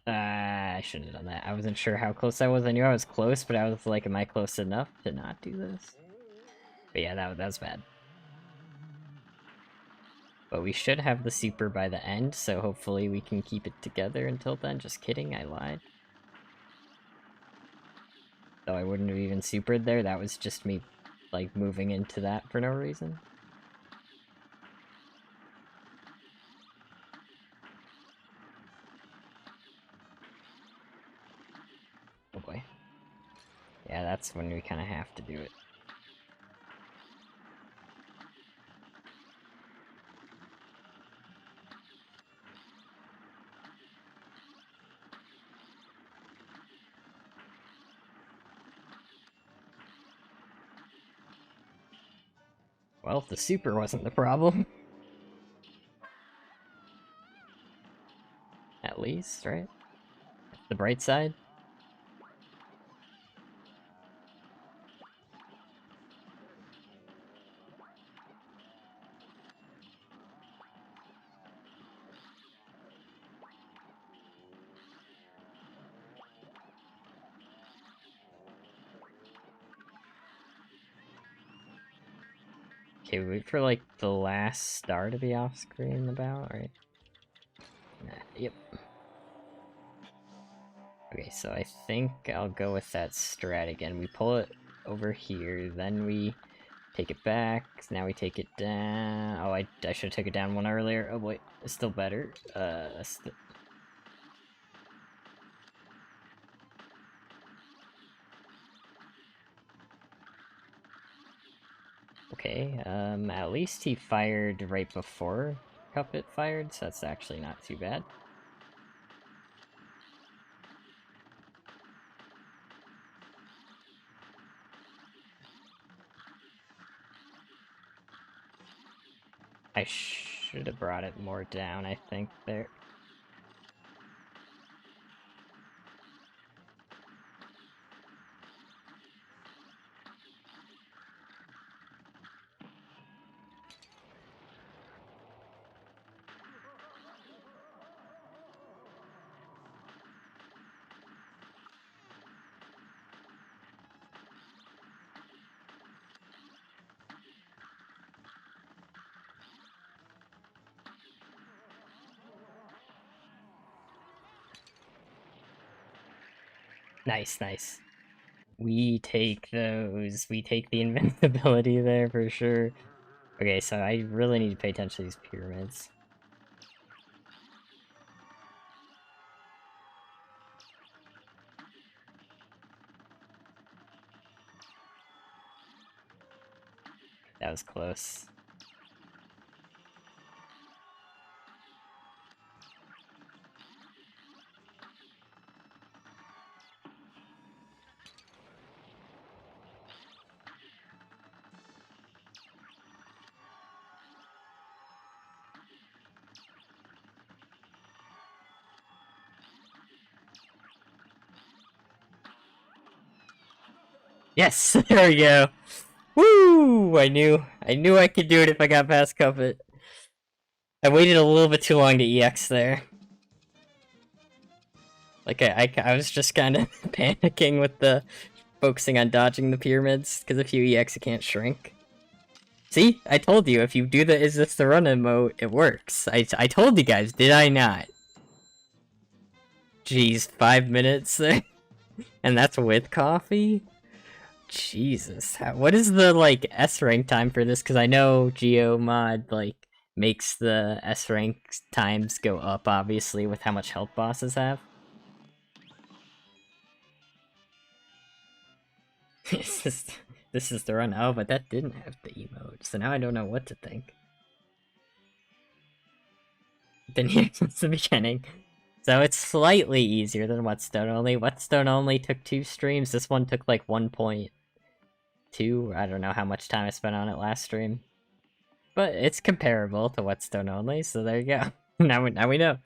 I shouldn't have done that. I wasn't sure how close I was. I knew I was close, but I was like, am I close enough to not do this? But yeah, that was bad. But we should have the super by the end, so hopefully we can keep it together until then. Just kidding, I lied. Though I wouldn't have even supered there, that was just me, like, moving into that for no reason. Oh boy. Yeah, that's when we kind of have to do it. Well, if the super wasn't the problem. At least, right? The bright side. Okay, wait for, like, the last star to be off screen about, right? Yep. Okay, so I think I'll go with that strat again. We pull it over here, then we take it back, now we take it down. Oh, I should have took it down one earlier. Oh, wait, it's still better. Okay, at least he fired right before Cuphead fired, so that's actually not too bad. I should have brought it more down, I think, there. Nice, nice. We take those. We take the invincibility there for sure. Okay, so I really need to pay attention to these pyramids. That was close. Yes, there we go. Woo! I knew I could do it if I got past Cuphead. I waited a little bit too long to EX there. Like, I was just kind of panicking with the focusing on dodging the pyramids, because if you EX, you can't shrink. See? I told you, if you do the Is This the Run emote, it works. I told you guys, did I not? Jeez, 5 minutes there? And that's with coffee? Jesus. What is the, like, S rank time for this? Because I know Geomod, like, makes the S rank times go up, obviously, with how much health bosses have. This is the run. Oh, but that didn't have the emote, so now I don't know what to think. Been here since the beginning. So it's slightly easier than Whetstone Only. Whetstone Only took 2 streams, this one took like 1.2. I don't know how much time I spent on it last stream. But it's comparable to Whetstone Only, so there you go. now we know.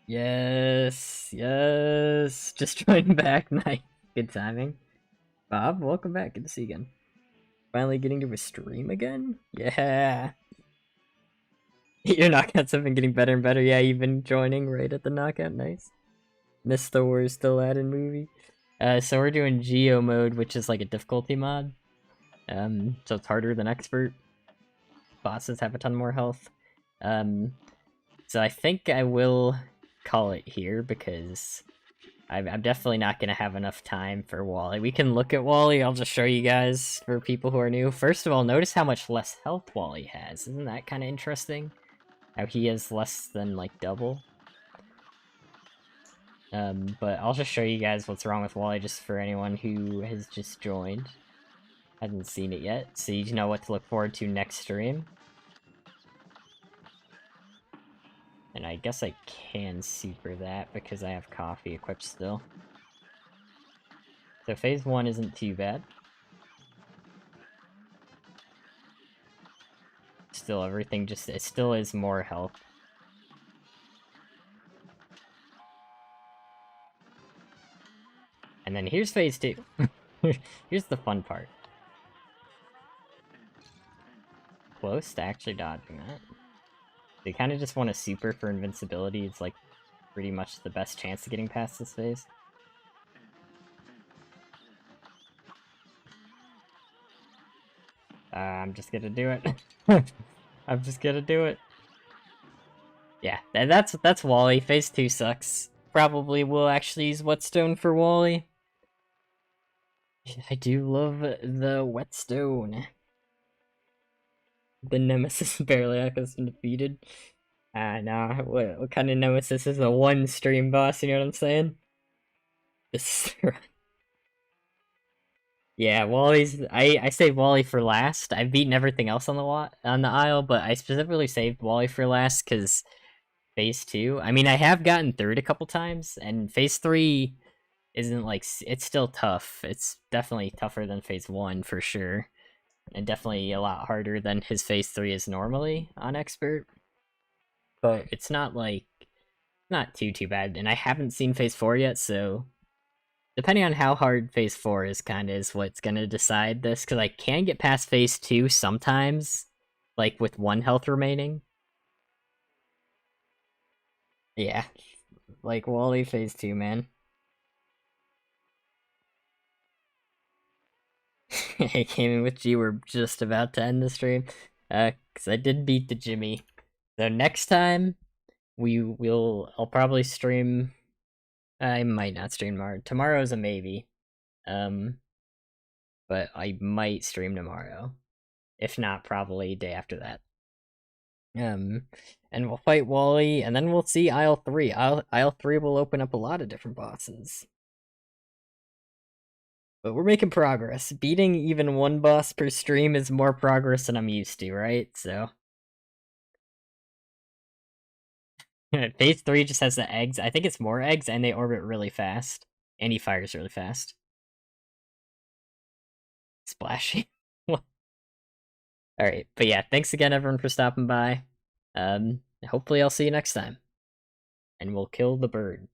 Yes, yes. Just joined back. Nice. Good timing. Bob, welcome back. Good to see you again. Finally getting to a stream again? Yeah. Your knockouts have been getting better and better. Yeah, you've been joining right at the knockout. Nice. Missed the War Still Added movie. So we're doing Geo mode, which is like a difficulty mod. So it's harder than Expert. Bosses have a ton more health. So I think I will call it here because I'm definitely not going to have enough time for Wally. We can look at Wally. I'll just show you guys for people who are new. First of all, notice how much less health Wally has. Isn't that kind of interesting? How he has less than, like, double. But I'll just show you guys what's wrong with Wally just for anyone who has just joined. Hasn't seen it yet, so you know what to look forward to next stream. And I guess I can super that because I have coffee equipped still. So phase 1 isn't too bad. Still, everything just, it still is more health. And then here's phase 2. Here's the fun part. Close to actually dodging that. They kind of just want a super for invincibility. It's like pretty much the best chance of getting past this phase. I'm just gonna do it. I'm just gonna do it. Yeah, that's Wally. Phase 2 sucks. Probably will actually use Whetstone for Wally. I do love the Whetstone. The Nemesis Bareliak has been defeated. Nah, what kind of Nemesis is a one stream boss, you know what I'm saying? This Yeah, Wally's. I saved Wally for last. I've beaten everything else on the aisle, but I specifically saved Wally for last because phase two. I mean, I have gotten third a couple times, and phase three isn't like it's still tough. It's definitely tougher than phase one for sure, and definitely a lot harder than his phase three is normally on expert. But it's not like not too bad, and I haven't seen phase four yet, so depending on how hard phase four is, kind of is what's gonna decide this. Because I can get past phase two sometimes, like with one health remaining. Yeah, like Wally phase two, man. I came in with G. We're just about to end the stream, because I did beat the Jimmy. So next time I'll probably stream. I might not stream tomorrow. Tomorrow's a maybe. Um, but I might stream tomorrow. If not, probably day after that. Um, and we'll fight Wally, and then we'll see Aisle 3. Aisle 3 will open up a lot of different bosses. But we're making progress. Beating even one boss per stream is more progress than I'm used to, right? So. Phase 3 just has the eggs. I think it's more eggs, and they orbit really fast. And he fires really fast. Splashy. Alright, but yeah, thanks again everyone for stopping by. Hopefully I'll see you next time. And we'll kill the bird.